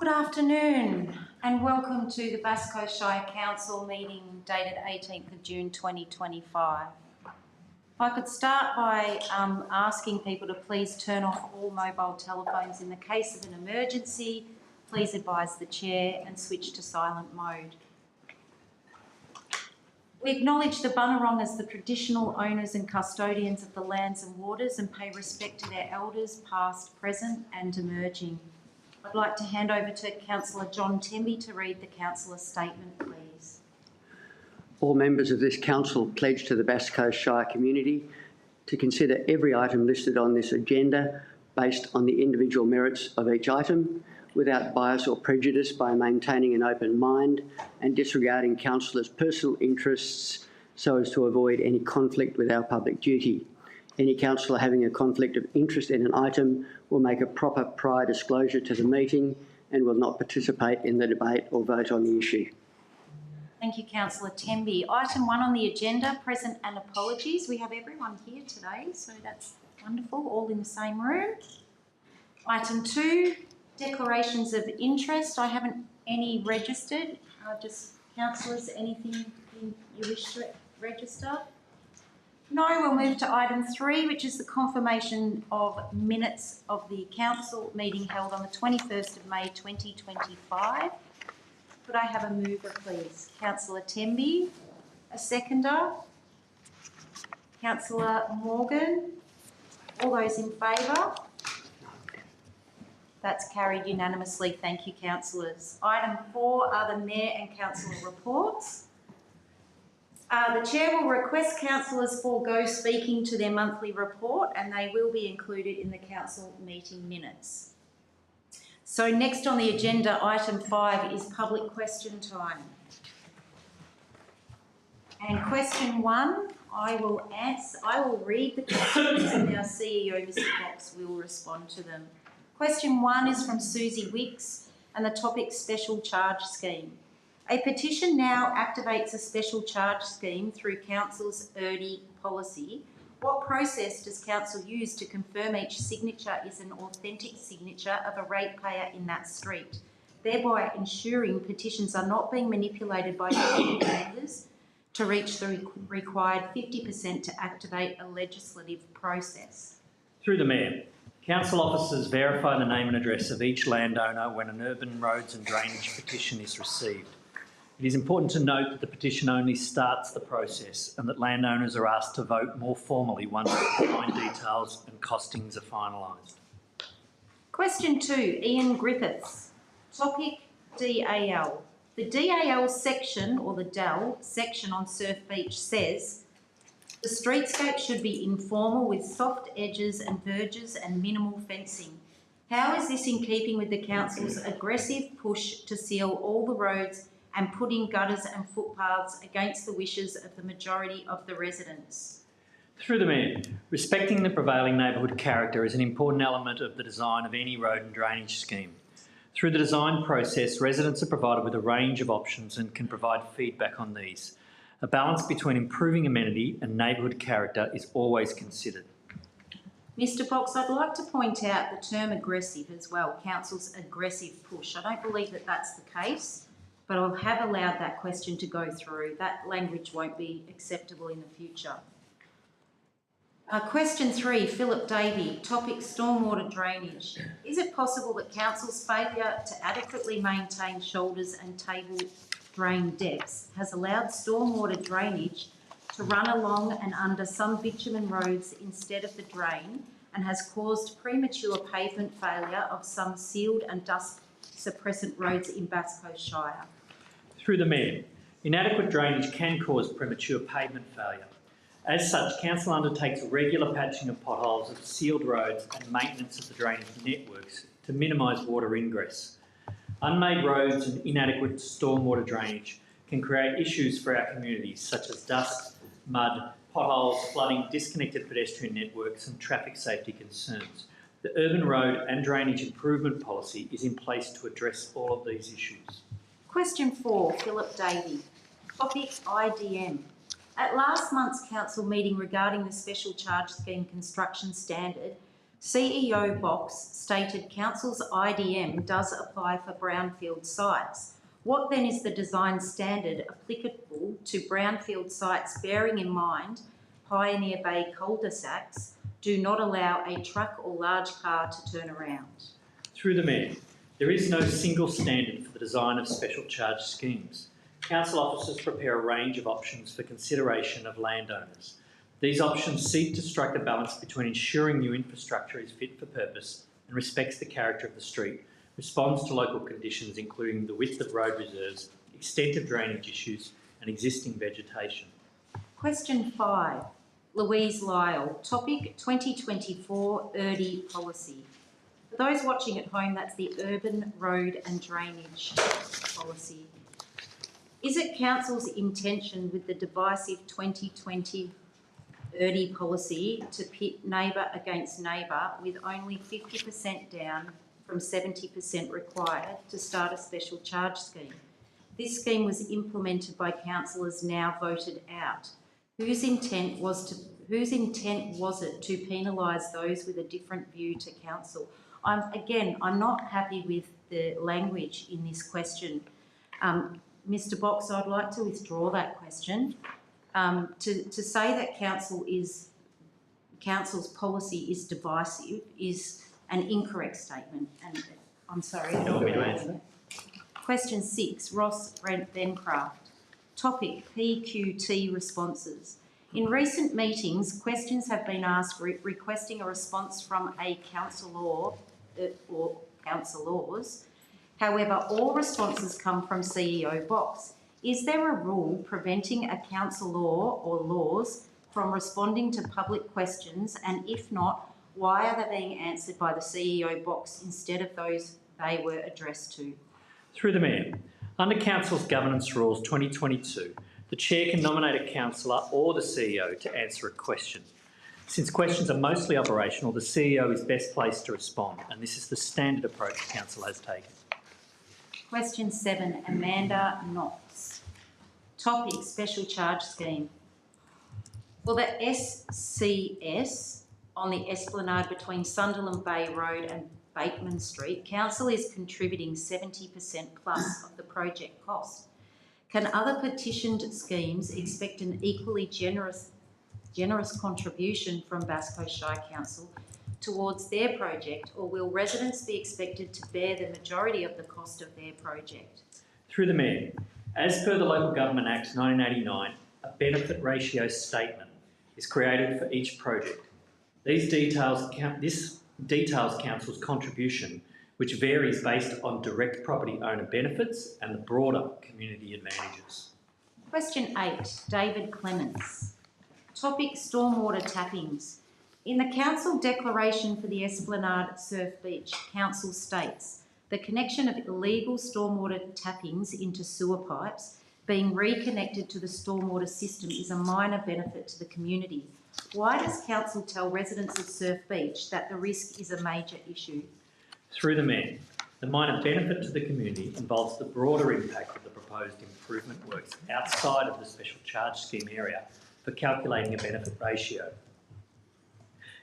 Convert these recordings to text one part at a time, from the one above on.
Good afternoon and welcome to the Bass Coast Shire Council meeting dated 18th of June 2025. If I could start by asking people to please turn off all mobile telephones. In the case of an emergency, please advise the Chair and switch to silent mode. We acknowledge the Bunurong as the traditional owners and custodians of the lands and waters and pay respect to their elders past, present and emerging. I'd like to hand over to Councillor John Temby to read the Councillor's statement, please. All members of this Council pledge to the Bass Coast Shire community to consider every item listed on this agenda based on the individual merits of each item, without bias or prejudice, by maintaining an open mind and disregarding councillors' personal interests so as to avoid any conflict with our public duty. Any councillor having a conflict of interest in an item will make a proper prior disclosure to the meeting and will not participate in the debate or vote on the issue. Thank you, Councillor Temby. Item 1 on the agenda, present and apologies. We have everyone here today, so that's wonderful, all in the same room. Item 2, declarations of interest. I haven't any registered. Just councillors, anything you wish to register? No, we'll move to item 3, which is the confirmation of minutes of the council meeting held on the 21st of May 2025. Could I have a mover, please? Councillor Temby. A seconder? Councillor Morgan. All those in favour? That's carried unanimously. Thank you, councillors. Item 4 are the Mayor and Councillor reports. The Chair will request councillors forego speaking to their monthly report and they will be included in the council meeting minutes. So next on the agenda, item 5 is public question time. And question 1, I will read the questions and our CEO, Mr. Fox, will respond to them. Question 1 is from Susie Wicks and the topic special charge scheme. A petition now activates a special charge scheme through Council's ERDI policy. What process does Council use to confirm each signature is an authentic signature of a ratepayer in that street, thereby ensuring petitions are not being manipulated by members to reach the required 50% to activate a legislative process? Through the Mayor, Council officers verify the name and address of each landowner when an urban roads and drainage petition is received. It is important to note that the petition only starts the process and that landowners are asked to vote more formally once the design details and costings are finalised. Question 2, Ian Griffiths. Topic DAL. The DAL section, or the DAL section on Surf Beach says, the streetscape should be informal with soft edges and verges and minimal fencing. How is this in keeping with the Council's aggressive push to seal all the roads and putting gutters and footpaths against the wishes of the majority of the residents? Through the Mayor, respecting the prevailing neighbourhood character is an important element of the design of any road and drainage scheme. Through the design process, residents are provided with a range of options and can provide feedback on these. A balance between improving amenity and neighbourhood character is always considered. Mr Fox, I'd like to point out the term aggressive as well, Council's aggressive push. I don't believe that that's the case, but I have allowed that question to go through. That language won't be acceptable in the future. Question 3, Philip Davey, topic stormwater drainage. Is it possible that Council's failure to adequately maintain shoulders and table drain depths has allowed stormwater drainage to run along and under some bitumen roads instead of the drain and has caused premature pavement failure of some sealed and dust suppressant roads in Bass Coast Shire? Through the Mayor, inadequate drainage can cause premature pavement failure. As such, Council undertakes regular patching of potholes of sealed roads and maintenance of the drainage networks to minimise water ingress. Unmade roads and inadequate stormwater drainage can create issues for our communities such as dust, mud, potholes, flooding, disconnected pedestrian networks and traffic safety concerns. The Urban Road and Drainage Improvement Policy is in place to address all of these issues. Question 4, Philip Davey. Topic IDM. At last month's council meeting regarding the special charge scheme construction standard, CEO Box stated council's IDM does apply for brownfield sites. What then is the design standard applicable to brownfield sites, bearing in mind Pioneer Bay cul-de-sacs do not allow a truck or large car to turn around? Through the Mayor, there is no single standard for the design of special charge schemes. Council officers prepare a range of options for consideration of landowners. These options seek to strike a balance between ensuring new infrastructure is fit for purpose and respects the character of the street, responds to local conditions including the width of road reserves, extent of drainage issues and existing vegetation. Question 5, Louise Lyle. Topic 2024 URDI policy. For those watching at home, that's the Urban Road and Drainage Policy. Is it council's intention with the divisive 2020 URDI policy to pit neighbour against neighbour with only 50% down from 70% required to start a special charge scheme? This scheme was implemented by councillors now voted out. Whose intent was it to penalise those with a different view to council? I'm not happy with the language in this question. Mr. Box, I'd like to withdraw that question. To say that council's policy is divisive is an incorrect statement, and I'm sorry. You want me to answer? Question 6, Ross Bencraft. Topic PQT responses. In recent meetings, questions have been asked requesting a response from a councillor or councillors. However, all responses come from CEO Box. Is there a rule preventing a councillor or laws from responding to public questions, and if not, why are they being answered by the CEO Box instead of those they were addressed to? Through the Mayor, under Council's Governance Rules 2022, the Chair can nominate a councillor or the CEO to answer a question. Since questions are mostly operational, the CEO is best placed to respond, and this is the standard approach Council has taken. Question 7, Amanda Knox. Topic, Special Charge Scheme. For the SCS on the esplanade between Sunderland Bay Road and Bateman Street, Council is contributing 70% plus of the project cost. Can other petitioned schemes expect an equally generous contribution from Bass Coast Shire Council towards their project, or will residents be expected to bear the majority of the cost of their project? Through the Mayor, as per the Local Government Act 1989, a benefit ratio statement is created for each project. This details Council's contribution, which varies based on direct property owner benefits and the broader community advantages. Question 8, David Clements. Topic, Stormwater Tappings. In the Council Declaration for the Esplanade Surf Beach, Council states the connection of illegal stormwater tappings into sewer pipes being reconnected to the stormwater system is a minor benefit to the community. Why does Council tell residents of Surf Beach that the risk is a major issue? Through the Mayor, the minor benefit to the community involves the broader impact of the proposed improvement works outside of the special charge scheme area for calculating a benefit ratio.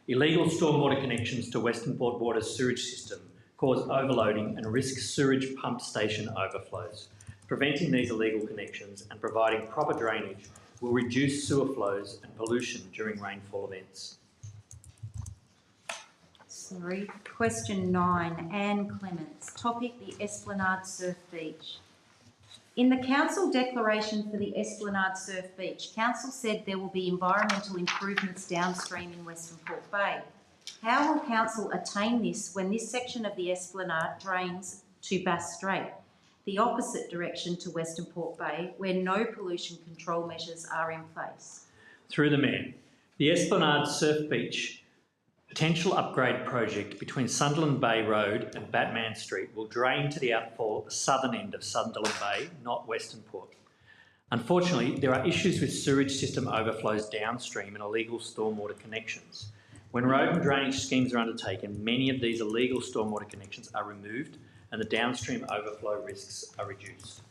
Illegal stormwater connections to Western Port Water's sewage system cause overloading and risk sewage pump station overflows. Preventing these illegal connections and providing proper drainage will reduce sewer flows and pollution during rainfall events. Sorry. Question 9, Anne Clements. Topic, the Esplanade Surf Beach. In the Council Declaration for the Esplanade Surf Beach, Council said there will be environmental improvements downstream in Western Port Bay. How will Council attain this when this section of the Esplanade drains to Bass Strait, the opposite direction to Western Port Bay, where no pollution control measures are in place? Through the Mayor, the Esplanade Surf Beach potential upgrade project between Sunderland Bay Road and Batman Street will drain to the outfall at the southern end of Sunderland Bay, not Western Port. Unfortunately, there are issues with sewage system overflows downstream and illegal stormwater connections. When road and drainage schemes are undertaken, many of these illegal stormwater connections are removed and the downstream overflow risks are reduced.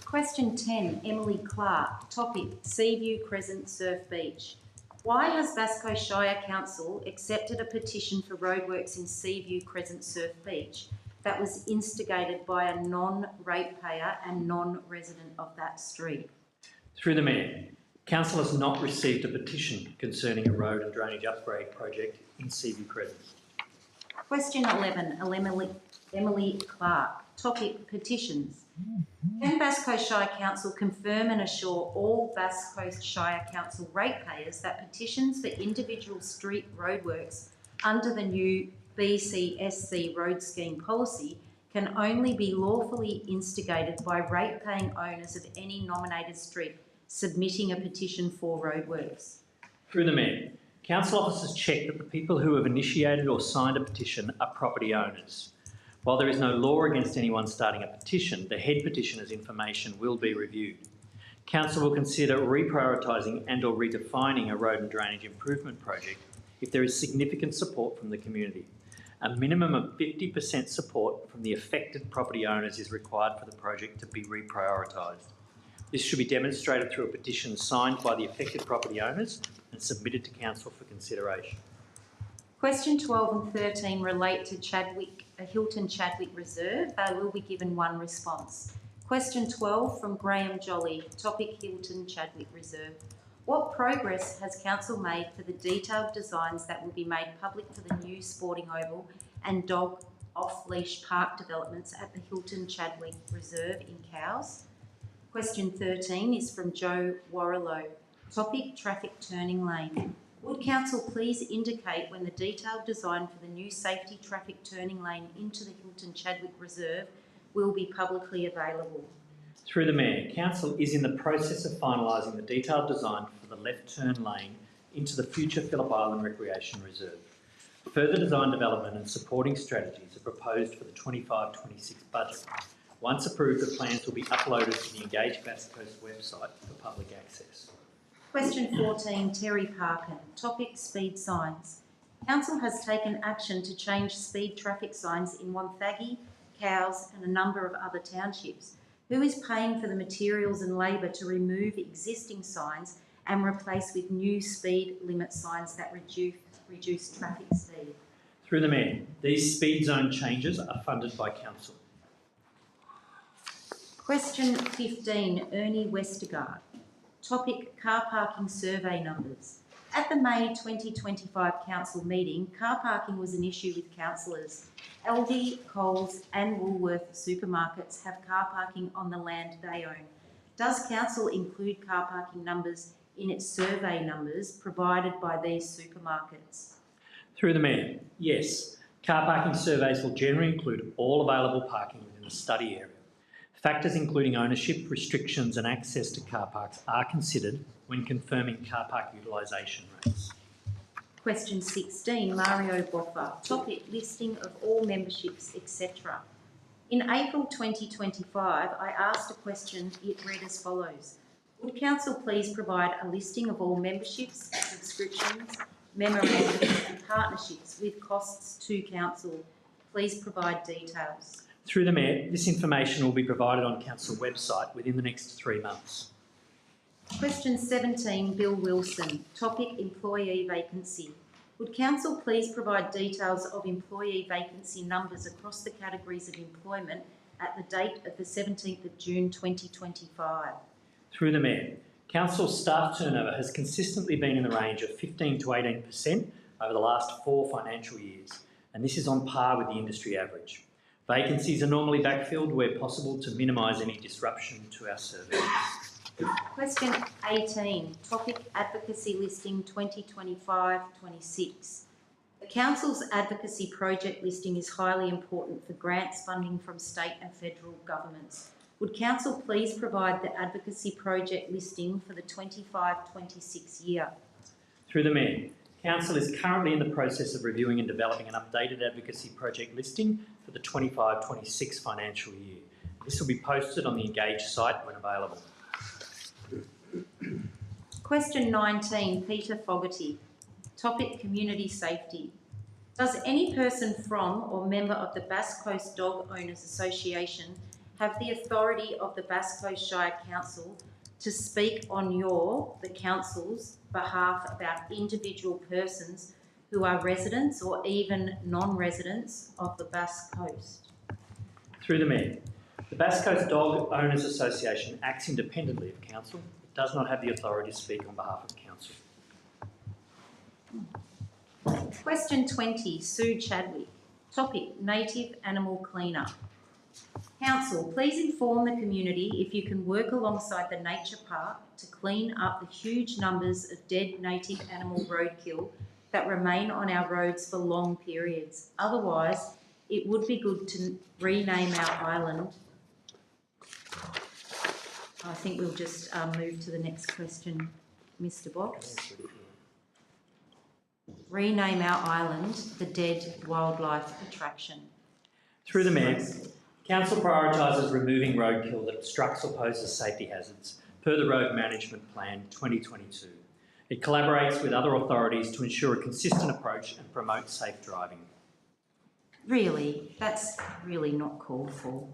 Question 10, Emily Clark. Topic, Seaview Crescent Surf Beach. Why has Bass Coast Shire Council accepted a petition for roadworks in Seaview Crescent Surf Beach that was instigated by a non-ratepayer and non-resident of that street? Through the Mayor, Council has not received a petition concerning a road and drainage upgrade project in Seaview Crescent. Question 11, Emily Clark. Topic, petitions. Can Bass Coast Shire Council confirm and assure all Bass Coast Shire Council ratepayers that petitions for individual street roadworks under the new BCSC road scheme policy can only be lawfully instigated by rate-paying owners of any nominated street submitting a petition for roadworks? Through the Mayor, Council officers check that the people who have initiated or signed a petition are property owners. While there is no law against anyone starting a petition, the head petitioner's information will be reviewed. Council will consider reprioritising and or redefining a road and drainage improvement project if there is significant support from the community. A minimum of 50% support from the affected property owners is required for the project to be reprioritised. This should be demonstrated through a petition signed by the affected property owners and submitted to Council for consideration. Question 12 and 13 relate to Hilton Chadwick Reserve. They will be given one response. Question 12 from Graham Jolly. Topic, Hilton Chadwick Reserve. What progress has Council made for the detailed designs that will be made public for the new sporting oval and dog off-leash park developments at the Hilton Chadwick Reserve in Cowes? Question 13 is from Joe Warrilow. Topic, traffic turning lane. Would Council please indicate when the detailed design for the new safety traffic turning lane into the Hilton Chadwick Reserve will be publicly available? Through the Mayor, Council is in the process of finalising the detailed design for the left turn lane into the future Phillip Island Recreation Reserve. Further design development and supporting strategies are proposed for the 25-26 budget. Once approved, the plans will be uploaded to the Engage Bass Coast website for public access. Question 14, Terry Parkin. Topic, speed signs. Council has taken action to change speed traffic signs in Wonthaggi, Cowes and a number of other townships. Who is paying for the materials and labour to remove existing signs and replace with new speed limit signs that reduce traffic speed? Through the Mayor, these speed zone changes are funded by Council. Question 15, Ernie Westergaard. Topic, car parking survey numbers. At the May 2025 Council meeting, car parking was an issue with councillors. Aldi, Coles and Woolworth supermarkets have car parking on the land they own. Does Council include car parking numbers in its survey numbers provided by these supermarkets? Through the Mayor, yes. Car parking surveys will generally include all available parking within the study area. Factors including ownership, restrictions and access to car parks are considered when confirming car park utilisation rates. Question 16, Mario Boffa. Topic, listing of all memberships, etc. In April 2025, I asked a question. It read as follows. Would Council please provide a listing of all memberships, subscriptions, memorandums and partnerships with costs to Council? Please provide details. Through the Mayor, this information will be provided on Council website within the next 3 months. Question 17, Bill Wilson. Topic, employee vacancy. Would Council please provide details of employee vacancy numbers across the categories of employment at the date of the 17th of June 2025? Through the Mayor, Council staff turnover has consistently been in the range of 15 to 18% over the last 4 financial years, and this is on par with the industry average. Vacancies are normally backfilled where possible to minimise any disruption to our services. Question 18, topic, advocacy listing 2025-26. The Council's advocacy project listing is highly important for grants funding from state and federal governments. Would Council please provide the advocacy project listing for the 25-26 year? Through the Mayor, Council is currently in the process of reviewing and developing an updated advocacy project listing for the 25-26 financial year. This will be posted on the Engage site when available. Question 19, Peter Fogarty. Topic, community safety. Does any person from or member of the Bass Coast Dog Owners Association have the authority of the Bass Coast Shire Council to speak on the Council's behalf about individual persons who are residents or even non-residents of the Basque Coast. Through the Mayor. The Basque Coast Dog Owners Association acts independently of Council. It does not have the authority to speak on behalf of Council. Question 20, Sue Chadwick. Topic, native animal cleanup. Council, please inform the community if you can work alongside the Nature Park to clean up the huge numbers of dead native animal roadkill that remain on our roads for long periods. Otherwise, it would be good to rename our island. I think we'll just move to the next question, Mr. Box. Rename our island the Dead Wildlife Attraction. Through the Mayor. Council prioritises removing roadkill that obstructs or poses safety hazards per the Road Management Plan 2022. It collaborates with other authorities to ensure a consistent approach and promote safe driving. Really? That's really not called for.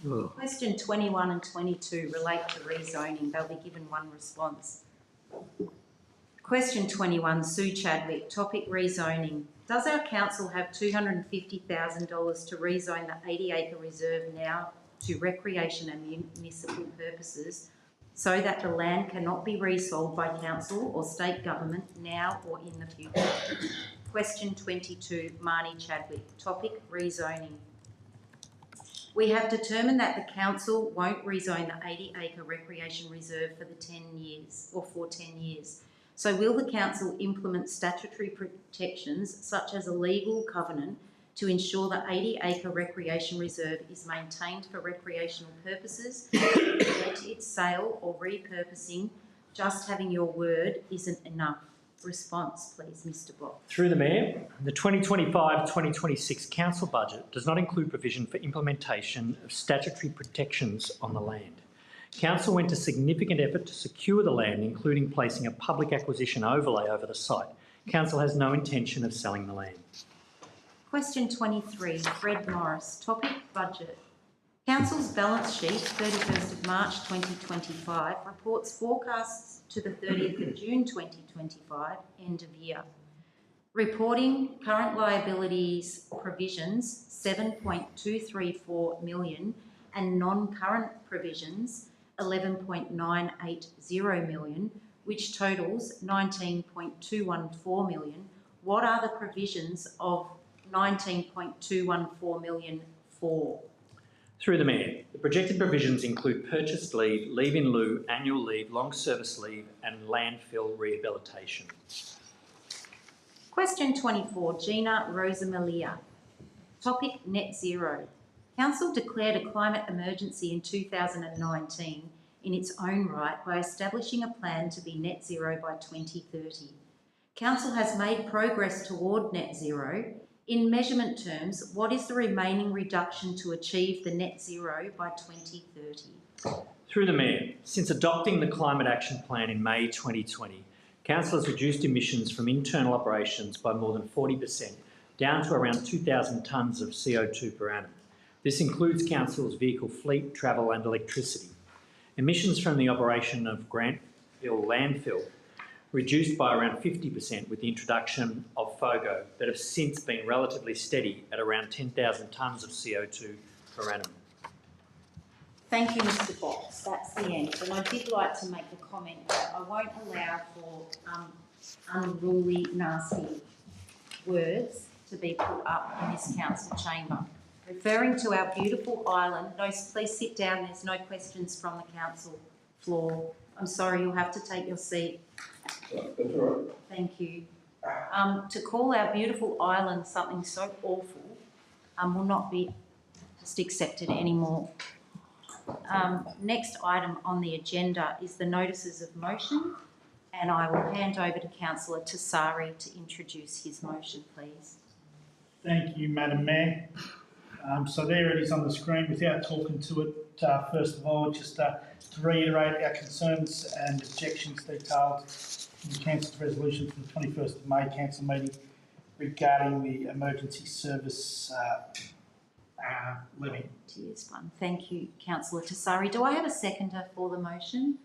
Oh. Question 21 and 22 relate to rezoning. They'll be given one response. Question 21, Sue Chadwick, topic rezoning. Does our council have $250,000 to rezone the 80-acre reserve now to recreation and municipal purposes so that the land cannot be resold by council or state government now or in the future? Question 22, Marnie Chadwick, topic rezoning. We have determined that the council won't rezone the 80-acre recreation reserve for 10 years. So will the council implement statutory protections such as a legal covenant to ensure the 80-acre recreation reserve is maintained for recreational purposes, to its sale or repurposing? Just having your word isn't enough. Response, please, Mr. Box. Through the Mayor, the 2025-2026 Council budget does not include provision for implementation of statutory protections on the land. Council went to significant effort to secure the land, including placing a public acquisition overlay over the site. Council has no intention of selling the land. Question 23, Fred Morris, topic budget. Council's balance sheet, 31st of March 2025, reports forecasts to the 30th of June 2025, end of year. Reporting current liabilities provisions, 7.234 million, and non-current provisions, 11.980 million, which totals 19.214 million. What are the provisions of 19.214 million for? Through the Mayor, the projected provisions include purchased leave, leave in lieu, annual leave, long service leave and landfill rehabilitation. Question 24, Gina Rosamalia. Topic net zero. Council declared a climate emergency in 2019 in its own right by establishing a plan to be net zero by 2030. Council has made progress toward net zero. In measurement terms, what is the remaining reduction to achieve the net zero by 2030? Through the Mayor, since adopting the Climate Action Plan in May 2020, Council has reduced emissions from internal operations by more than 40%, down to around 2,000 tonnes of CO2 per annum. This includes Council's vehicle fleet, travel and electricity. Emissions from the operation of Grantville landfill reduced by around 50% with the introduction of FOGO, that have since been relatively steady at around 10,000 tonnes of CO2 per annum. Thank you, Mr. Box. That's the end. And I did like to make the comment that I won't allow for unruly, nasty words to be put up in this council chamber. Referring to our beautiful island, no, please sit down, there's no questions from the council floor. I'm sorry, you'll have to take your seat. That's all right. Thank you. To call our beautiful island something so awful will not be just accepted anymore. Next item on the agenda is the notices of motion, and I will hand over to Councillor Tassari to introduce his motion, please. Thank you, Madam Mayor. So there it is on the screen. Without talking to it, first of all, just to reiterate our concerns and objections detailed in the Council's resolution for the 21st of May Council meeting regarding the emergency service levy. Cheers, one. Thank you, Councillor Tassari. Do I have a seconder for the motion?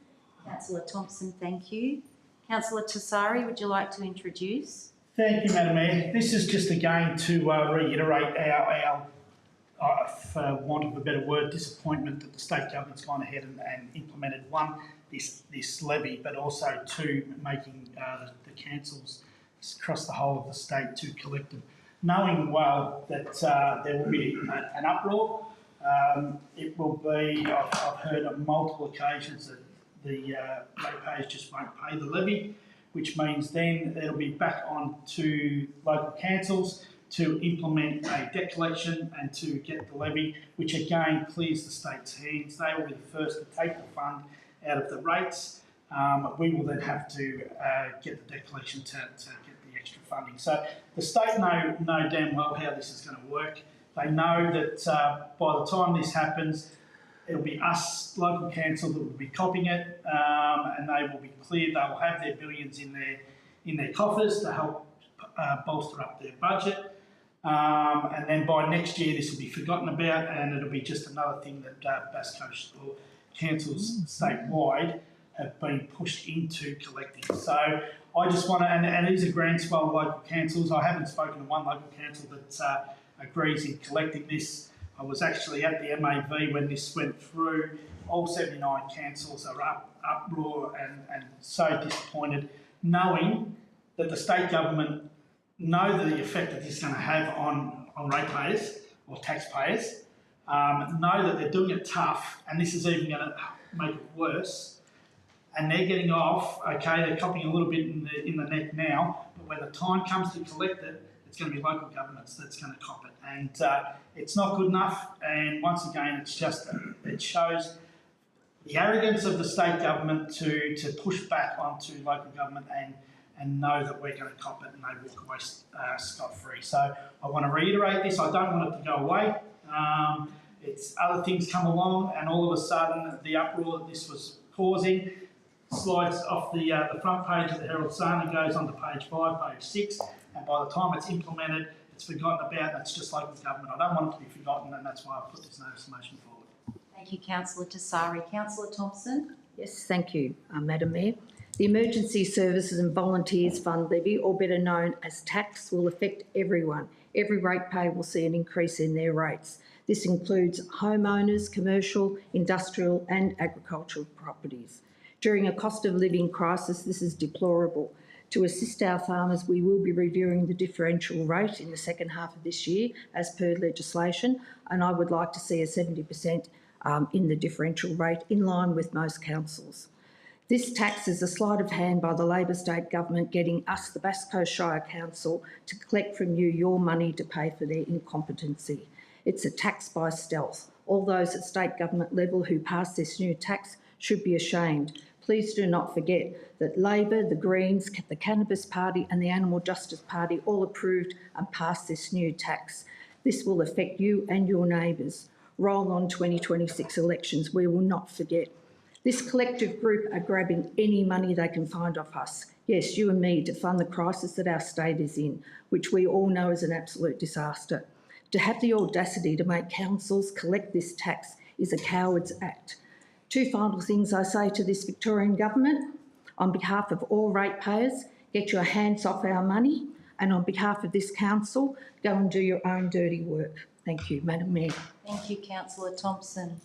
Councillor Thompson, thank you. Councillor Tassari, would you like to introduce? Thank you, Madam Mayor. This is just again to reiterate our for want of a better word, disappointment that the state government's gone ahead and implemented, one, this levy, but also two, making the councils across the whole of the state to collect them. Knowing well that there will be an uproar, it will be, I've heard on multiple occasions that the ratepayers just won't pay the levy, which means then it'll be back on to local councils to implement a debt collection and to get the levy, which again clears the state's hands. They will be the first to take the fund out of the rates. We will then have to get the debt collection to get the extra funding. So the state know damn well how this is going to work. They know that by the time this happens, it'll be us, local council, that will be copying it, and they will be cleared. They will have their billions in their coffers to help bolster up their budget. And then by next year, this will be forgotten about, and it'll be just another thing that Bass Coast or councils statewide have been pushed into collecting. So I just want to, and it is a groundswell of local councils. I haven't spoken to one local council that agrees in collecting this. I was actually at the MAV when this went through. All 79 councils are uproar and so disappointed, knowing that the state government know the effect that this is going to have on ratepayers or taxpayers, know that they're doing it tough, and this is even going to make it worse. And they're getting off, okay, they're copying a little bit in the neck now, but when the time comes to collect it, it's going to be local governments that's going to cop it. And it's not good enough, and once again, it's just, it shows the arrogance of the state government to push back onto local government and know that we're going to cop it and they walk away scot-free. So I want to reiterate this. I don't want it to go away. It's other things come along, and all of a sudden the uproar that this was causing slides off the front page of the Herald Sun and goes on to page 5, page 6, and by the time it's implemented, it's forgotten about, and it's just local government. I don't want it to be forgotten, and that's why I put this notice of motion forward. Thank you, Councillor Tassari. Councillor Thompson? Yes, thank you, Madam Mayor. The Emergency Services and Volunteers Fund levy, or better known as tax, will affect everyone. Every ratepayer will see an increase in their rates. This includes homeowners, commercial, industrial and agricultural properties. During a cost of living crisis, this is deplorable. To assist our farmers, we will be reviewing the differential rate in the second half of this year as per legislation, and I would like to see a 70% in the differential rate in line with most councils. This tax is a sleight of hand by the Labor state government getting us, the Bass Coast Shire Council, to collect from you your money to pay for their incompetency. It's a tax by stealth. All those at state government level who pass this new tax should be ashamed. Please do not forget that Labor, the Greens, the Cannabis Party and the Animal Justice Party all approved and passed this new tax. This will affect you and your neighbours. Roll on 2026 elections. We will not forget. This collective group are grabbing any money they can find off us. Yes, you and me, to fund the crisis that our state is in, which we all know is an absolute disaster. To have the audacity to make councils collect this tax is a coward's act. Two final things I say to this Victorian government. On behalf of all ratepayers, get your hands off our money, and on behalf of this council, go and do your own dirty work. Thank you, Madam Mayor. Thank you, Councillor Thompson.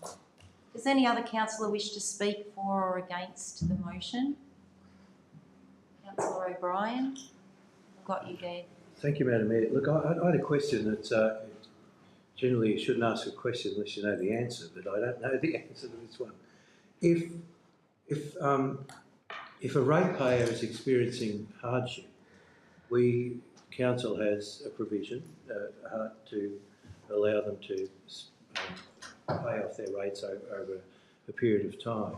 Does any other councillor wish to speak for or against the motion? Councillor O'Brien, I've got you there. Thank you, Madam Mayor. Look, I had a question that generally you shouldn't ask a question unless you know the answer, but I don't know the answer to this one. If a ratepayer is experiencing hardship, council has a provision to allow them to pay off their rates over a period of time.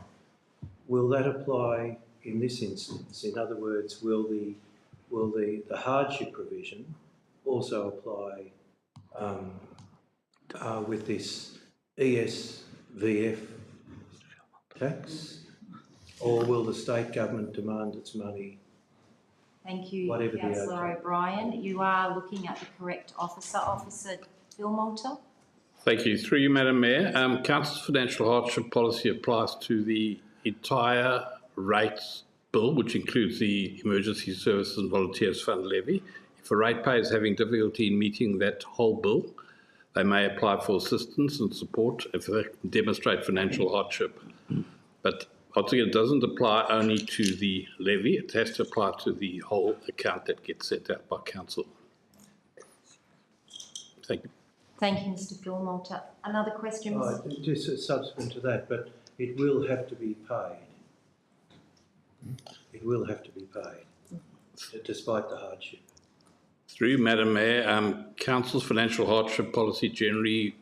Will that apply in this instance? In other words, will the hardship provision also apply with this ESVF tax, or will the state government demand its money? Thank you, Whatever the Councillor outcome. O'Brien. You are looking at the correct officer. Officer Phil Malter. Thank you. Through you, Madam Mayor. Council's financial hardship policy applies to the entire rates bill, which includes the Emergency Services and Volunteers Fund levy. If a ratepayer is having difficulty in meeting that whole bill, they may apply for assistance and support if they can demonstrate financial hardship. But altogether, it doesn't apply only to the levy, it has to apply to the whole account that gets set out by council. Thank you. Thank you, Mr Philmolter. Another question, Just subsequent to that, but it will have to be paid. It will have to be paid, despite the hardship. Through you, Madam Mayor, Council's financial hardship policy generally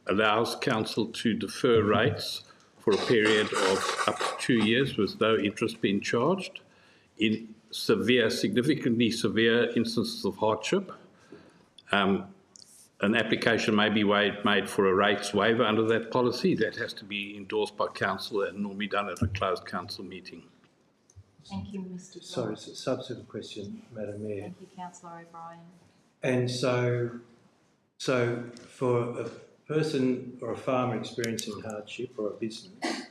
allows Council to defer rates for a period of up to 2 years with no interest being charged. In significantly severe instances of hardship, an application may be made for a rates waiver under that policy. That has to be endorsed by Council and normally done at a closed Council meeting. Thank you, Mr Philmolter. Sorry, subsequent question, Madam Mayor. Thank you, Councillor O'Brien. And so for a person or a farmer experiencing hardship or a business,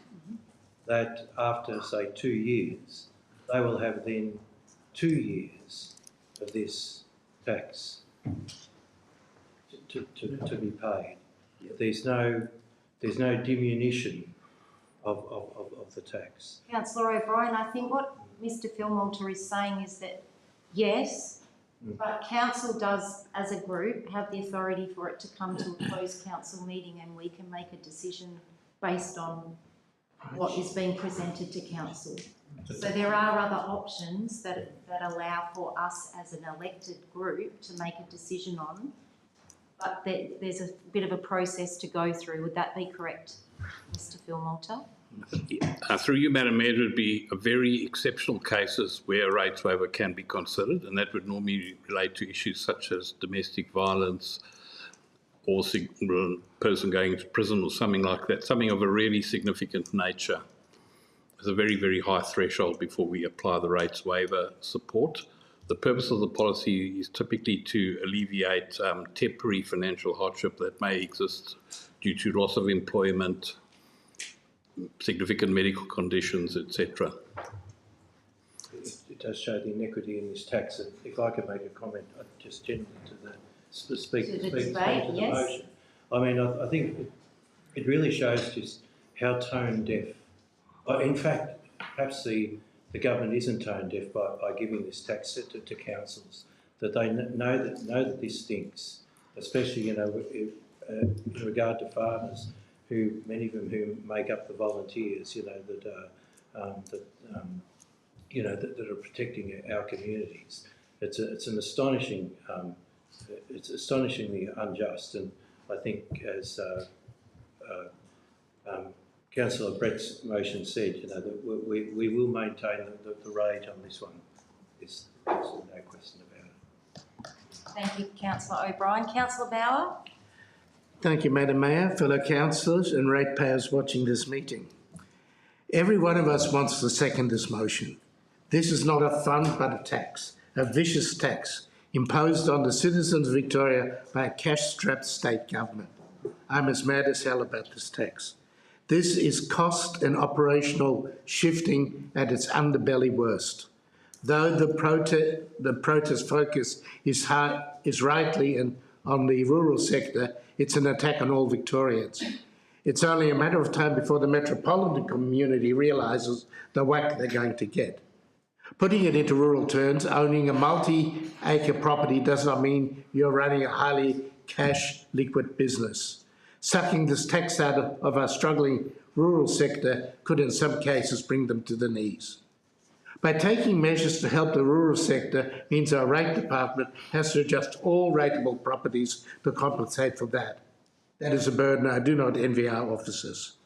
that after, say, 2 years, they will have then 2 years of this tax to be paid. There's no diminution of the tax. Councillor O'Brien, I think what Mr Philmolter is saying is that, yes, but council does, as a group, have the authority for it to come to a closed council meeting and we can make a decision based on what is being presented to council. So there are other options that allow for us as an elected group to make a decision on, but there's a bit of a process to go through. Would that be correct, Mr Philmolter? Through you, Madam Mayor, it would be a very exceptional cases where a rates waiver can be considered, and that would normally relate to issues such as domestic violence or a person going to prison or something like that, something of a really significant nature. There's a very, very high threshold before we apply the rates waiver support. The purpose of the policy is typically to alleviate temporary financial hardship that may exist due to loss of employment, significant medical conditions, etc. It does show the inequity in this tax. And if I could make a comment, just generally to the debate, yes. motion. I mean, I think it really shows just how tone deaf. In fact, perhaps the government isn't tone deaf by giving this tax to councils. That they know that this stinks, especially in regard to farmers, who many of them who make up the volunteers, that are protecting our communities. It's an astonishing, it's astonishingly unjust, and I think as Councillor Brett's motion said, that we will maintain the rate on this one. There's no question about it. Thank you, Councillor O'Brien. Councillor Bauer? Thank you, Madam Mayor, fellow councillors and ratepayers watching this meeting. Every one of us wants to second this motion. This is not a fund but a tax, a vicious tax imposed on the citizens of Victoria by a cash-strapped state government. I'm as mad as hell about this tax. This is cost and operational shifting at its underbelly worst. Though the protest focus is rightly on the rural sector, it's an attack on all Victorians. It's only a matter of time before the metropolitan community realises the whack they're going to get. Putting it into rural terms, owning a multi-acre property does not mean you're running a highly cash liquid business. Sucking this tax out of our struggling rural sector could in some cases bring them to the knees. By taking measures to help the rural sector means our rate department has to adjust all rateable properties to compensate for that. That is a burden I do not envy our officers.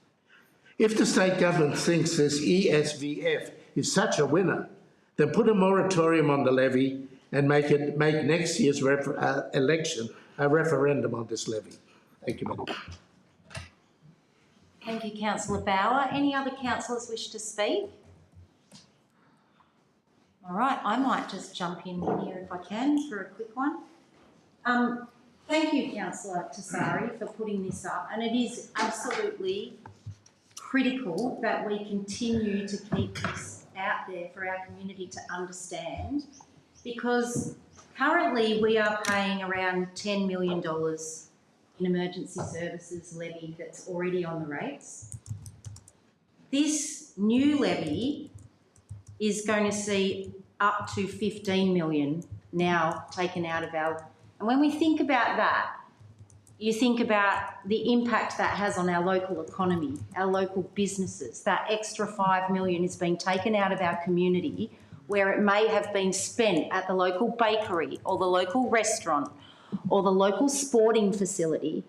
If the state government thinks this ESVF is such a winner, then put a moratorium on the levy and make next year's election a referendum on this levy. Thank you, Madam. Thank you, Councillor Bauer. Any other councillors wish to speak? All right, I might just jump in here if I can for a quick one. Thank you, Councillor Tassari, for putting this up, and it is absolutely critical that we continue to keep this out there for our community to understand, because currently we are paying around $10 million in emergency services levy that's already on the rates. This new levy is going to see up to 15 million now taken out of our, and when we think about that, you think about the impact that has on our local economy, our local businesses. That extra 5 million is being taken out of our community where it may have been spent at the local bakery or the local restaurant or the local sporting facility,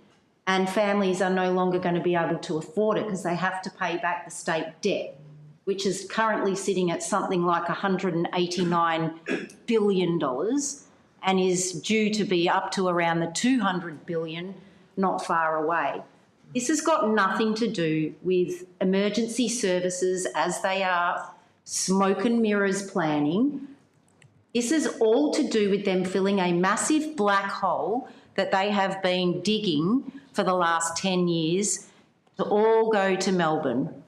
and families are no longer going to be able to afford it because they have to pay back the state debt, which is currently sitting at something like $189 billion and is due to be up to around the 200 billion not far away. This has got nothing to do with emergency services as they are smoke and mirrors planning. This is all to do with them filling a massive black hole that they have been digging for the last 10 years to all go to Melbourne.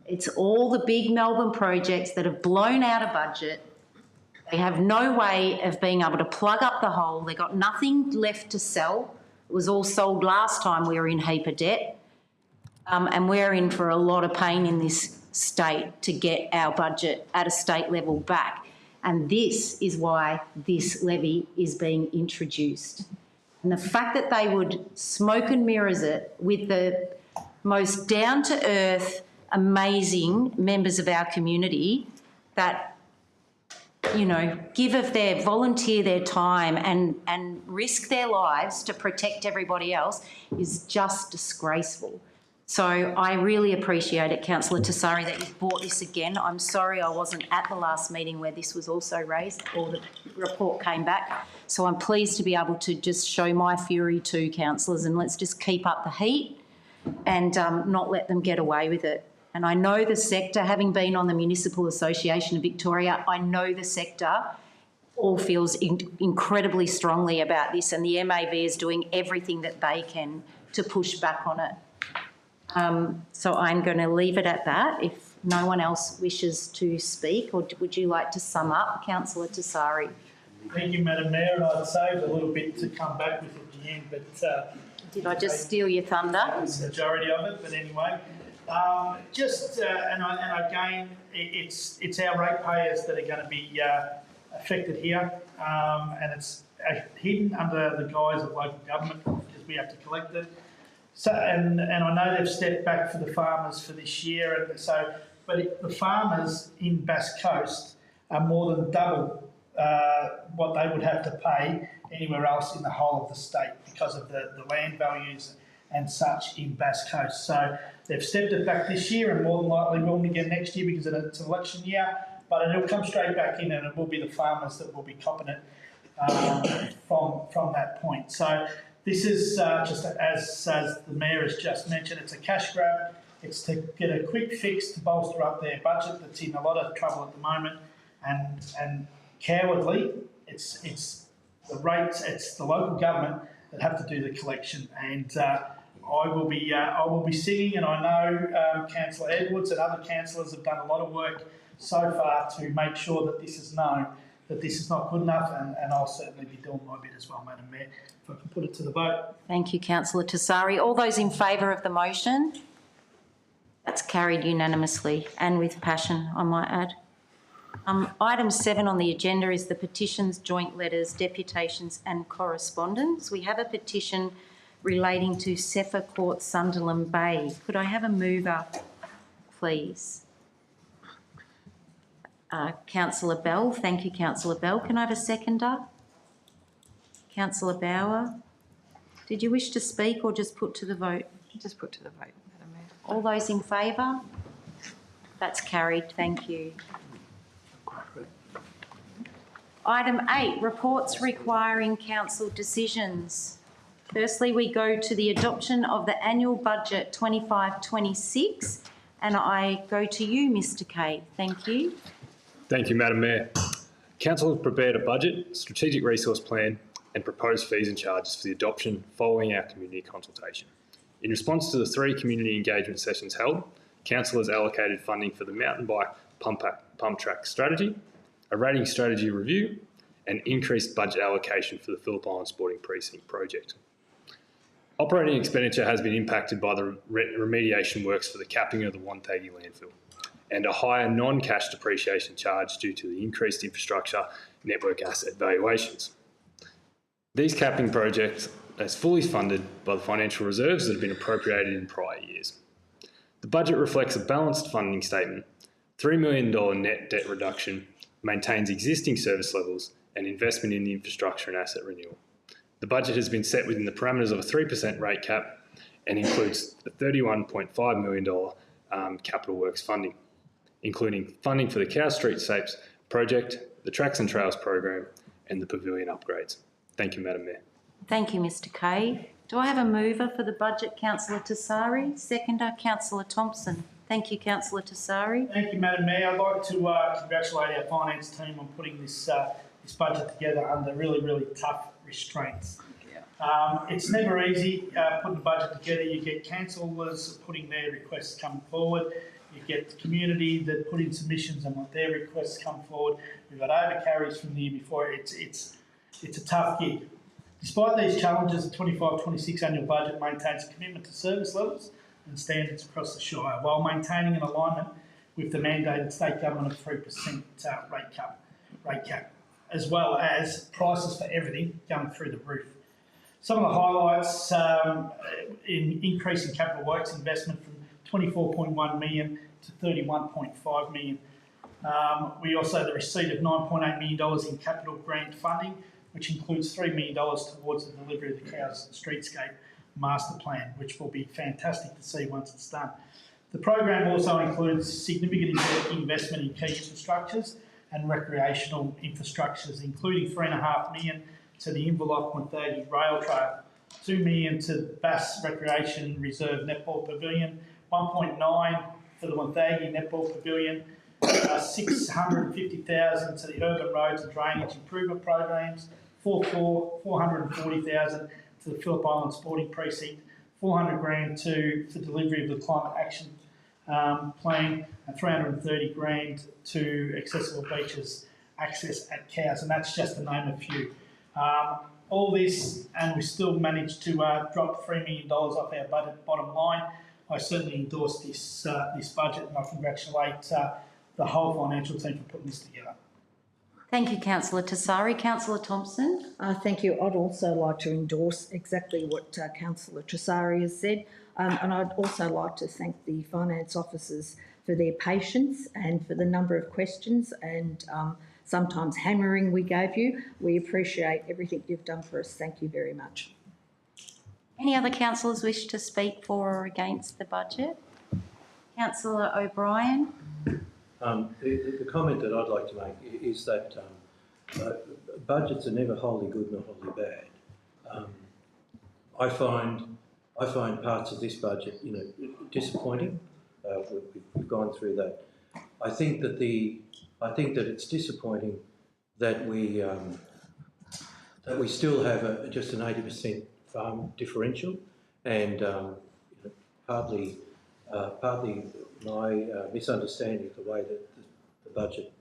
It's all the big Melbourne projects that have blown out of budget. They have no way of being able to plug up the hole. They've got nothing left to sell. It was all sold last time we were in heap of debt. And we're in for a lot of pain in this state to get our budget at a state level back. And this is why this levy is being introduced. And the fact that they would smoke and mirrors it with the most down-to-earth, amazing members of our community that, you know, volunteer their time and risk their lives to protect everybody else is just disgraceful. So I really appreciate it, Councillor Tessari, that you've brought this again. I'm sorry I wasn't at the last meeting where this was also raised or the report came back. So I'm pleased to be able to just show my fury to councillors, and let's just keep up the heat and not let them get away with it. And I know the sector, having been on the Municipal Association of Victoria, I know the sector all feels incredibly strongly about this, and the MAV is doing everything that they can to push back on it. So I'm going to leave it at that. If no one else wishes to speak, or would you like to sum up, Councillor Tessari? Thank you, Madam Mayor, and I'd saved a little bit to come back with at the end, but... Did I just steal your thunder? The majority of it, but anyway. And again, it's our ratepayers that are going to be affected here, and it's hidden under the guise of local government because we have to collect it. So, and I know they've stepped back for the farmers for this year, and so, but the farmers in Bass Coast are more than double what they would have to pay anywhere else in the whole of the state because of the land values and such in Bass Coast. So they've stepped it back this year and more than likely will again next year because it's an election year, but it'll come straight back in and it will be the farmers that will be copping it from that point. So this is just as the Mayor has just mentioned, it's a cash grab. It's to get a quick fix to bolster up their budget that's in a lot of trouble at the moment, and cowardly, it's the rates, it's the local government that have to do the collection, and I will be singing, and I know Councillor Edwards and other councillors have done a lot of work so far to make sure that this is known, that this is not good enough, and I'll certainly be doing my bit as well, Madam Mayor, if I can put it to the vote. Thank you, Councillor Tessari. All those in favour of the motion? That's carried unanimously and with passion, I might add. Item 7 on the agenda is the petitions, joint letters, deputations and correspondence. We have a petition relating to Sefer Court, Sunderland Bay. Could I have a mover, please? Councillor Bell. Thank you, Councillor Bell. Can I have a seconder? Councillor Bauer. Did you wish to speak or just put to the vote? Just put to the vote, Madam Mayor. All those in favour? That's carried. Thank you. Item 8, reports requiring council decisions. Firstly, we go to the adoption of the annual budget 25-26, and I go to you, Mr. Kay. Thank you. Thank you, Madam Mayor. Council has prepared a budget, strategic resource plan and proposed fees and charges for the adoption following our community consultation. In response to the 3 community engagement sessions held, Council has allocated funding for the mountain bike pump track strategy, a rating strategy review, and increased budget allocation for the Phillip Island Sporting Precinct project. Operating expenditure has been impacted by the remediation works for the capping of the Wonthaggi landfill and a higher non-cash depreciation charge due to the increased infrastructure network asset valuations. These capping projects are fully funded by the financial reserves that have been appropriated in prior years. The budget reflects a balanced funding statement, $3 million net debt reduction, maintains existing service levels, and investment in the infrastructure and asset renewal. The budget has been set within the parameters of a 3% rate cap and includes the $31.5 million capital works funding, including funding for the Cow Street Sapes project, the Tracks and Trails program, and the pavilion upgrades. Thank you, Madam Mayor. Thank you, Mr Kay. Do I have a mover for the budget? Councillor Tassari. Seconder, Councillor Thompson. Thank you, Councillor Tassari. Thank you, Madam Mayor. I'd like to congratulate our finance team on putting this budget together under really tough restraints. It's never easy putting a budget together. You get councillors putting their requests come forward. You get the community that put in submissions and want their requests come forward. We've got overcarries from the year before. It's a tough gig. Despite these challenges, the 25-26 annual budget maintains a commitment to service levels and standards across the Shire, while maintaining an alignment with the mandated state government of 3% rate cap, as well as prices for everything going through the roof. Some of the highlights in increase in capital works investment from 24.1 million to 31.5 million. We also had the receipt of $9.8 million in capital grant funding, which includes $3 million towards the delivery of the Cows Streetscape Master Plan, which will be fantastic to see once it's done. The program also includes significant investment in key infrastructures and recreational infrastructures, including $3.5 million to the Inverloch-Wonthaggi Rail Trail, $2 million to the Bass Recreation Reserve Netball Pavilion, 1.9 for the Wonthaggi Netball Pavilion, 650,000 to the urban roads and drainage improvement programs, 440,000 to the Phillip Island Sporting Precinct, 400 grand to the delivery of the Climate Action Plan, and 330 grand to Accessible Beaches access at Cows, and that's just to name a few. All this, and we still managed to drop $3 million off our bottom line. I certainly endorse this budget, and I congratulate the whole financial team for putting this together. Thank you, Councillor Tassari. Councillor Thompson. Thank you. I'd also like to endorse exactly what Councillor Tassari has said, and I'd also like to thank the finance officers for their patience and for the number of questions and sometimes hammering we gave you. We appreciate everything you've done for us. Thank you very much. Any other councillors wish to speak for or against the budget? Councillor O'Brien. The comment that I'd like to make is that budgets are never wholly good nor wholly bad. I find parts of this budget, disappointing. We've gone through that. I think that it's disappointing that we still have just an 80% farm differential, and partly my misunderstanding of the way that the budget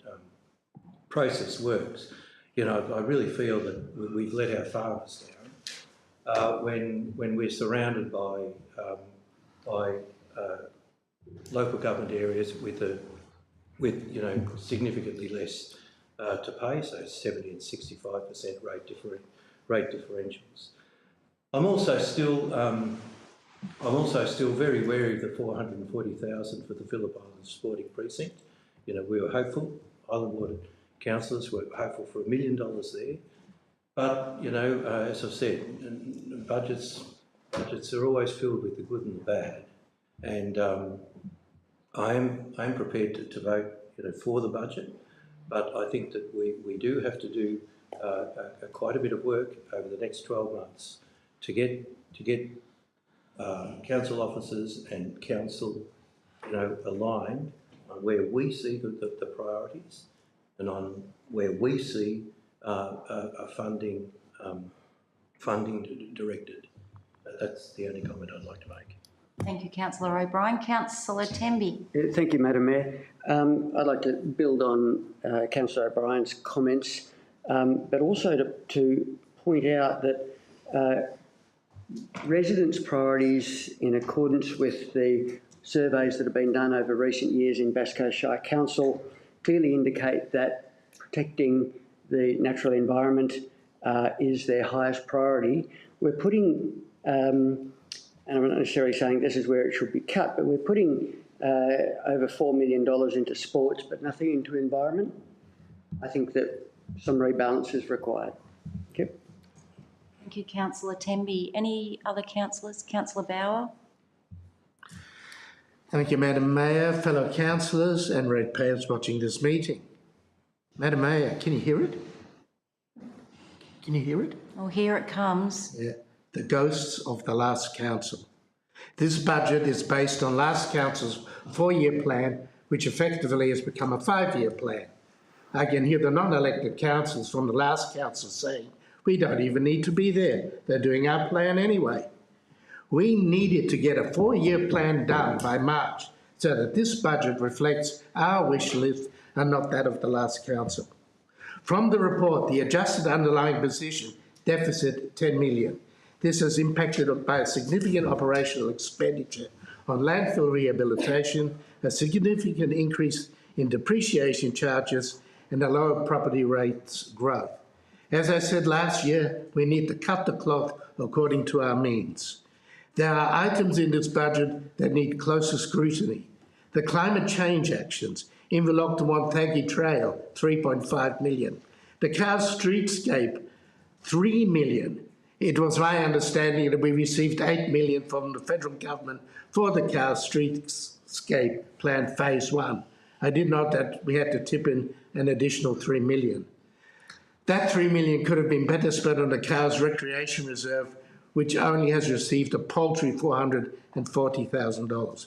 process works. I really feel that we've let our farmers down when we're surrounded by local government areas with significantly less to pay, so 70 and 65% rate differentials. I'm also still very wary of the 440,000 for the Phillip Island Sporting Precinct. We were hopeful, Island Water councillors were hopeful for $1 million there. But, as I've said, budgets are always filled with the good and the bad. And I'm prepared to vote, for the budget. But I think that we do have to do quite a bit of work over the next 12 months to get council officers and council, aligned on where we see the priorities and on where we see funding directed. That's the only comment I'd like to make. Thank you, Councillor O'Brien. Councillor Temby. Thank you, Madam Mayor. I'd like to build on Councillor O'Brien's comments, but also to point out that residents' priorities, in accordance with the surveys that have been done over recent years in Bass Coast Shire Council, clearly indicate that protecting the natural environment is their highest priority. We're putting, and I'm not necessarily saying this is where it should be cut, but we're putting over $4 million into sports, but nothing into environment. I think that some rebalance is required. Thank you. Thank you, Councillor Temby. Any other councillors? Councillor Bauer. Thank you, Madam Mayor, fellow councillors and ratepayers watching this meeting. Madam Mayor, can you hear it? Can you hear it? Oh, here it comes. Yeah. The ghosts of the last council. This budget is based on last council's 4-year plan, which effectively has become a 5-year plan. I can hear the non-elected councillors from the last council saying, we don't even need to be there. They're doing our plan anyway. We needed to get a 4-year plan done by March so that this budget reflects our wish list and not that of the last council. From the report, the adjusted underlying position deficit 10 million. This is impacted by a significant operational expenditure on landfill rehabilitation, a significant increase in depreciation charges, and a lower property rates growth. As I said last year, we need to cut the cloth according to our means. There are items in this budget that need closer scrutiny. The climate change actions, Inverloch to Wonthaggi Trail, 3.5 million. The Cows Streetscape, 3 million. It was my understanding that we received 8 million from the federal government for the Cows Streetscape Plan Phase 1. I did note that we had to tip in an additional 3 million. That 3 million could have been better spent on the Cows Recreation Reserve, which only has received a paltry $440,000,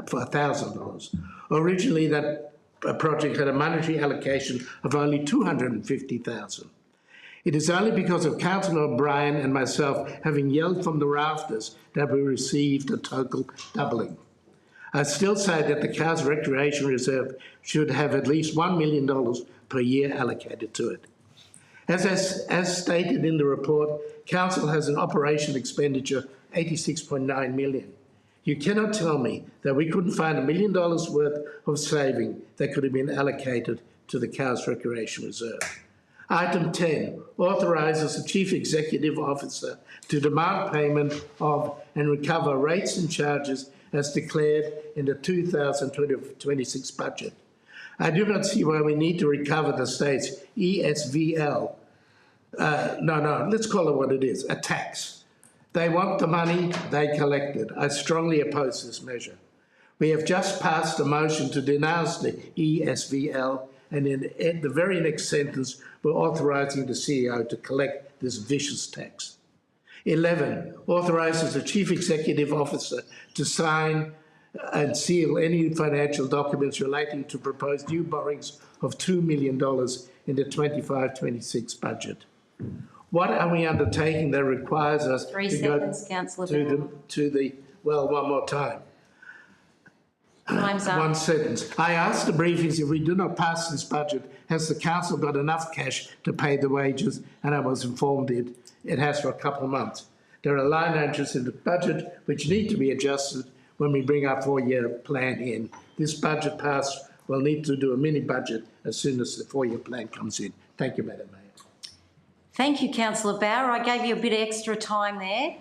for $1,000. Originally, that project had a monetary allocation of only $250,000. It is only because of Councillor O'Brien and myself having yelled from the rafters that we received a total doubling. I still say that the Cows Recreation Reserve should have at least $1 million per year allocated to it. As stated in the report, Council has an operation expenditure 86.9 million. You cannot tell me that we couldn't find $1 million worth of saving that could have been allocated to the Cows Recreation Reserve. Item 10 authorises the Chief Executive Officer to demand payment of and recover rates and charges as declared in the 2026 budget. I do not see why we need to recover the state's ESVL. Let's call it what it is, a tax. They want the money, they collect it. I strongly oppose this measure. We have just passed a motion to denounce the ESVL, and in the very next sentence, we're authorising the CEO to collect this vicious tax. 11, authorises the Chief Executive Officer to sign and seal any financial documents relating to proposed new borrowings of $2 million in the 25-26 budget. What are we undertaking that requires us Three to seconds, go Councillor one more time. Time's up. One sentence. I asked the briefings, if we do not pass this budget, has the council got enough cash to pay the wages? And I was informed it has for a couple of months. There are line entries in the budget which need to be adjusted when we bring our 4-year plan in. This budget passed, we'll need to do a mini budget as soon as the 4-year plan comes in. Thank you, Madam Mayor. Thank you, Councillor Bauer. I gave you a bit of extra time there.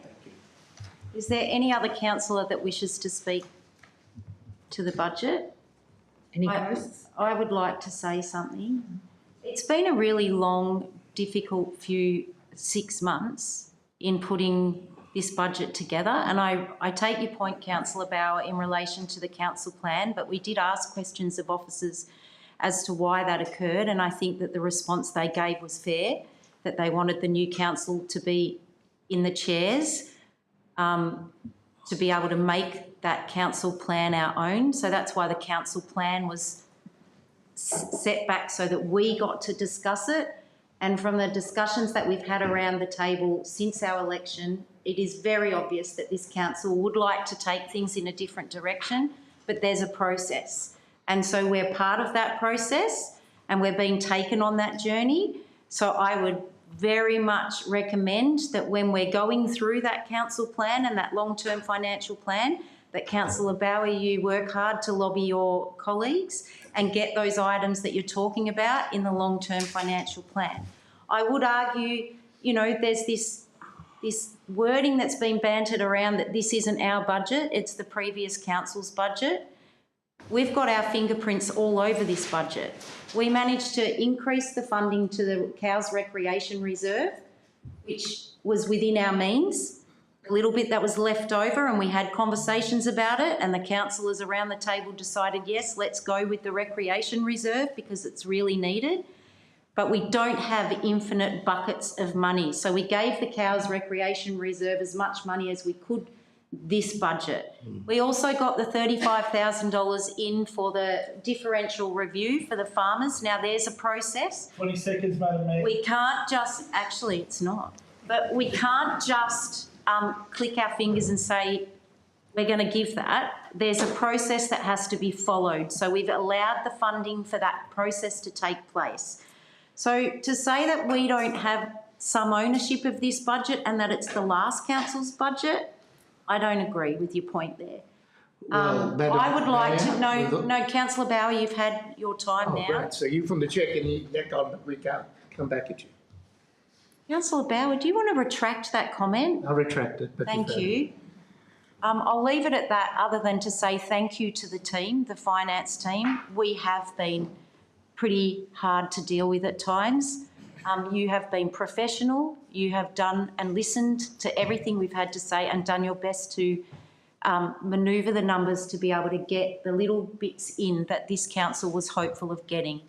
Is there any other councillor that wishes to speak to the budget? Any ghosts? I would like to say something. It's been a really long, difficult 6 months in putting this budget together, and I take your point, Councillor Bauer, in relation to the council plan, but we did ask questions of officers as to why that occurred, and I think that the response they gave was fair, that they wanted the new council to be in the chairs, to be able to make that council plan our own. So that's why the council plan was set back so that we got to discuss it. And from the discussions that we've had around the table since our election, it is very obvious that this council would like to take things in a different direction, but there's a process. And so we're part of that process and we're being taken on that journey. So I would very much recommend that when we're going through that council plan and that long-term financial plan, that Councillor Bowie, you work hard to lobby your colleagues and get those items that you're talking about in the long-term financial plan. I would argue, you know, there's this wording that's been bantered around that this isn't our budget, it's the previous council's budget. We've got our fingerprints all over this budget. We managed to increase the funding to the Cows Recreation Reserve, which was within our means. A little bit that was left over, and we had conversations about it, and the councillors around the table decided, yes, let's go with the Recreation Reserve because it's really needed. But we don't have infinite buckets of money. So we gave the Cows Recreation Reserve as much money as we could this budget. We also got the $35,000 in for the differential review for the farmers. Now there's a process. 20 seconds, Madam Mayor. We can't just, actually it's not, but we can't just click our fingers and say we're going to give that. There's a process that has to be followed. So we've allowed the funding for that process to take place. So to say that we don't have some ownership of this budget and that it's the last council's budget, I don't agree with your point there. Well, I would like to Mayor, know, no, Councillor Bowie, you've had your time now. Right, so you from the check and we can't come back at you. Councillor Bowie, do you want to retract that comment? I'll retract it. But Thank you. I'll leave it at that, other than to say thank you to the team, the finance team. We have been pretty hard to deal with at times. You have been professional. You have done and listened to everything we've had to say and done your best to manoeuvre the numbers to be able to get the little bits in that this council was hopeful of getting.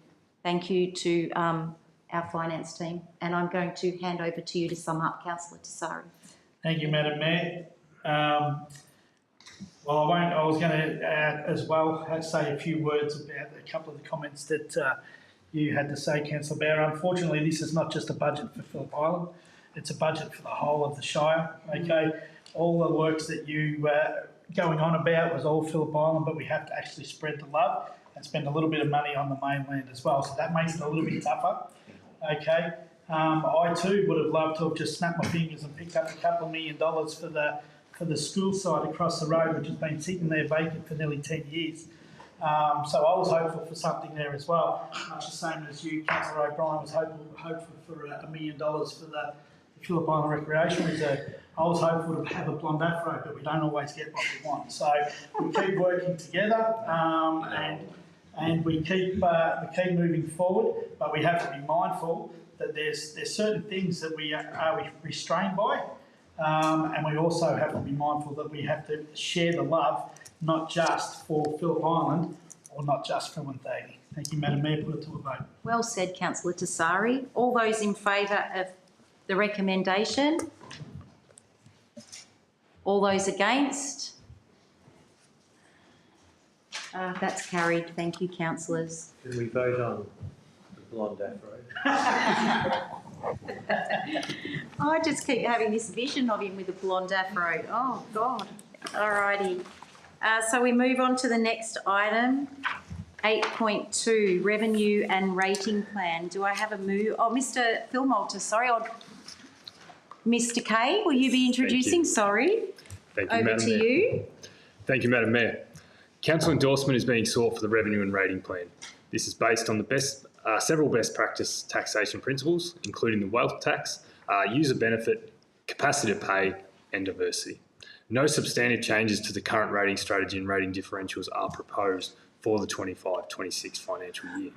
Thank you to our finance team. And I'm going to hand over to you to sum up, Councillor Tessari. Thank you, Madam Mayor. Well, I was going to as well say a few words about a couple of the comments that you had to say, Councillor Bower. Unfortunately, this is not just a budget for Phillip Island, it's a budget for the whole of the Shire, okay? All the works that you were going on about was all Phillip Island, but we have to actually spread the love and spend a little bit of money on the mainland as well, so that makes it a little bit tougher, okay? I too would have loved to have just snapped my fingers and picked up a couple of $1 million for the school site across the road, which has been sitting there vacant for nearly 10 years. So I was hopeful for something there as well, much the same as you, Councillor O'Brien, was hopeful for $1 million for the Phillip Island Recreation Reserve. I was hopeful to have a blonde afro, but we don't always get what we want. So we keep working together and we keep moving forward, but we have to be mindful that there's certain things that we are restrained by, and we also have to be mindful that we have to share the love, not just for Phillip Island or not just for Wonthaggi. Thank you, Madam Mayor. Put it to a vote. Well said, Councillor Tessari. All those in favour of the recommendation? All those against? That's carried. Thank you, councillors. Can we vote on the blonde afro? I just keep having this vision of him with a blonde afro. Oh, God. All righty. So we move on to the next item, 8.2, Revenue and Rating Plan. Do I have a move? Oh, Mr. Philmolter, sorry. Mr. Kay, will you be introducing? Sorry. Thank you, Over Madam to Mayor. you. Thank you, Madam Mayor. Council endorsement is being sought for the Revenue and Rating Plan. This is based on the several best practice taxation principles, including the wealth tax, user benefit, capacity to pay, and diversity. No substantive changes to the current rating strategy and rating differentials are proposed for the 25-26 financial year.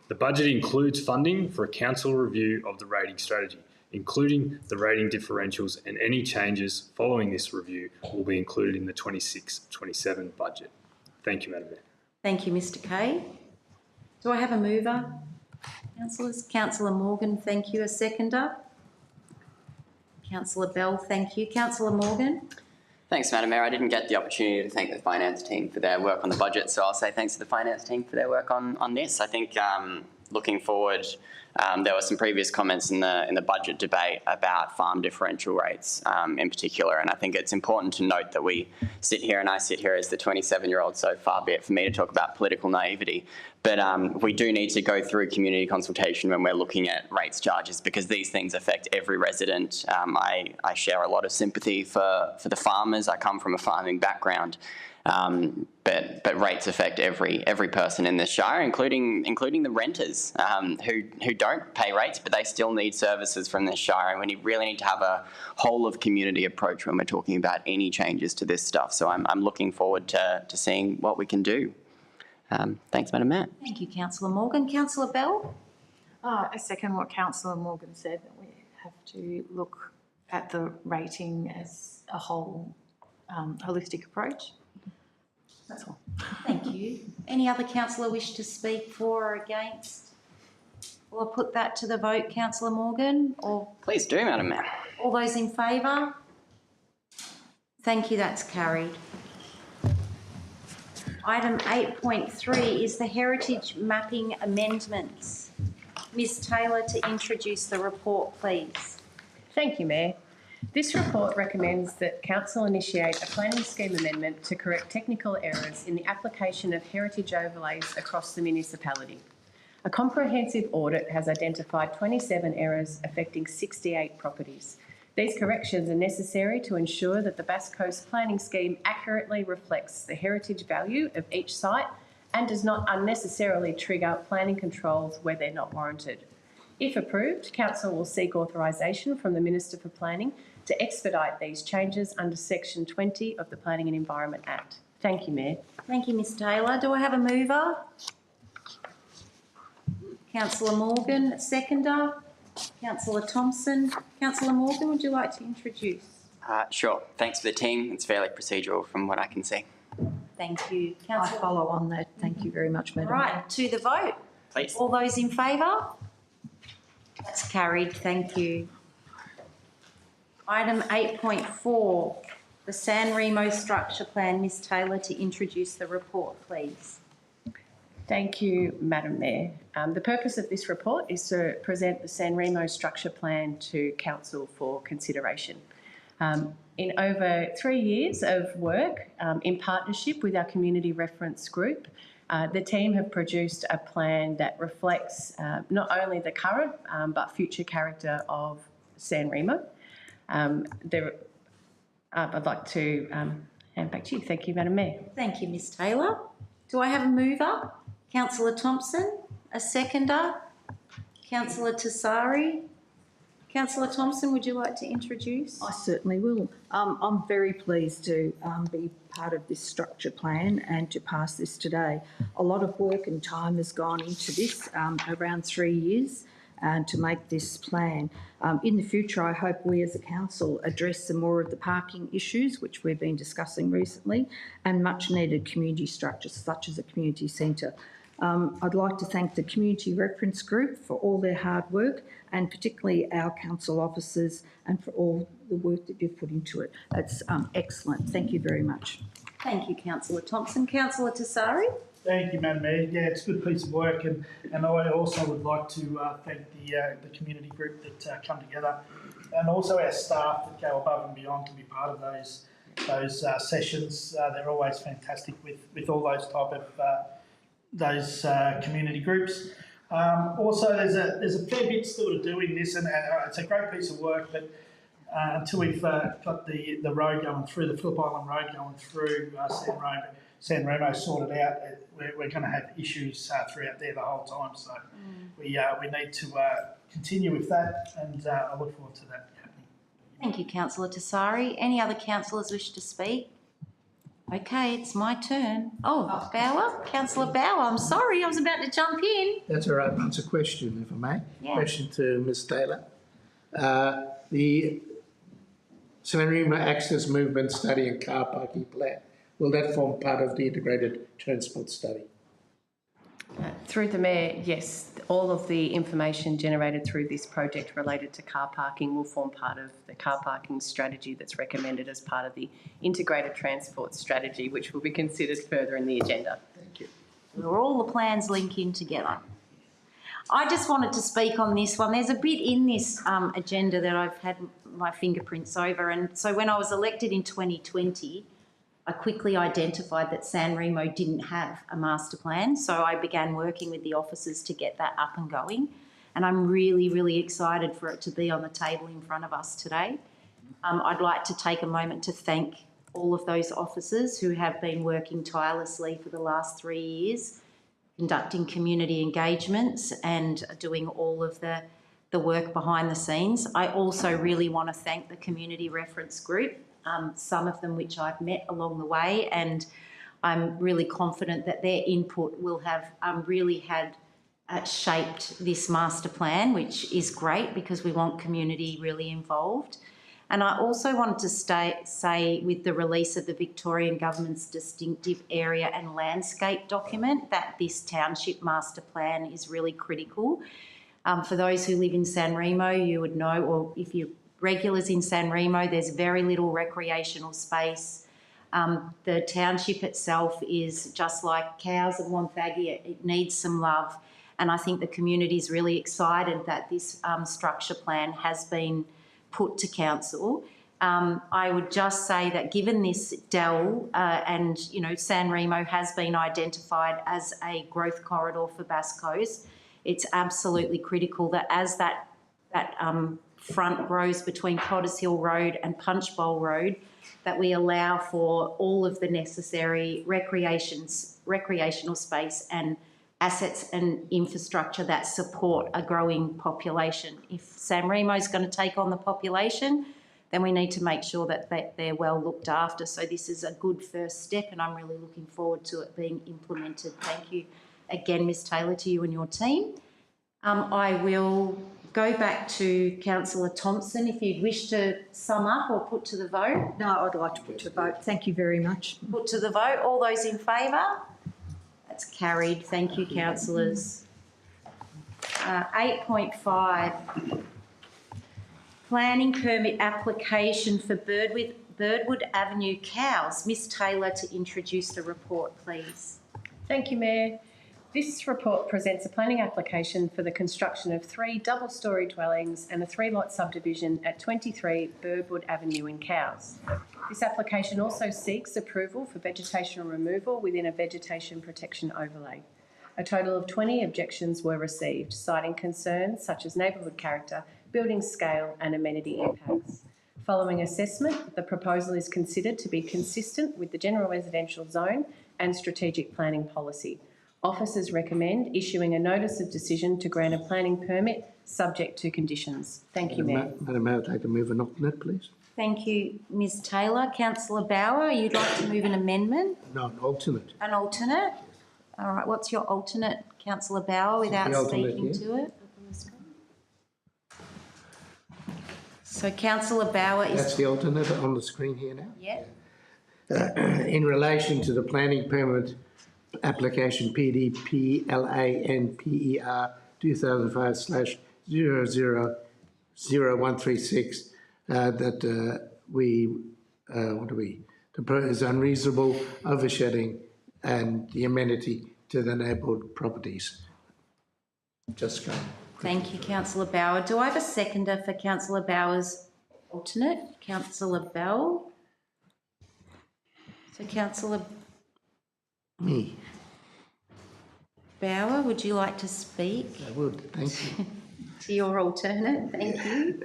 The budget includes funding for a council review of the rating strategy, including the rating differentials, and any changes following this review will be included in the 26-27 budget. Thank you, Madam Mayor. Thank you, Mr. Kay. Do I have a mover? Councillors? Councillor Morgan, thank you. A seconder? Councillor Bell, thank you. Councillor Morgan? Thanks, Madam Mayor. I didn't get the opportunity to thank the finance team for their work on the budget, so I'll say thanks to the finance team for their work on this. I think looking forward, there were some previous comments in the budget debate about farm differential rates in particular, and I think it's important to note that we sit here, and I sit here as the 27-year-old, so far be it for me to talk about political naivety, but we do need to go through community consultation when we're looking at rates charges, because these things affect every resident. I share a lot of sympathy for the farmers. I come from a farming background. But rates affect every person in this shire, including the renters who don't pay rates, but they still need services from this shire. And we really need to have a whole of community approach when we're talking about any changes to this stuff. So I'm looking forward to seeing what we can do. Thanks, Madam Mayor. Thank you, Councillor Morgan. Councillor Bell? I second what Councillor Morgan said, that we have to look at the rating as a whole holistic approach. That's all. Thank you. Any other councillor wish to speak for or against? Or put that to the vote, Councillor Morgan? Or Please do, Madam Mayor. all those in favour? Thank you, that's carried. Item 8.3 is the heritage mapping amendments. Ms Taylor to introduce the report, please. Thank you, Mayor. This report recommends that Council initiate a planning scheme amendment to correct technical errors in the application of heritage overlays across the municipality. A comprehensive audit has identified 27 errors affecting 68 properties. These corrections are necessary to ensure that the Bass Coast planning scheme accurately reflects the heritage value of each site and does not unnecessarily trigger planning controls where they're not warranted. If approved, Council will seek authorisation from the Minister for Planning to expedite these changes under Section 20 of the Planning and Environment Act. Thank you, Mayor. Thank you, Ms Taylor. Do I have a mover? Councillor Morgan, seconder. Councillor Thompson. Councillor Morgan, would you like to introduce? Sure. Thanks for the team. It's fairly procedural from what I can see. Thank you. I Councillor. follow on that. Thank you very much, Madam Mayor. Right, to the vote. Please. All those in favour? That's carried. Thank you. Item 8.4, the San Remo Structure Plan. Ms Taylor to introduce the report, please. Thank you, Madam Mayor. The purpose of this report is to present the San Remo Structure Plan to Council for consideration. In over 3 years of work in partnership with our community reference group, the team have produced a plan that reflects not only the current but future character of San Remo. I'd like to hand back to you. Thank you, Madam Mayor. Thank you, Ms Taylor. Do I have a mover? Councillor Thompson. A seconder? Councillor Tassari. Councillor Thompson, would you like to introduce? I certainly will. I'm very pleased to be part of this structure plan and to pass this today. A lot of work and time has gone into this, around 3 years, to make this plan. In the future, I hope we as a council address some more of the parking issues, which we've been discussing recently, and much needed community structures such as a community centre. I'd like to thank the Community Reference Group for all their hard work, and particularly our council officers, and for all the work that you've put into it. It's excellent. Thank you very much. Thank you, Councillor Thompson. Councillor Tassari. Thank you, Madam Mayor. Yeah, it's a good piece of work, and I also would like to thank the community group that come together, and also our staff that go above and beyond to be part of those sessions. They're always fantastic with all those type of community groups. Also, there's a fair bit still to do in this, and it's a great piece of work. But until we've got the road going through, the Phillip Island Road going through San Remo sorted out, we're going to have issues throughout there the whole time. So we need to continue with that, and I look forward to that happening. Thank you, Councillor Tassari. Any other councillors wish to speak? Okay, it's my turn. Oh, Bauer? Councillor Bauer, I'm sorry, I was about to jump in. That's all right. It's a question, if I may. Yeah. Question to Ms Taylor. The San Remo Access Movement Study and Car Parking Plan, will that form part of the integrated transport study? Through the Mayor, yes, all of the information generated through this project related to car parking will form part of the car parking strategy that's recommended as part of the integrated transport strategy, which will be considered further in the agenda. Thank you. Where all the plans link in together. I just wanted to speak on this one. There's a bit in this agenda that I've had my fingerprints over, and so when I was elected in 2020, I quickly identified that San Remo didn't have a master plan, so I began working with the officers to get that up and going, and I'm really, really excited for it to be on the table in front of us today. I'd like to take a moment to thank all of those officers who have been working tirelessly for the last 3 years, conducting community engagements and doing all of the work behind the scenes. I also really want to thank the community reference group, some of them which I've met along the way, and I'm really confident that their input will have really had shaped this master plan, which is great because we want community really involved. And I also wanted to say with the release of the Victorian Government's distinctive area and landscape document that this township master plan is really critical. For those who live in San Remo, you would know, or if you're regulars in San Remo, there's very little recreational space. The township itself is just like cows and Wonthaggi, it needs some love. And I think the community is really excited that this structure plan has been put to council. I would just say that given this dell and, you know, San Remo has been identified as a growth corridor for Bass Coast, it's absolutely critical that as that front grows between Potters Hill Road and Punchbowl Road, that we allow for all of the necessary recreational space and assets and infrastructure that support a growing population. If San Remo is going to take on the population, then we need to make sure that they're well looked after. So this is a good first step, and I'm really looking forward to it being implemented. Thank you again, Ms Taylor, to you and your team. I will go back to Councillor Thompson if you'd wish to sum up or put to the vote. No, I'd like to put to vote. Thank you very much. Put to the vote. All those in favour? That's carried. Thank you, councillors. 8.5, planning permit application for Birdwood Avenue cows. Ms Taylor to introduce the report, please. Thank you, Mayor. This report presents a planning application for the construction of 3 double-storey dwellings and a 3-lot subdivision at 23 Birdwood Avenue in Cowes. This application also seeks approval for vegetation removal within a vegetation protection overlay. A total of 20 objections were received, citing concerns such as neighbourhood character, building scale and amenity impacts. Following assessment, the proposal is considered to be consistent with the general residential zone and strategic planning policy. Officers recommend issuing a notice of decision to grant a planning permit subject to conditions. Thank you, Mayor. Madam Mayor, I'd like to move an alternate, please. Thank you, Ms Taylor. Councillor Bauer, you'd like to move an amendment? No, an alternate. An alternate? All right, what's your alternate, Councillor Bauer, without speaking to it? So Councillor Bauer is... That's the alternate on the screen here now? Yeah. In relation to the planning permit application PDPLANPER 2005/000136 that is unreasonable overshadowing and the amenity to the neighbourhood properties. Just go. Thank you, Councillor Bauer. Do I have a seconder for Councillor Bauer's alternate? Councillor Bell. So Councillor Me. Bauer, would you like to speak? I would, thank you. To your alternate, thank you.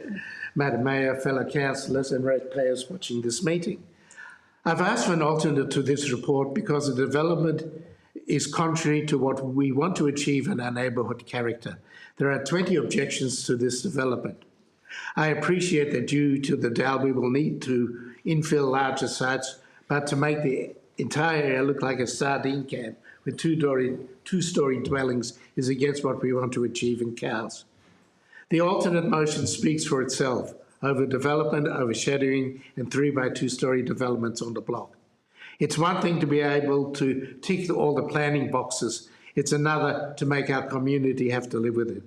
Madam Mayor, fellow councillors and ratepayers watching this meeting. I've asked for an alternate to this report because the development is contrary to what we want to achieve in our neighbourhood character. There are 20 objections to this development. I appreciate that due to the DAL we will need to infill larger sites, but to make the entire area look like a sardine can with two-storey dwellings is against what we want to achieve in Cowes. The alternate motion speaks for itself: overdevelopment, overshadowing and 3-by-2-storey developments on the block. It's one thing to be able to tick all the planning boxes. It's another to make our community have to live with it.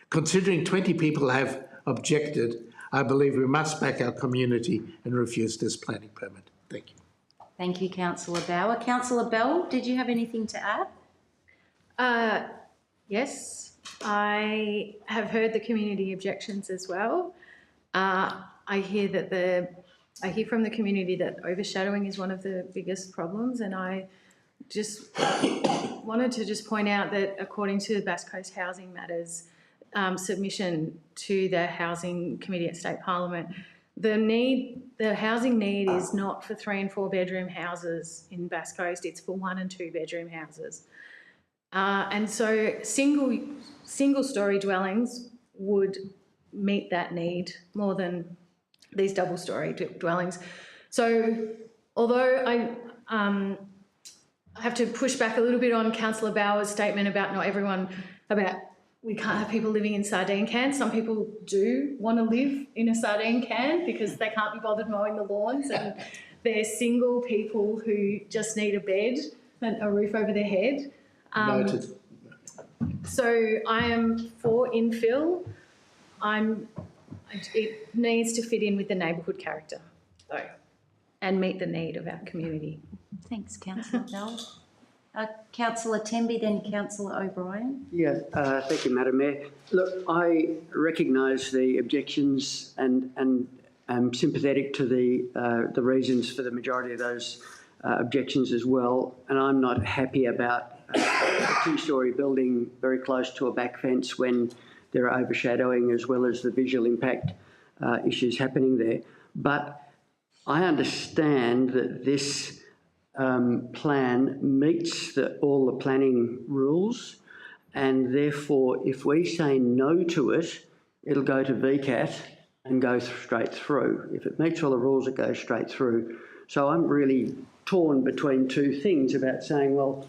Considering 20 people have objected, I believe we must back our community and refuse this planning permit. Thank you. Thank you, Councillor Bauer. Councillor Bell, did you have anything to add? Yes. I have heard the community objections as well. I hear from the community that overshadowing is one of the biggest problems, and I just wanted to just point out that according to the Bass Coast Housing Matters submission to the Housing Committee at State Parliament, the housing need is not for 3 and 4 bedroom houses in Bass Coast, it's for 1 and 2 bedroom houses. And so single story dwellings would meet that need more than these double story dwellings. So although I have to push back a little bit on Councillor Bauer's statement about we can't have people living in sardine cans. Some people do want to live in a sardine can because they can't be bothered mowing the lawns, and they're single people who just need a bed and a roof over their head. Noted. So I am for infill. It needs to fit in with the neighbourhood character, though, and meet the need of our community. Thanks, Councillor Bell. Councillor Temby, then Councillor O'Brien. Yeah, thank you, Madam Mayor. Look, I recognise the objections and am sympathetic to the reasons for the majority of those objections as well. And I'm not happy about a 2-storey building very close to a back fence when there are overshadowing as well as the visual impact issues happening there. But I understand that this plan meets all the planning rules, and therefore if we say no to it, it'll go to VCAT and go straight through. If it meets all the rules, it goes straight through. So I'm really torn between two things about saying, well,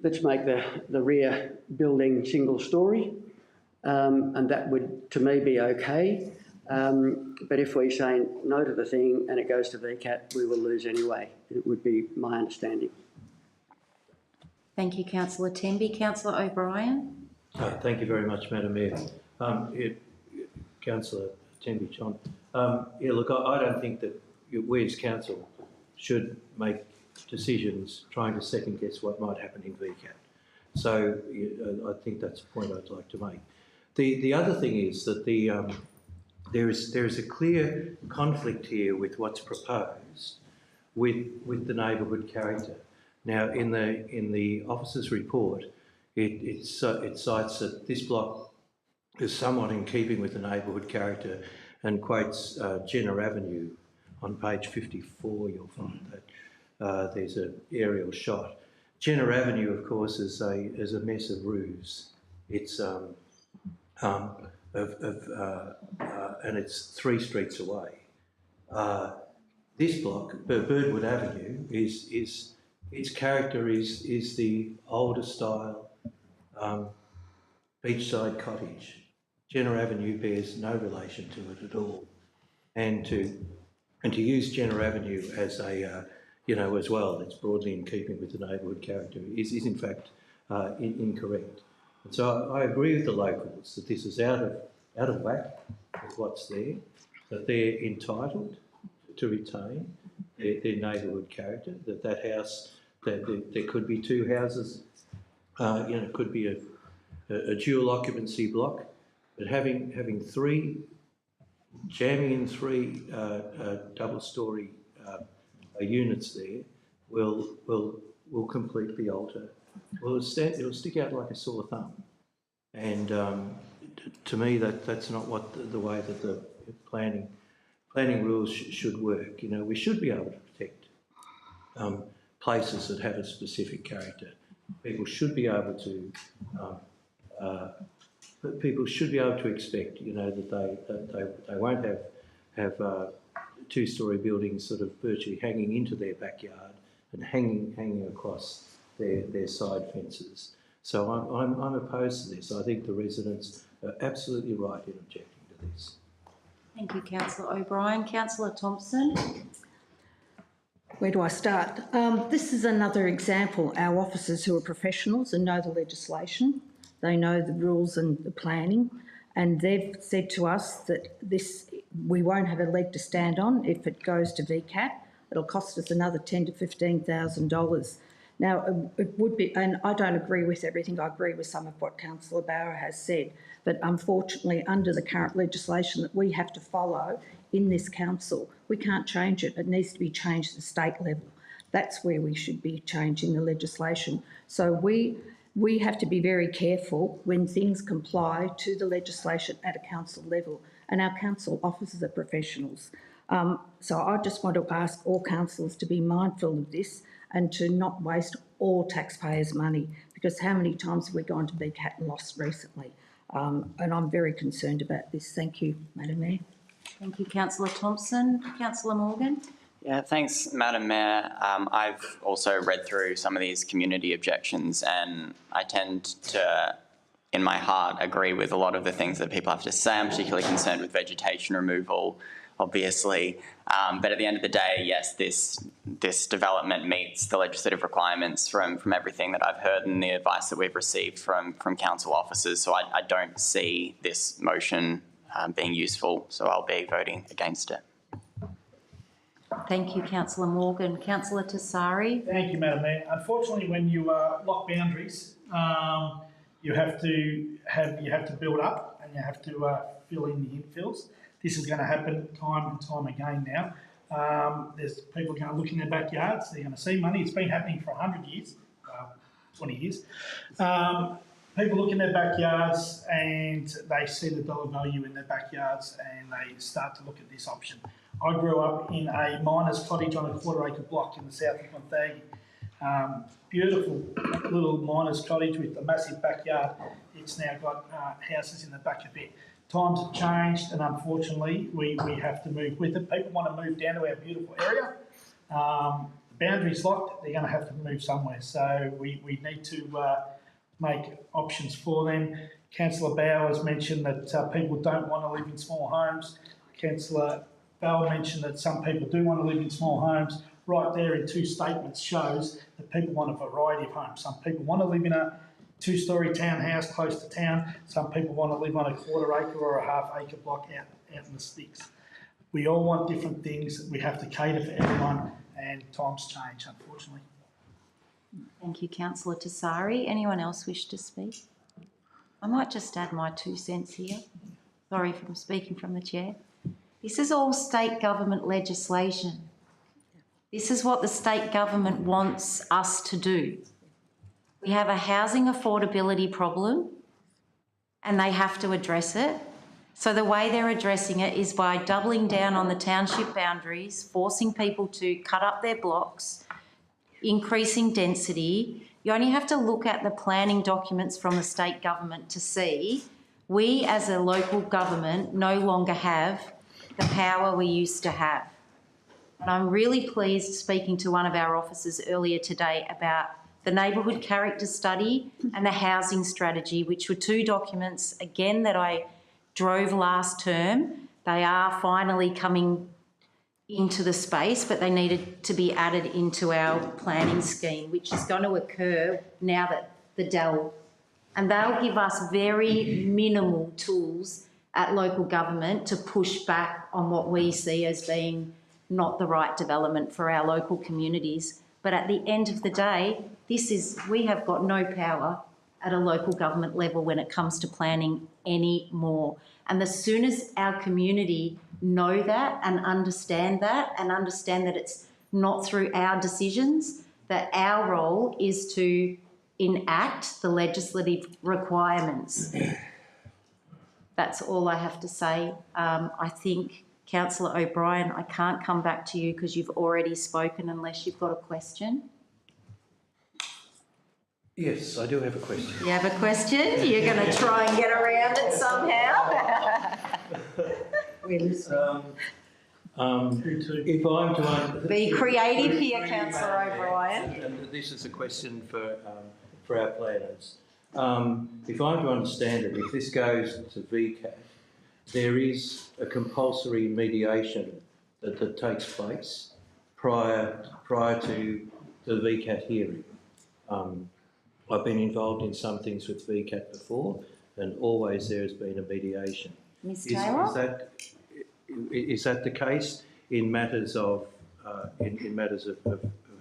let's make the rear building single story, and that would, to me, be okay. But if we say no to the thing and it goes to VCAT, we will lose anyway. It would be my understanding. Thank you, Councillor Temby. Councillor O'Brien. Thank you very much, Madam Mayor. Councillor Temby, John. Yeah, look, I don't think that we as council should make decisions trying to second guess what might happen in VCAT. So I think that's a point I'd like to make. The other thing is that there is a clear conflict here with what's proposed with the neighbourhood character. Now, in the officer's report, it cites that this block is somewhat in keeping with the neighbourhood character, and quotes Jenner Avenue on page 54. You'll find that there's an aerial shot. Jenner Avenue, of course, is a mess of roofs. It's and it's 3 streets away. This block, Birdwood Avenue, its character is the older style beachside cottage. Jenner Avenue bears no relation to it at all, and to use Jenner Avenue as a as well, it's broadly in keeping with the neighbourhood character, is in fact incorrect. And so I agree with the locals that this is out of whack with what's there, that they're entitled to retain their neighbourhood character, that house, that there could be 2 houses, it could be a dual occupancy block, but having jamming in 3 double-storey units there will completely alter. Well, it'll stick out like a sore thumb, and to me that's not what the way that the planning rules should work. We should be able to protect places that have a specific character. People should be able to expect, that they won't have 2-storey buildings sort of virtually hanging into their backyard and hanging across their side fences. So I'm opposed to this. I think the residents are absolutely right in objecting to this. Thank you, Councillor O'Brien. Councillor Thompson. Where do I start? This is another example. Our officers who are professionals and know the legislation, they know the rules and the planning, and they've said to us that we won't have a leg to stand on if it goes to VCAT. It'll cost us another $10,000 to $15,000. Now, it would be, and I don't agree with everything, I agree with some of what Councillor Bauer has said, but unfortunately, under the current legislation that we have to follow in this council, we can't change it. It needs to be changed at the state level. That's where we should be changing the legislation. So we have to be very careful when things comply to the legislation at a council level, and our council officers are professionals. So I just want to ask all councillors to be mindful of this and to not waste all taxpayers' money, because how many times have we gone to VCAT and lost recently? And I'm very concerned about this. Thank you, Madam Mayor. Thank you, Councillor Thompson. Councillor Morgan. Yeah, thanks, Madam Mayor. I've also read through some of these community objections, and I tend to, in my heart, agree with a lot of the things that people have to say. I'm particularly concerned with vegetation removal, obviously. But at the end of the day, yes, this development meets the legislative requirements from everything that I've heard and the advice that we've received from council officers. So I don't see this motion being useful, so I'll be voting against it. Thank you, Councillor Morgan. Councillor Tassari. Thank you, Madam Mayor. Unfortunately, when you lock boundaries, you have to build up and you have to fill in the infills. This is going to happen time and time again now. There's people going to look in their backyards. They're going to see money. It's been happening for 100 years, 20 years. People look in their backyards and they see the dollar value in their backyards and they start to look at this option. I grew up in a miner's cottage on a quarter-acre block in the south of Montague. Beautiful little miner's cottage with a massive backyard. It's now got houses in the back of it. Times have changed, and unfortunately, we have to move with it. People want to move down to our beautiful area. The boundary's locked, they're going to have to move somewhere. So we need to make options for them. Councillor Bauer has mentioned that people don't want to live in small homes. Councillor Bauer mentioned that some people do want to live in small homes. Right there in two statements shows that people want a variety of homes. Some people want to live in a two-storey townhouse close to town. Some people want to live on a quarter-acre or a half-acre block out in the sticks. We all want different things. We have to cater for everyone, and times change, unfortunately. Thank you, Councillor Tassari. Anyone else wish to speak? I might just add my 2 cents here. Sorry for speaking from the chair. This is all state government legislation. This is what the state government wants us to do. We have a housing affordability problem and they have to address it. So the way they're addressing it is by doubling down on the township boundaries, forcing people to cut up their blocks, increasing density. You only have to look at the planning documents from the state government to see we as a local government no longer have the power we used to have. And I'm really pleased speaking to one of our officers earlier today about the neighbourhood character study and the housing strategy, which were 2 documents, again, that I drove last term. They are finally coming into the space, but they needed to be added into our planning scheme, which is going to occur now that the DEL, and they'll give us very minimal tools at local government to push back on what we see as being not the right development for our local communities. But at the end of the day, we have got no power at a local government level when it comes to planning anymore. And the soon as our community know that and understand that it's not through our decisions, that our role is to enact the legislative requirements. That's all I have to say. I think, Councillor O'Brien, I can't come back to you because you've already spoken unless you've got a question. Yes, I do have a question. You have a question? You're going to try and get around it somehow? If I'm to Be creative here, Councillor O'Brien. And this is a question for our planners. If I'm to understand it, if this goes to VCAT, there is a compulsory mediation that takes place prior to the VCAT hearing. I've been involved in some things with VCAT before, and always there has been a mediation. Ms. Taylor? Is that the case in matters of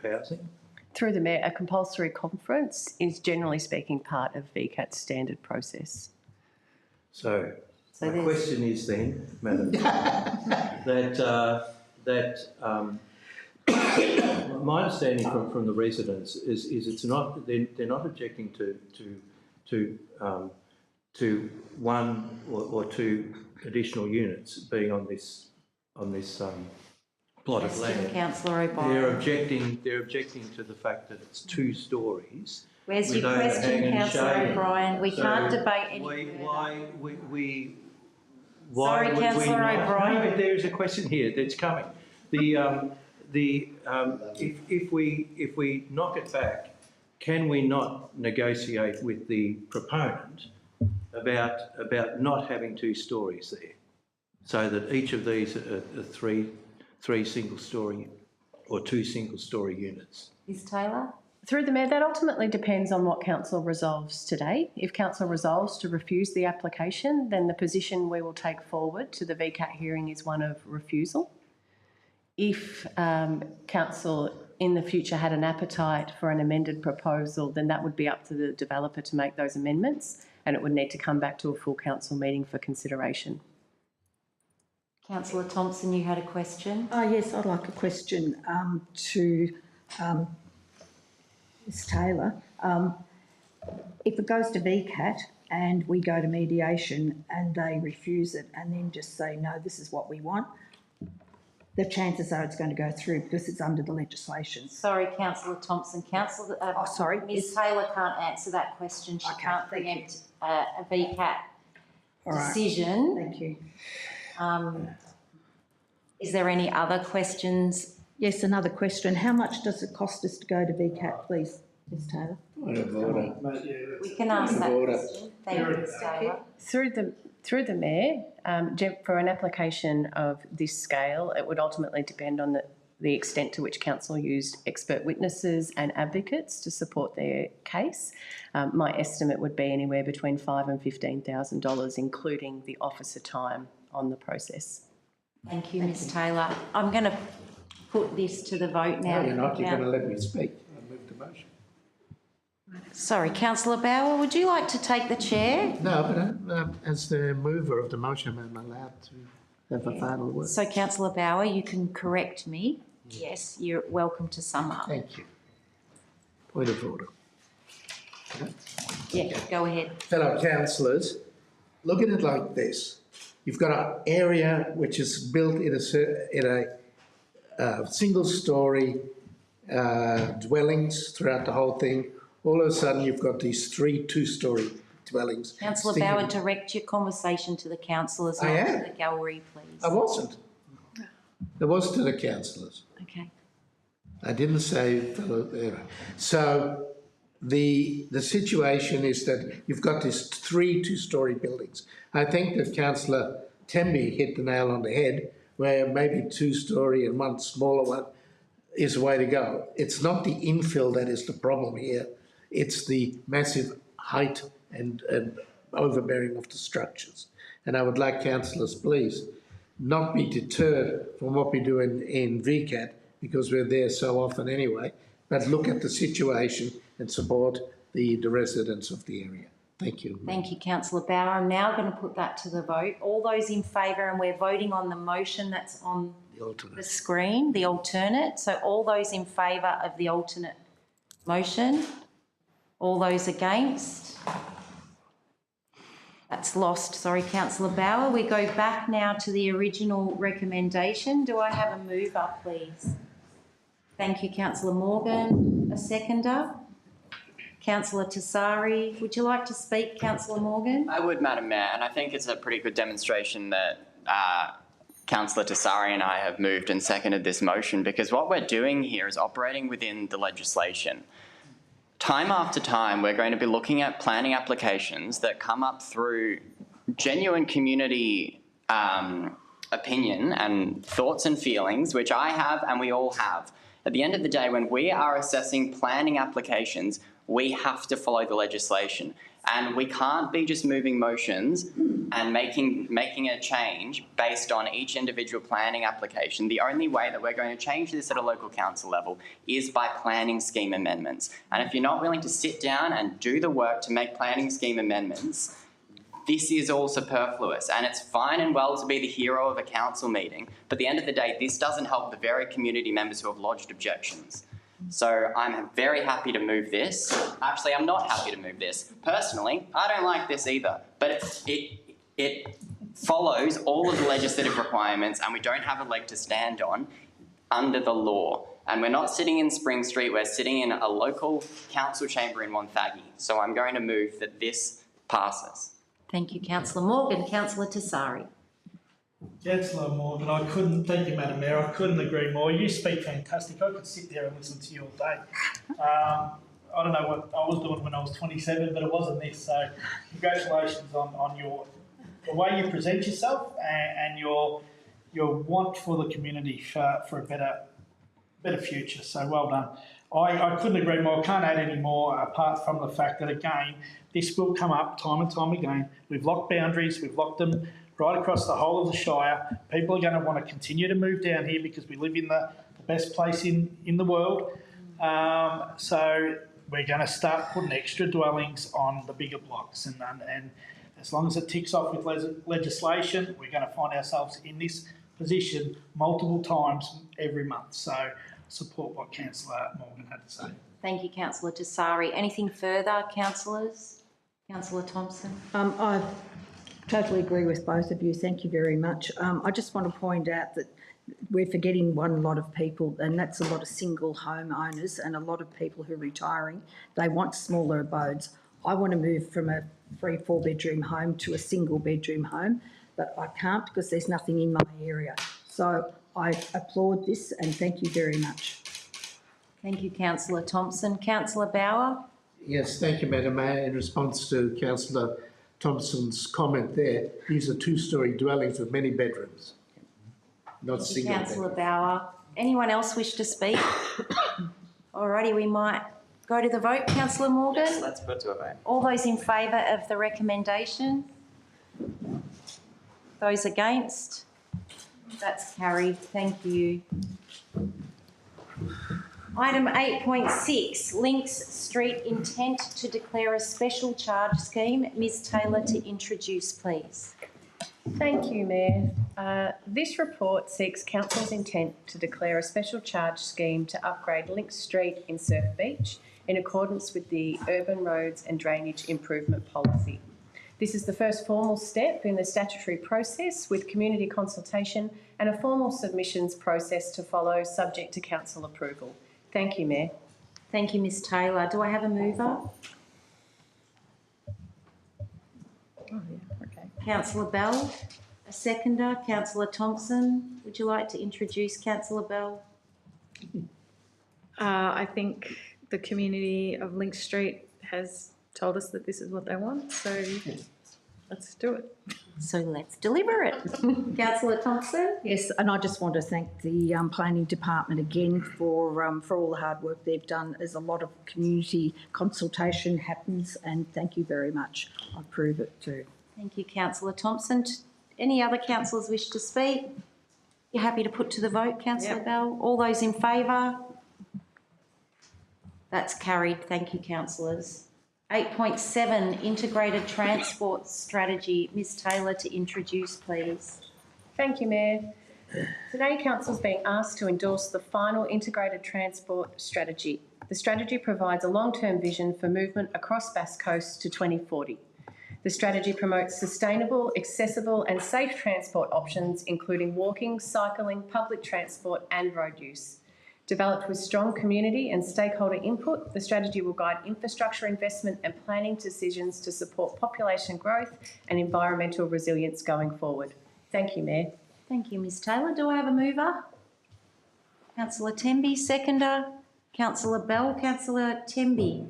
housing? Through the Mayor, a compulsory conference is generally speaking part of VCAT's standard process. So my there's- question is then, Madam, my understanding from the residents is it's not, they're not objecting to one or two additional units being on this plot of Question, land. Councillor O'Brien. They're objecting to the fact that it's 2 stories. Where's your with question, overhanging Councillor shading. O'Brien? We So can't debate any why Sorry, would we Councillor not? O'Brien. No, there is a question here that's coming. If we knock it back, can we not negotiate with the proponent about not having 2 stories there, so that each of these are three single-storey or 2 single-storey units? Ms Taylor? Through the Mayor, that ultimately depends on what Council resolves today. If Council resolves to refuse the application, then the position we will take forward to the VCAT hearing is one of refusal. If Council in the future had an appetite for an amended proposal, then that would be up to the developer to make those amendments, and it would need to come back to a full Council meeting for consideration. Councillor Thompson, you had a question? Yes, I'd like a question to Ms Taylor. If it goes to VCAT and we go to mediation and they refuse it and then just say, no, this is what we want, the chances are it's going to go through because it's under the legislation. Sorry, Councillor Thompson. Sorry. Ms Taylor can't answer that question. She can't preempt a VCAT decision. Thank you. Is there any other questions? Yes, another question. How much does it cost us to go to VCAT, please, Ms Taylor? Point of order. We can ask that question. Thank you, Ms Taylor. Through the Mayor, for an application of this scale, it would ultimately depend on the extent to which Council used expert witnesses and advocates to support their case. My estimate would be anywhere between $5,000 and $15,000, including the officer time on the process. Thank you, Ms Taylor. I'm going to put this to the vote now. No, you're not. You're going to let me speak. I move the motion. Sorry, Councillor Bauer, would you like to take the chair? No, but as the mover of the motion, I'm allowed to have a final word. So, Councillor Bauer, you can correct me. Yes, you're welcome to sum up. Thank you. Point of order. Yeah, go ahead. Fellow councillors, look at it like this. You've got an area which is built in a single-storey dwellings throughout the whole thing. All of a sudden, you've got these 3 two-storey dwellings. Councillor Bauer, direct your conversation to the councillors, not to the gallery, please. I wasn't. It was to the councillors. Okay. I didn't say fellow there. So the situation is that you've got these 3 two-storey buildings. I think that Councillor Temby hit the nail on the head, where maybe 2-storey and 1 smaller one is the way to go. It's not the infill that is the problem here. It's the massive height and overbearing of the structures. And I would like councillors, please, not be deterred from what we do in VCAT, because we're there so often anyway, but look at the situation and support the residents of the area. Thank you. Thank you, Councillor Bauer. I'm now going to put that to the vote. All those in favour, and we're voting on the motion that's on the screen, the alternate. So all those in favour of the alternate motion? All those against? That's lost. Sorry, Councillor Bauer. We go back now to the original recommendation. Do I have a mover, please? Thank you, Councillor Morgan. A seconder? Councillor Tassari. Would you like to speak, Councillor Morgan? I would, Madam Mayor, and I think it's a pretty good demonstration that Councillor Tassari and I have moved and seconded this motion, because what we're doing here is operating within the legislation. Time after time, we're going to be looking at planning applications that come up through genuine community opinion and thoughts and feelings, which I have and we all have. At the end of the day, when we are assessing planning applications, we have to follow the legislation. And we can't be just moving motions and making a change based on each individual planning application. The only way that we're going to change this at a local council level is by planning scheme amendments. And if you're not willing to sit down and do the work to make planning scheme amendments, this is all superfluous. And it's fine and well to be the hero of a council meeting, but at the end of the day, this doesn't help the very community members who have lodged objections. So I'm very happy to move this. Actually, I'm not happy to move this. Personally, I don't like this either, but it follows all of the legislative requirements and we don't have a leg to stand on under the law. And we're not sitting in Spring Street, we're sitting in a local council chamber in Wonthaggi. So I'm going to move that this passes. Thank you, Councillor Morgan. Councillor Tassari. Councillor Morgan, thank you, Madam Mayor, I couldn't agree more. You speak fantastic. I could sit there and listen to you all day. I don't know what I was doing when I was 27, but it wasn't this. So congratulations on the way you present yourself and your want for the community for a better future. So well done. I couldn't agree more. I can't add any more apart from the fact that, again, this will come up time and time again. We've locked boundaries. We've locked them right across the whole of the Shire. People are going to want to continue to move down here because we live in the best place in the world. So we're going to start putting extra dwellings on the bigger blocks. And as long as it ticks off with legislation, we're going to find ourselves in this position multiple times every month. So support what Councillor Morgan had to say. Thank you, Councillor Tassari. Anything further, councillors? Councillor Thompson. I totally agree with both of you. Thank you very much. I just want to point out that we're forgetting one lot of people, and that's a lot of single home owners and a lot of people who are retiring. They want smaller abodes. I want to move from a 3-4 bedroom home to a single bedroom home, but I can't because there's nothing in my area. So I applaud this and thank you very much. Thank you, Councillor Thompson. Councillor Bauer. Yes, thank you, Madam Mayor. In response to Councillor Thompson's comment there, these are 2-storey dwellings with many bedrooms, not single bedrooms. Councillor Bauer. Anyone else wish to speak? Alrighty, we might go to the vote. Councillor Morgan? Yes, let's put to a vote. All those in favour of the recommendation? Those against? That's carried. Thank you. Item 8.6, Links Street intent to declare a special charge scheme. Ms Taylor to introduce, please. Thank you, Mayor. This report seeks Council's intent to declare a special charge scheme to upgrade Links Street in Surf Beach in accordance with the Urban Roads and Drainage Improvement Policy. This is the first formal step in the statutory process with community consultation and a formal submissions process to follow subject to council approval. Thank you, Mayor. Thank you, Ms Taylor. Do I have a mover? Councillor Bell. A seconder, Councillor Thompson. Would you like to introduce Councillor Bell? I think the community of Link Street has told us that this is what they want, so let's do it. So let's deliver it. Councillor Thompson? Yes, and I just want to thank the Planning Department again for all the hard work they've done, as a lot of community consultation happens, and thank you very much. I approve it too. Thank you, Councillor Thompson. Any other councillors wish to speak? You're happy to put to the vote, Councillor Bell? All those in favour? That's carried. Thank you, councillors. 8.7, Integrated Transport Strategy. Ms Taylor to introduce, please. Thank you, Mayor. Today, Council is being asked to endorse the final Integrated Transport Strategy. The strategy provides a long-term vision for movement across Bass Coast to 2040. The strategy promotes sustainable, accessible and safe transport options, including walking, cycling, public transport and road use. Developed with strong community and stakeholder input, the strategy will guide infrastructure investment and planning decisions to support population growth and environmental resilience going forward. Thank you, Mayor. Thank you, Ms Taylor. Do I have a mover? Councillor Temby, seconder. Councillor Bell. Councillor Temby.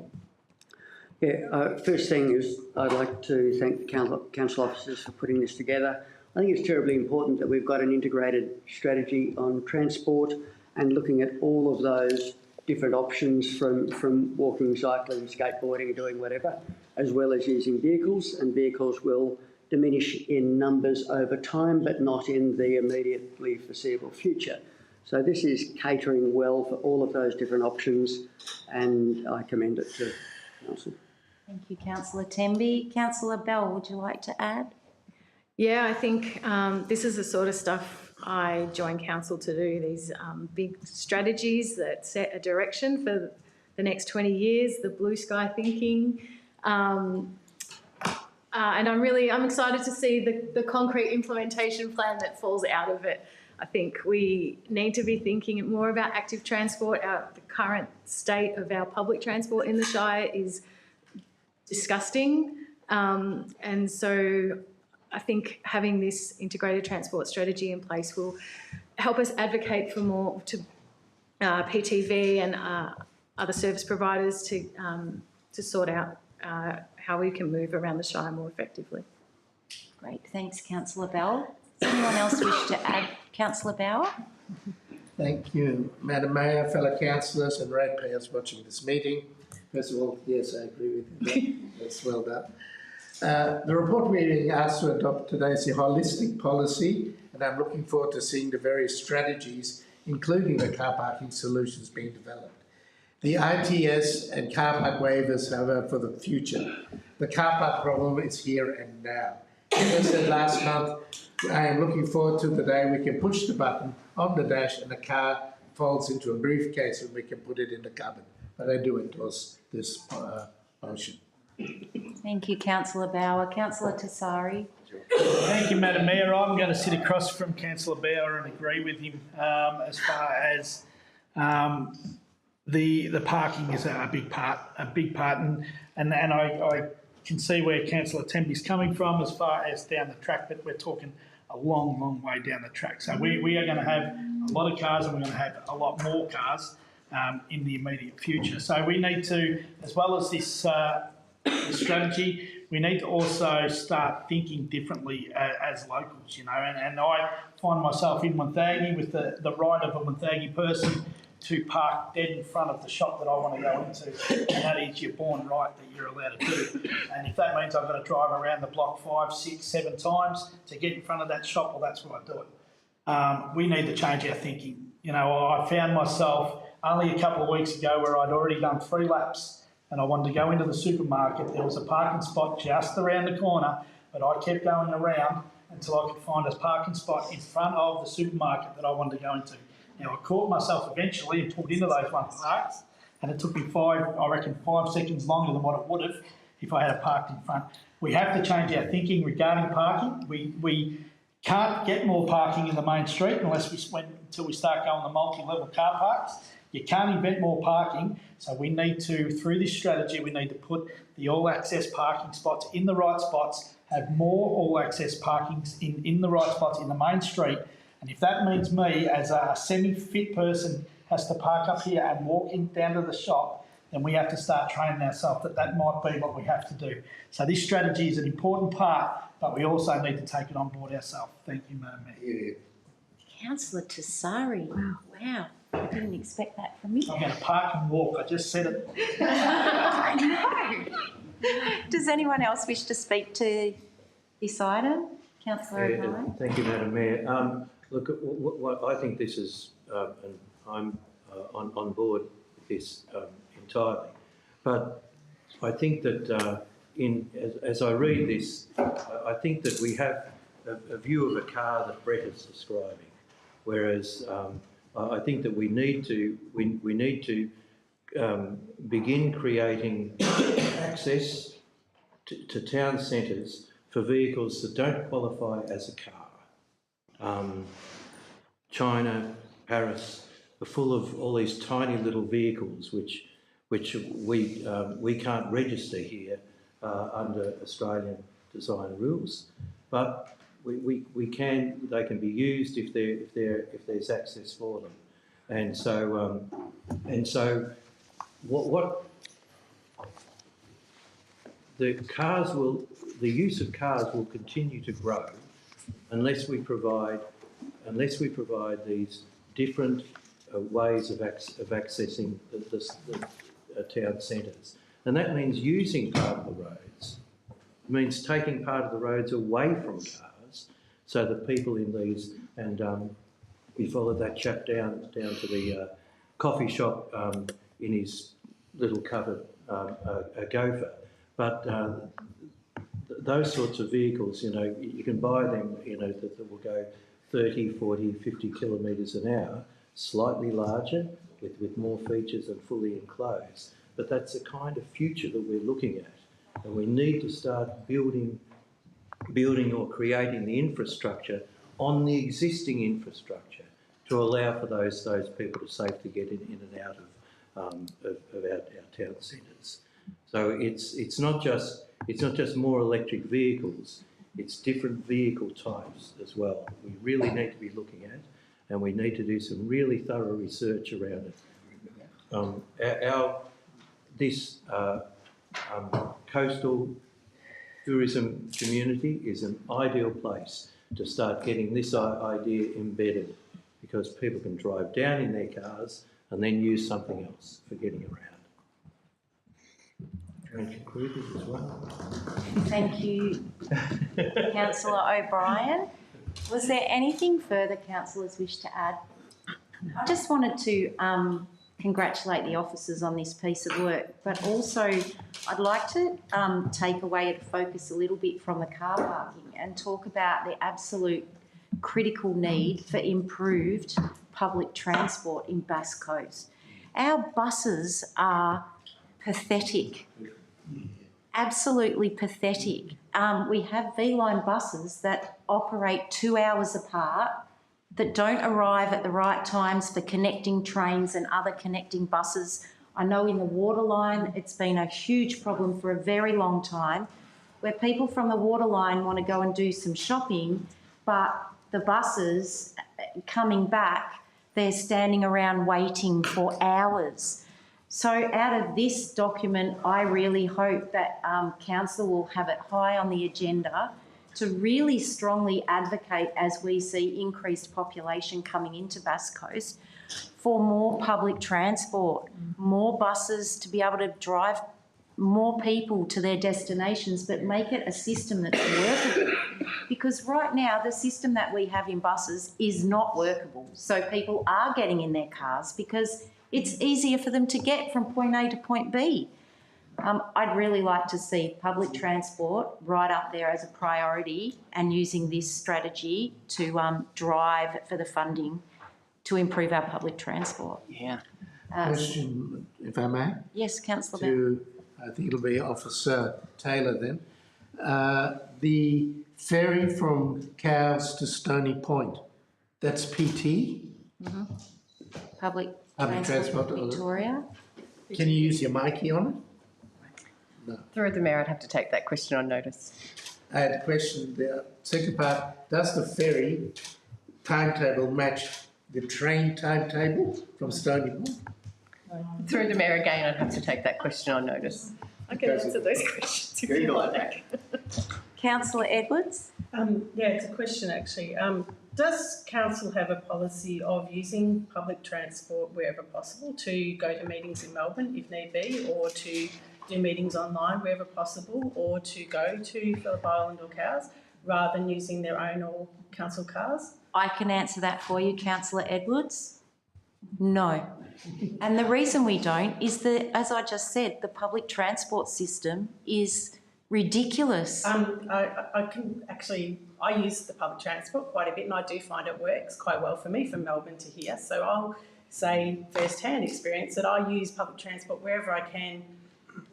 Yeah, first thing is I'd like to thank the council officers for putting this together. I think it's terribly important that we've got an integrated strategy on transport and looking at all of those different options from walking, cycling, skateboarding, doing whatever, as well as using vehicles. And vehicles will diminish in numbers over time, but not in the immediately foreseeable future. So this is catering well for all of those different options, and I commend it to Council. Thank you, Councillor Temby. Councillor Bell, would you like to add? Yeah, I think this is the sort of stuff I join council to do, these big strategies that set a direction for the next 20 years, the blue sky thinking. And I'm excited to see the concrete implementation plan that falls out of it. I think we need to be thinking more about active transport. The current state of our public transport in the Shire is disgusting. And so I think having this integrated transport strategy in place will help us advocate for more to PTV and other service providers to sort out how we can move around the Shire more effectively. Great, thanks, Councillor Bell. Does anyone else wish to add? Councillor Bauer? Thank you, Madam Mayor, fellow councillors and ratepayers watching this meeting. First of all, yes, I agree with you. That's well done. The report we're being asked to adopt today is a holistic policy, and I'm looking forward to seeing the various strategies, including the car parking solutions being developed. The ITS and car park waivers, however, for the future. The car park problem is here and now. As I said last month, I am looking forward to the day we can push the button on the dash and the car falls into a briefcase and we can put it in the cupboard. But I do endorse this motion. Thank you, Councillor Bauer. Councillor Tassari? Thank you, Madam Mayor. I'm going to sit across from Councillor Bauer and agree with him as far as the parking is a big part, and I can see where Councillor Temby's coming from as far as down the track, but we're talking a long, long way down the track. So we are going to have a lot of cars and we're going to have a lot more cars in the immediate future. So we need to, as well as this strategy, we need to also start thinking differently as locals, you know, and I find myself in Wonthaggi with the right of a Wonthaggi person to park dead in front of the shop that I want to go into, and that is your born right that you're allowed to do. And if that means I've got to drive around the block 5, 6, 7 times to get in front of that shop, well, that's what I do it. We need to change our thinking. You know, I found myself only a couple of weeks ago where I'd already done 3 laps and I wanted to go into the supermarket. There was a parking spot just around the corner, but I kept going around until I could find a parking spot in front of the supermarket that I wanted to go into. Now, I caught myself eventually and pulled into those one parks, and it took me 5 seconds longer than what it would have if I had parked in front. We have to change our thinking regarding parking. We can't get more parking in the main street until we start going to multi-level car parks. You can't invent more parking, so we need to, through this strategy, we need to put the all-access parking spots in the right spots, have more all-access parkings in the right spots in the main street. And if that means me, as a semi-fit person, has to park up here and walk down to the shop, then we have to start training ourselves that might be what we have to do. So this strategy is an important part, but we also need to take it on board ourselves. Thank you, Madam Mayor. Councillor Tassari. Wow. I didn't expect that from you. I'm going to park and walk. I just said it. I know. Does anyone else wish to speak to this item? Councillor O'Brien. Thank you, Madam Mayor. Look, what I think this is, and I'm on board with this entirely, but I think that as I read this, I think that we have a view of a car that Brett is describing, whereas I think that we need to begin creating access to town centres for vehicles that don't qualify as a car. China, Paris are full of all these tiny little vehicles which we can't register here under Australian design rules, but we can. They can be used if there's access for them, and so what the use of cars will continue to grow unless we provide these different ways of accessing the town centres. And that means using part of the roads. It means taking part of the roads away from cars so that people in these, and we followed that chap down to the coffee shop in his little covered gopher. But those sorts of vehicles, you know, you can buy them, you know, that will go 30, 40, 50 kilometres an hour, slightly larger, with more features and fully enclosed. But that's the kind of future that we're looking at. And we need to start building or creating the infrastructure on the existing infrastructure to allow for those people to safely get in and out of our town centres. So it's not just more electric vehicles, it's different vehicle types as well. We really need to be looking at, and we need to do some really thorough research around it. This coastal tourism community is an ideal place to start getting this idea embedded, because people can drive down in their cars and then use something else for getting around. And conclude as well. Thank you, Councillor O'Brien. Was there anything further councillors wish to add? I just wanted to congratulate the officers on this piece of work, but also I'd like to take away the focus a little bit from the car parking and talk about the absolute critical need for improved public transport in Bass Coast. Our buses are pathetic, absolutely pathetic. We have V-line buses that operate 2 hours apart, that don't arrive at the right times for connecting trains and other connecting buses. I know in the Waterline it's been a huge problem for a very long time, where people from the Waterline want to go and do some shopping, but the buses coming back, they're standing around waiting for hours. So out of this document, I really hope that Council will have it high on the agenda to really strongly advocate, as we see increased population coming into Bass Coast, for more public transport, more buses to be able to drive more people to their destinations, but make it a system that's workable. Because right now, the system that we have in buses is not workable. So people are getting in their cars because it's easier for them to get from point A to point B. I'd really like to see public transport right up there as a priority, and using this strategy to drive for the funding to improve our public transport. Yeah. Question, if I may? Yes, Councillor Bell. To, I think it'll be Officer Taylor then. The ferry from Cowes to Stony Point, that's PT? Mm-hmm. Public Transport Victoria. Can you use your mic on it? No. Through the Mayor, I'd have to take that question on notice. I had a question there. Second part, does the ferry timetable match the train timetable from Stony Point? Through the Mayor again, I'd have to take that question on notice. I can answer those questions if you like. Councillor Edwards. Yeah, it's a question actually. Does council have a policy of using public transport wherever possible to go to meetings in Melbourne if need be, or to do meetings online wherever possible, or to go to Phillip Island or Cowes rather than using their own or council cars? I can answer that for you, Councillor Edwards. No. And the reason we don't is that, as I just said, the public transport system is ridiculous. I can actually, I use the public transport quite a bit, and I do find it works quite well for me from Melbourne to here. So I'll say first-hand experience that I use public transport wherever I can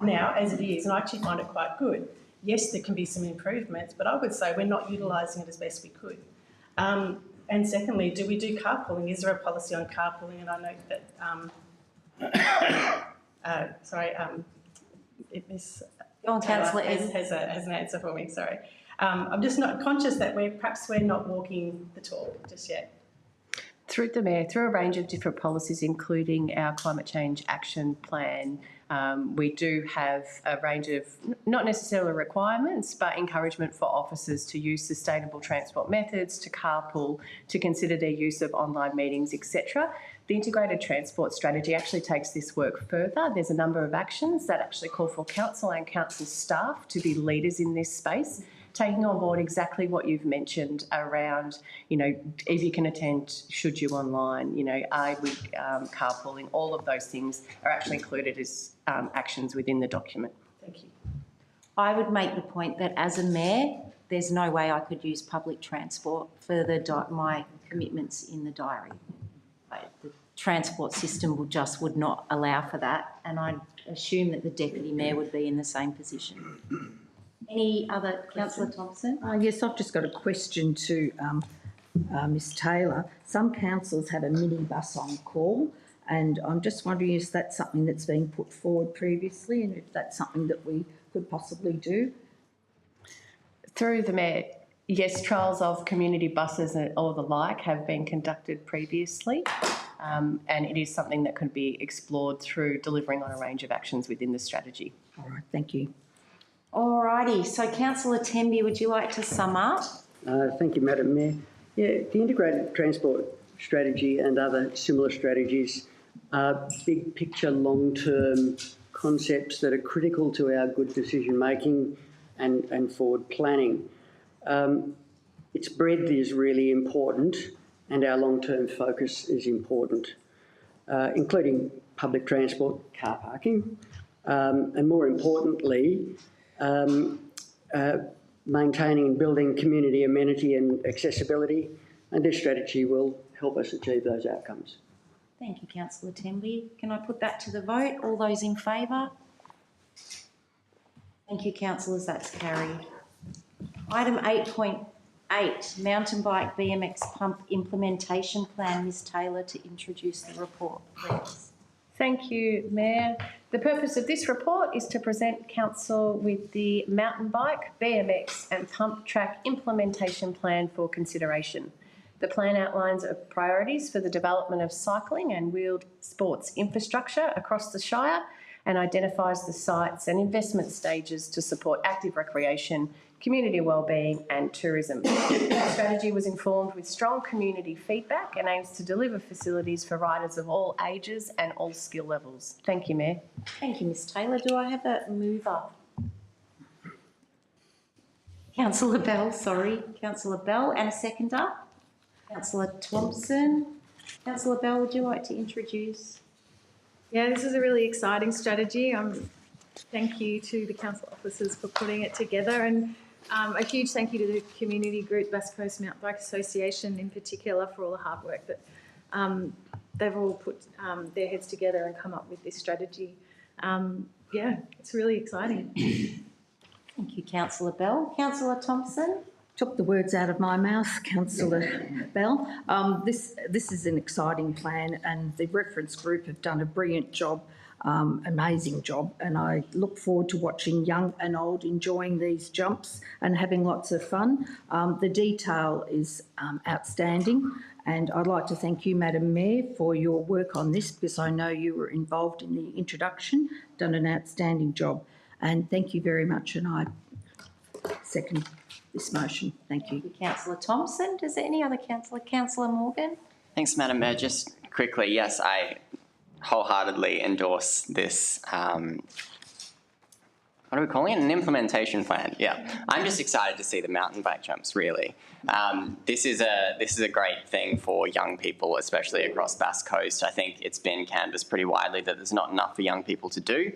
now as it is, and I actually find it quite good. Yes, there can be some improvements, but I would say we're not utilising it as best we could. And secondly, do we do carpooling? Is there a policy on carpooling? And I know that, Ms. Councillor has an answer for me, sorry. I'm just not conscious that we're not walking the talk just yet. Through the Mayor, through a range of different policies, including our Climate Change Action Plan, we do have a range of, not necessarily requirements, but encouragement for officers to use sustainable transport methods, to carpool, to consider their use of online meetings, etc. The integrated transport strategy actually takes this work further. There's a number of actions that actually call for council and council staff to be leaders in this space, taking on board exactly what you've mentioned around, if you can attend, should you online, are we carpooling, all of those things are actually included as actions within the document. Thank you. I would make the point that as a mayor, there's no way I could use public transport for my commitments in the diary. The transport system would not allow for that, and I assume that the Deputy Mayor would be in the same position. Any other, Councillor Thompson? Yes, I've just got a question to Ms Taylor. Some councils have a minibus on call, and I'm just wondering if that's something that's been put forward previously and if that's something that we could possibly do. Through the Mayor, yes, trials of community buses or the like have been conducted previously, and it is something that could be explored through delivering on a range of actions within the strategy. All right, thank you. All righty, so Councillor Temby, would you like to sum up? Thank you, Madam Mayor. Yeah, the integrated transport strategy and other similar strategies are big picture, long-term concepts that are critical to our good decision making and forward planning. Its breadth is really important and our long-term focus is important, including public transport, car parking, and more importantly, maintaining and building community amenity and accessibility, and this strategy will help us achieve those outcomes. Thank you, Councillor Temby. Can I put that to the vote? All those in favour? Thank you, councillors, that's carried. Item 8.8, Mountain Bike BMX Pump Implementation Plan. Ms Taylor to introduce the report, please. Thank you, Mayor. The purpose of this report is to present Council with the Mountain Bike, BMX and Pump Track Implementation Plan for consideration. The plan outlines priorities for the development of cycling and wheeled sports infrastructure across the Shire and identifies the sites and investment stages to support active recreation, community wellbeing and tourism. The strategy was informed with strong community feedback and aims to deliver facilities for riders of all ages and all skill levels. Thank you, Mayor. Thank you, Ms Taylor. Do I have a mover? Councillor Bell, sorry. Councillor Bell, and a seconder? Councillor Thompson. Councillor Bell, would you like to introduce? Yeah, this is a really exciting strategy. Thank you to the council officers for putting it together, and a huge thank you to the community group, West Coast Mountain Bike Association in particular, for all the hard work that they've all put their heads together and come up with this strategy. Yeah, it's really exciting. Thank you, Councillor Bell. Councillor Thompson? Took the words out of my mouth, Councillor Bell. This is an exciting plan, and the reference group have done a brilliant job, amazing job, and I look forward to watching young and old enjoying these jumps and having lots of fun. The detail is outstanding, and I'd like to thank you, Madam Mayor, for your work on this, because I know you were involved in the introduction, done an outstanding job, and thank you very much, and I second this motion. Thank you. Thank you, Councillor Thompson. Does any other councillor? Councillor Morgan? Thanks, Madam Mayor. Just quickly, yes, I wholeheartedly endorse this, what are we calling it? An implementation plan. Yeah. I'm just excited to see the mountain bike jumps, really. This is a great thing for young people, especially across Bass Coast. I think it's been canvassed pretty widely that there's not enough for young people to do.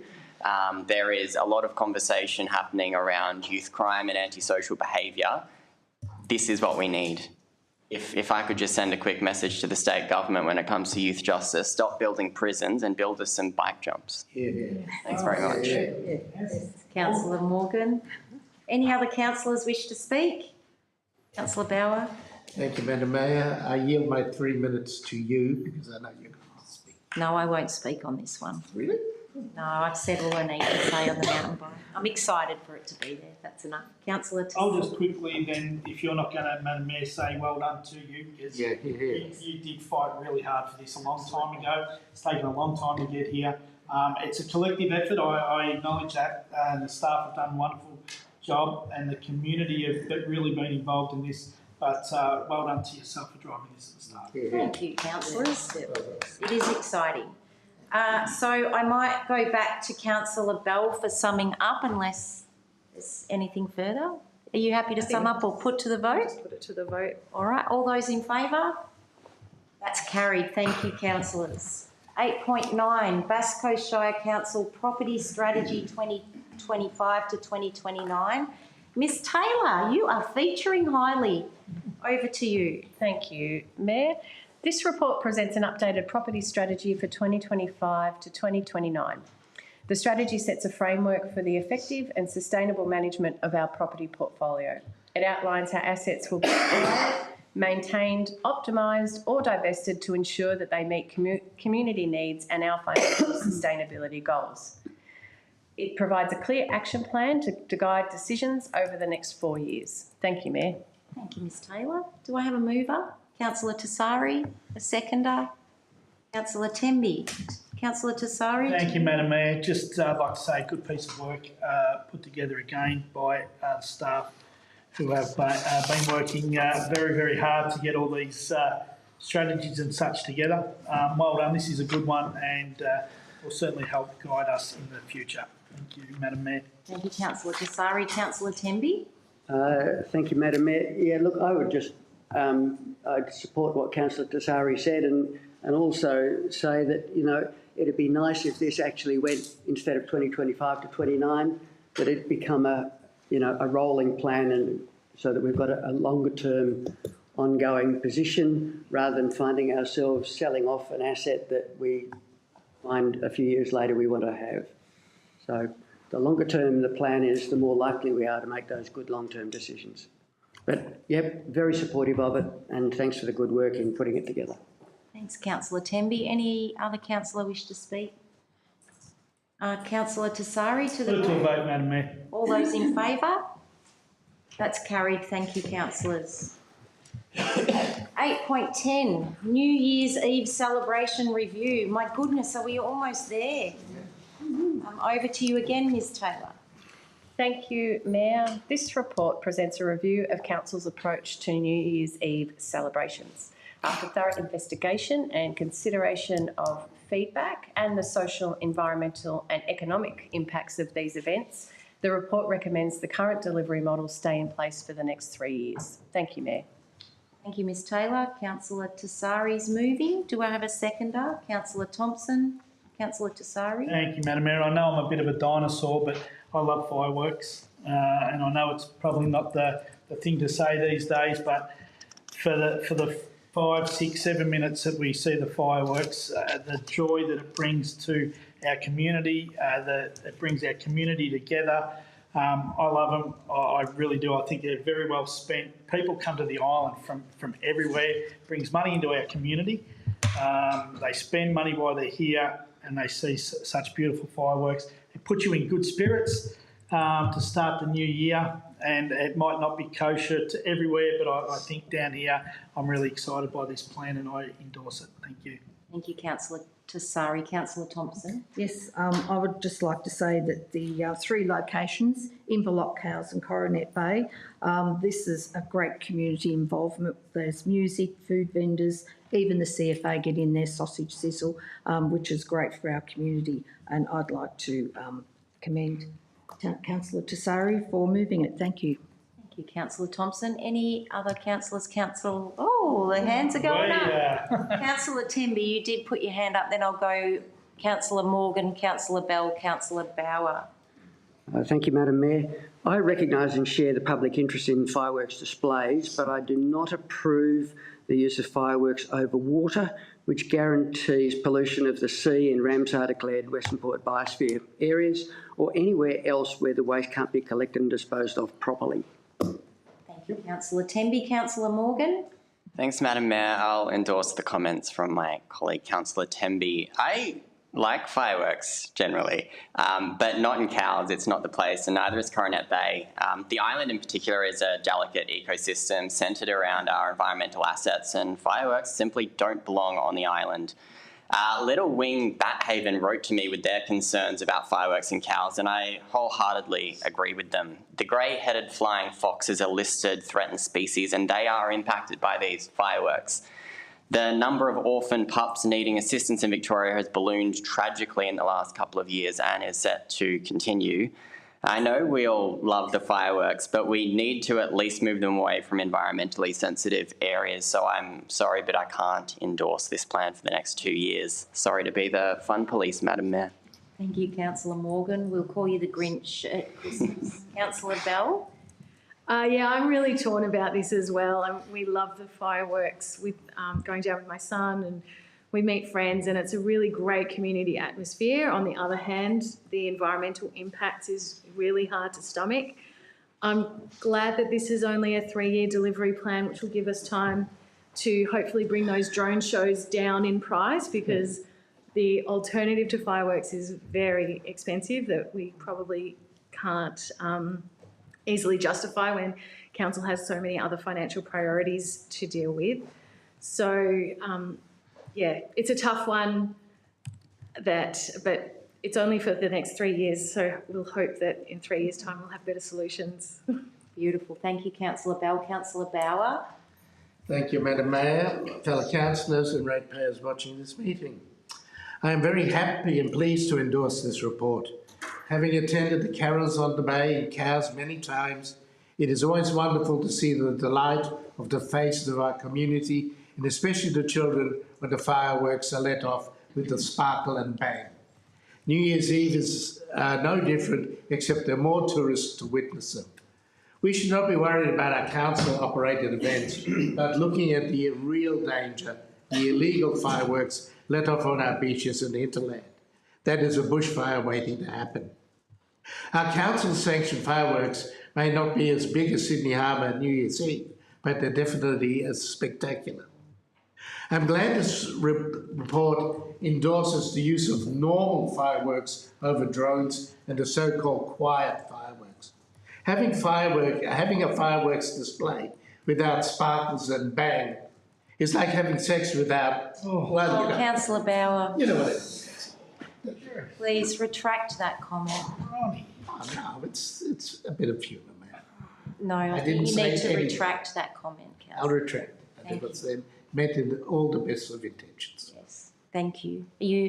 There is a lot of conversation happening around youth crime and antisocial behaviour. This is what we need. If I could just send a quick message to the state government when it comes to youth justice, stop building prisons and build us some bike jumps. Yeah. Thanks very much. Yes. Councillor Morgan. Any other councillors wish to speak? Councillor Bauer. Thank you, Madam Mayor. I yield my 3 minutes to you because I know you're going to speak. No, I won't speak on this one. Really? No, I've said all I need to say on the mountain bike. I'm excited for it to be there. That's enough. Councillor I'll just quickly then, if you're not going to, Madam Mayor, say well done to you, because you did fight really hard for this a long time ago. It's taken a long time to get here. It's a collective effort. I acknowledge that, and the staff have done a wonderful job, and the community have really been involved in this. But well done to yourself for driving this at the start. Thank you, councillors. It is exciting. So I might go back to Councillor Bell for summing up, unless there's anything further. Are you happy to sum up or put to the vote? Just put it to the vote. All right, all those in favour? That's carried. Thank you, councillors. 8.9, Bass Coast Shire Council Property Strategy 2025 to 2029. Ms Taylor, you are featuring highly. Over to you. Thank you, Mayor. This report presents an updated property strategy for 2025 to 2029. The strategy sets a framework for the effective and sustainable management of our property portfolio. It outlines how assets will be acquired, maintained, optimised or divested to ensure that they meet community needs and our financial sustainability goals. It provides a clear action plan to guide decisions over the next 4 years. Thank you, Mayor. Thank you, Ms Taylor. Do I have a mover? Councillor Tassari, a seconder. Councillor Temby. Councillor Tassari. Thank you, Madam Mayor. Just I'd like to say a good piece of work put together again by staff who have been working very, very hard to get all these strategies and such together. Well done. This is a good one, and will certainly help guide us in the future. Thank you, Madam Mayor. Thank you, Councillor Tassari. Councillor Temby. Thank you, Madam Mayor. Yeah, look, I would just I'd support what Councillor Tassari said, and also say that, you know, it'd be nice if this actually went, instead of 2025 to 29, that it become a rolling plan, and so that we've got a longer term ongoing position, rather than finding ourselves selling off an asset that we find a few years later we want to have. So the longer term the plan is, the more likely we are to make those good long-term decisions. But, yep, very supportive of it, and thanks for the good work in putting it together. Thanks, Councillor Temby. Any other councillor wish to speak? Councillor Tassari to the Put it to a vote, Madam Mayor. All those in favour? That's carried. Thank you, councillors. 8.10, New Year's Eve celebration review. My goodness, are we almost there? Over to you again, Ms Taylor. Thank you, Mayor. This report presents a review of Council's approach to New Year's Eve celebrations. After thorough investigation and consideration of feedback and the social, environmental and economic impacts of these events, the report recommends the current delivery model stay in place for the next 3 years. Thank you, Mayor. Thank you, Ms Taylor. Councillor Tassari's moving. Do I have a seconder? Councillor Thompson. Councillor Tassari. Thank you, Madam Mayor. I know I'm a bit of a dinosaur, but I love fireworks, and I know it's probably not the thing to say these days, but for the 5, 6, 7 minutes that we see the fireworks, the joy that it brings to our community, it brings our community together. I love them. I really do. I think they're very well spent. People come to the island from everywhere. It brings money into our community. They spend money while they're here, and they see such beautiful fireworks. It puts you in good spirits to start the new year, and it might not be kosher to everywhere, but I think down here I'm really excited by this plan, and I endorse it. Thank you. Thank you, Councillor Tassari. Councillor Thompson. Yes, I would just like to say that the 3 locations, Inverloch, Cowes and Coronet Bay, this is a great community involvement. There's music, food vendors, even the CFA get in their sausage sizzle, which is great for our community, and I'd like to commend Councillor Tassari for moving it. Thank you. Thank you, Councillor Thompson. Any other councillors? Oh, the hands are going up. Councillor Temby, you did put your hand up. Then I'll go Councillor Morgan, Councillor Bell, Councillor Bauer. Thank you, Madam Mayor. I recognise and share the public interest in fireworks displays, but I do not approve the use of fireworks over water, which guarantees pollution of the sea in Ramsar declared Western Port biosphere areas, or anywhere else where the waste can't be collected and disposed of properly. Thank you, Councillor Temby. Councillor Morgan. Thanks, Madam Mayor. I'll endorse the comments from my colleague, Councillor Temby. I like fireworks generally, but not in Cowes. It's not the place, and neither is Coronet Bay. The island in particular is a delicate ecosystem centred around our environmental assets, and fireworks simply don't belong on the island. Little Wing Bathaven wrote to me with their concerns about fireworks in Cowes, and I wholeheartedly agree with them. The grey-headed flying fox is a listed threatened species, and they are impacted by these fireworks. The number of orphan pups needing assistance in Victoria has ballooned tragically in the last couple of years and is set to continue. I know we all love the fireworks, but we need to at least move them away from environmentally sensitive areas. So I'm sorry, but I can't endorse this plan for the next 2 years. Sorry to be the fun police, Madam Mayor. Thank you, Councillor Morgan. We'll call you the Grinch at Christmas. Councillor Bell? Yeah, I'm really torn about this as well. We love the fireworks with going down with my son, and we meet friends, and it's a really great community atmosphere. On the other hand, the environmental impacts is really hard to stomach. I'm glad that this is only a 3-year delivery plan, which will give us time to hopefully bring those drone shows down in price, because the alternative to fireworks is very expensive that we probably can't easily justify when council has so many other financial priorities to deal with. So, yeah, it's a tough one, but it's only for the next 3 years, so we'll hope that in 3 years' time we'll have better solutions. Beautiful. Thank you, Councillor Bell. Councillor Bauer? Thank you, Madam Mayor, fellow councillors and ratepayers watching this meeting. I am very happy and pleased to endorse this report. Having attended the Carols on the Bay in Cowes many times, it is always wonderful to see the delight of the faces of our community, and especially the children, when the fireworks are let off with the sparkle and bang. New Year's Eve is no different, except there are more tourists to witness them. We should not be worried about our council-operated events, but looking at the real danger, the illegal fireworks let off on our beaches and hinterland. That is a bushfire waiting to happen. Our council-sanctioned fireworks may not be as big as Sydney Harbour at New Year's Eve, but they're definitely as spectacular. I'm glad this report endorses the use of normal fireworks over drones and the so-called quiet fireworks. Having a fireworks display without sparkles and bang is like having sex without... Councillor Bauer, You know what it is. please retract that comment. Oh, no, it's a bit of humour, man. No, I think didn't you say need to anything. retract that comment, I'll Councillor. retract it. I think Thank it's then meant in all the best of intentions. Yes, thank you.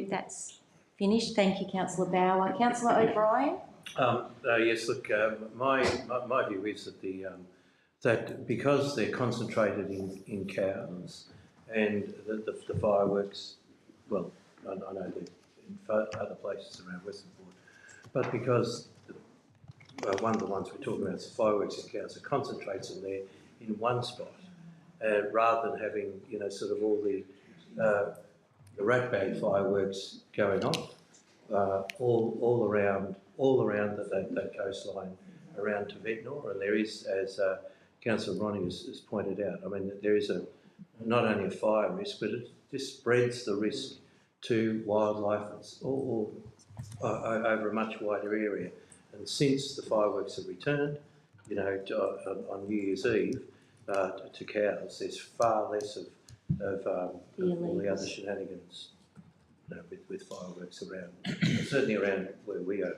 That's finished. Thank you, Councillor Bauer. Councillor O'Brien? Yes, look, my view is that that because they're concentrated in Cowes and the fireworks, well, I know they're in other places around Western Port, but because one of the ones we're talking about is the fireworks in Cowes, it concentrates them there in one spot, rather than having, you know, sort of all the rat bag fireworks going off all around that coastline around to Ventnor. And there is, as Councillor Ronnie has pointed out, I mean, there is not only a fire risk, but this spreads the risk to wildlife or over a much wider area. And since the fireworks have returned, you know, on New Year's Eve to Cowes, there's far less of all the other shenanigans, you know, with fireworks around, certainly around where we are.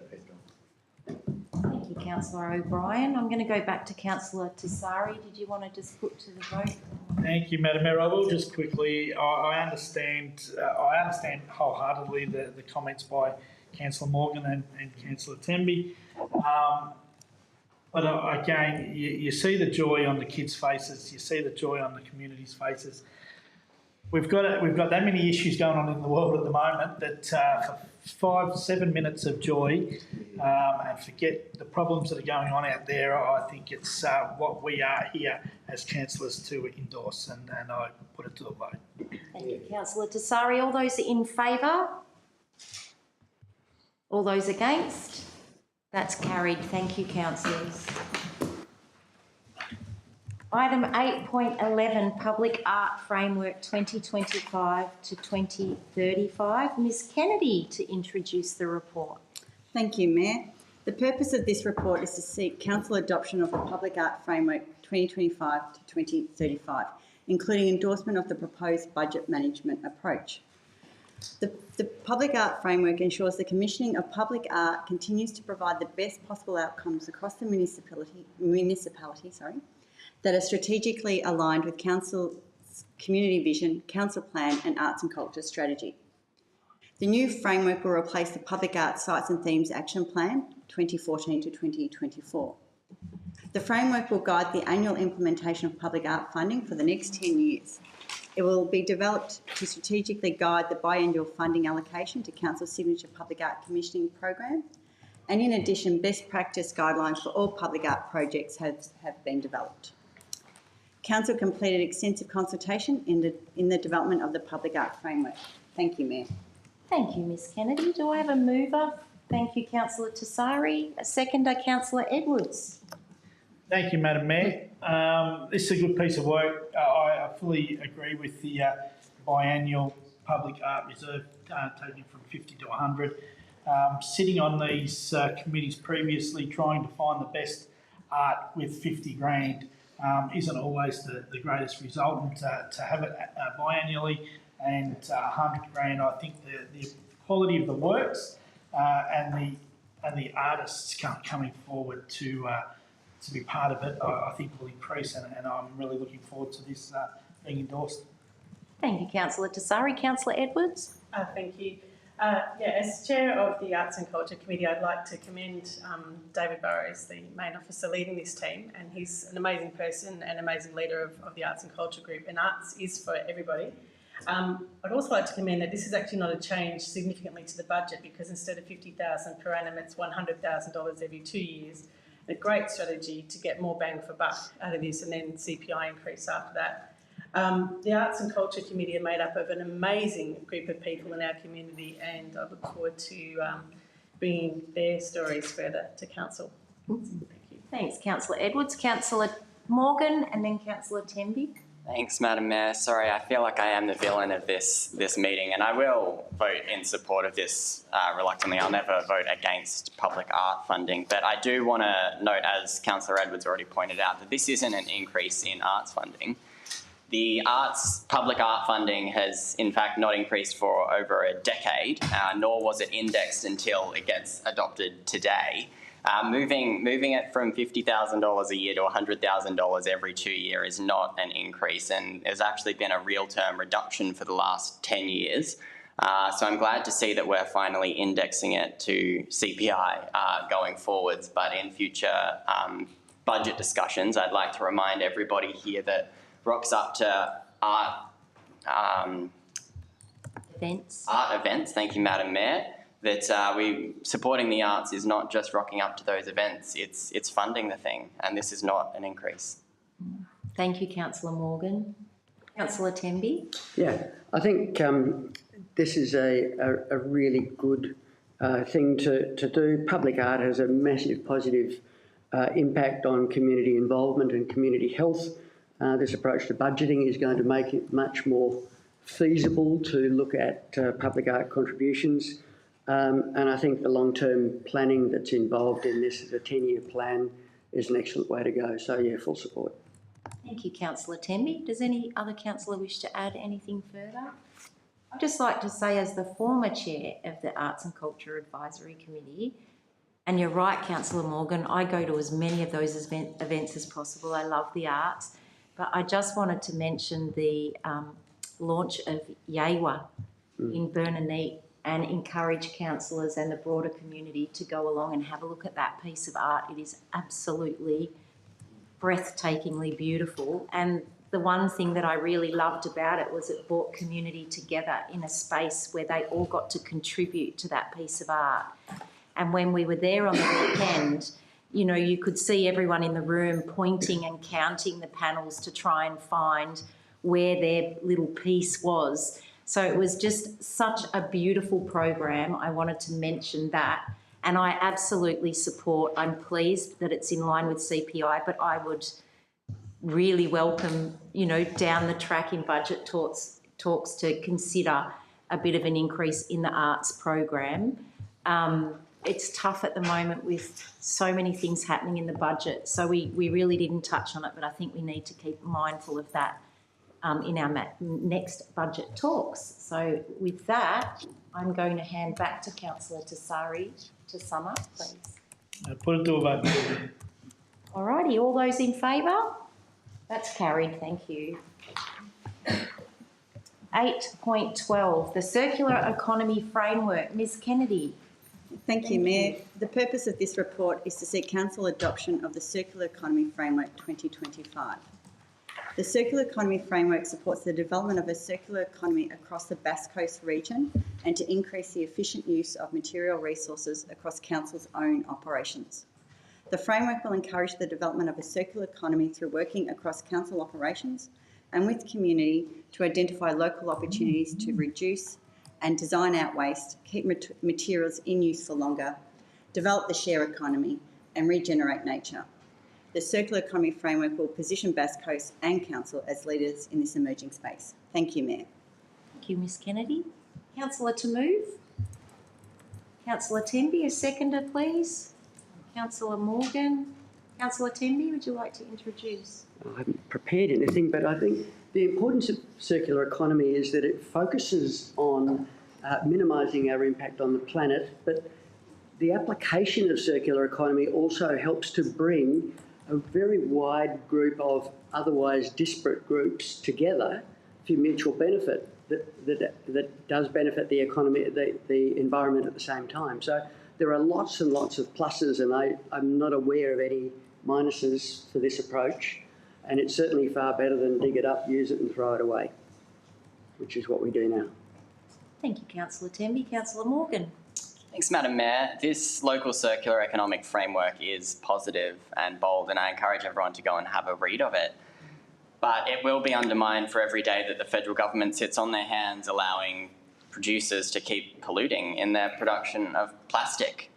Thank you, Councillor O'Brien. I'm going to go back to Councillor Tessari. Did you want to just put to the vote? Thank you, Madam Mayor. I will just quickly, I understand wholeheartedly the comments by Councillor Morgan and Councillor Temby. But again, you see the joy on the kids' faces, you see the joy on the community's faces. We've got that many issues going on in the world at the moment that for 5 to 7 minutes of joy and forget the problems that are going on out there, I think it's what we are here as councillors to endorse, and I put it to a vote. Thank you, Councillor Tessari. All those in favour? All those against? That's carried. Thank you, councillors. Item 8.11, Public Art Framework 2025 to 2035. Ms Kennedy to introduce the report. Thank you, Mayor. The purpose of this report is to seek council adoption of the Public Art Framework 2025 to 2035, including endorsement of the proposed budget management approach. The Public Art Framework ensures the commissioning of public art continues to provide the best possible outcomes across the municipality that are strategically aligned with council's community vision, council plan and arts and culture strategy. The new framework will replace the Public Art Sites and Themes Action Plan 2014 to 2024. The framework will guide the annual implementation of public art funding for the next 10 years. It will be developed to strategically guide the biannual funding allocation to Council's signature public art commissioning program. And in addition, best practice guidelines for all public art projects have been developed. Council completed extensive consultation in the development of the Public Art Framework. Thank you, Mayor. Thank you, Ms Kennedy. Do I have a mover? Thank you, Councillor Tessari. A seconder, Councillor Edwards. Thank you, Madam Mayor. This is a good piece of work. I fully agree with the biannual public art reserve taking from 50 to 100. Sitting on these committees previously, trying to find the best art with 50 grand isn't always the greatest result. And to have it biannually and 100 grand, I think the quality of the works and the artists coming forward to be part of it, I think will increase, and I'm really looking forward to this being endorsed. Thank you, Councillor Tessari. Councillor Edwards. Thank you. As Chair of the Arts and Culture Committee, I'd like to commend David Burrows, the main officer leading this team, and he's an amazing person and amazing leader of the Arts and Culture Group, and arts is for everybody. I'd also like to commend that this is actually not a change significantly to the budget, because instead of $50,000 per annum, it's $100,000 every 2 years. A great strategy to get more bang for buck out of this, and then CPI increase after that. The Arts and Culture Committee are made up of an amazing group of people in our community, and I look forward to bringing their stories further to Council. Thank you. Thanks, Councillor Edwards. Councillor Morgan and then Councillor Temby. Thanks, Madam Mayor. Sorry, I feel like I am the villain of this meeting, and I will vote in support of this reluctantly. I'll never vote against public art funding, but I do want to note, as Councillor Edwards already pointed out, that this isn't an increase in arts funding. The public art funding has in fact not increased for over a decade, nor was it indexed until it gets adopted today. Moving it from $50,000 a year to $100,000 every 2 years is not an increase, and there's actually been a real term reduction for the last 10 years. So I'm glad to see that we're finally indexing it to CPI going forwards, but in future budget discussions, I'd like to remind everybody here that rocks up to art events, thank you, Madam Mayor, that we supporting the arts is not just rocking up to those events, it's funding the thing, and this is not an increase. Thank you, Councillor Morgan. Councillor Temby. Yeah, I think this is a really good thing to do. Public art has a massive positive impact on community involvement and community health. This approach to budgeting is going to make it much more feasible to look at public art contributions. And I think the long-term planning that's involved in this as a 10-year plan is an excellent way to go. So, yeah, full support. Thank you, Councillor Temby. Does any other councillor wish to add anything further? I'd just like to say, as the former chair of the Arts and Culture Advisory Committee, and you're right, Councillor Morgan, I go to as many of those events as possible. I love the arts. But I just wanted to mention the launch of Yawa in Burnaneet, and encourage councillors and the broader community to go along and have a look at that piece of art. It is absolutely breathtakingly beautiful. And the one thing that I really loved about it was it brought community together in a space where they all got to contribute to that piece of art. And when we were there on the weekend, you know, you could see everyone in the room pointing and counting the panels to try and find where their little piece was. So it was just such a beautiful program. I wanted to mention that. And I absolutely support, I'm pleased that it's in line with CPI, but I would really welcome, down the track in budget talks to consider a bit of an increase in the arts program. It's tough at the moment with so many things happening in the budget, so we really didn't touch on it, but I think we need to keep mindful of that in our next budget talks. So with that, I'm going to hand back to Councillor Tassari to sum up, please. Put it to a vote. All righty, all those in favour? That's carried, thank you. 8.12, the Circular Economy Framework. Ms Kennedy. Thank you, Mayor. The purpose of this report is to seek Council adoption of the Circular Economy Framework 2025. The Circular Economy Framework supports the development of a circular economy across the Bass Coast region and to increase the efficient use of material resources across Council's own operations. The framework will encourage the development of a circular economy through working across Council operations and with community to identify local opportunities to reduce and design out waste, keep materials in use for longer, develop the share economy and regenerate nature. The Circular Economy Framework will position Bass Coast and Council as leaders in this emerging space. Thank you, Mayor. Thank you, Ms Kennedy. Councillor to move. Councillor Temby, a seconder, please. Councillor Morgan. Councillor Temby, would you like to introduce? I haven't prepared anything, but I think the importance of circular economy is that it focuses on minimising our impact on the planet, but the application of circular economy also helps to bring a very wide group of otherwise disparate groups together for mutual benefit that does benefit the economy, the environment at the same time. So there are lots and lots of pluses, and I'm not aware of any minuses for this approach, and it's certainly far better than dig it up, use it and throw it away, which is what we do now. Thank you, Councillor Temby. Councillor Morgan. Thanks, Madam Mayor. This local circular economic framework is positive and bold, and I encourage everyone to go and have a read of it. But it will be undermined for every day that the federal government sits on their hands, allowing producers to keep polluting in their production of plastic.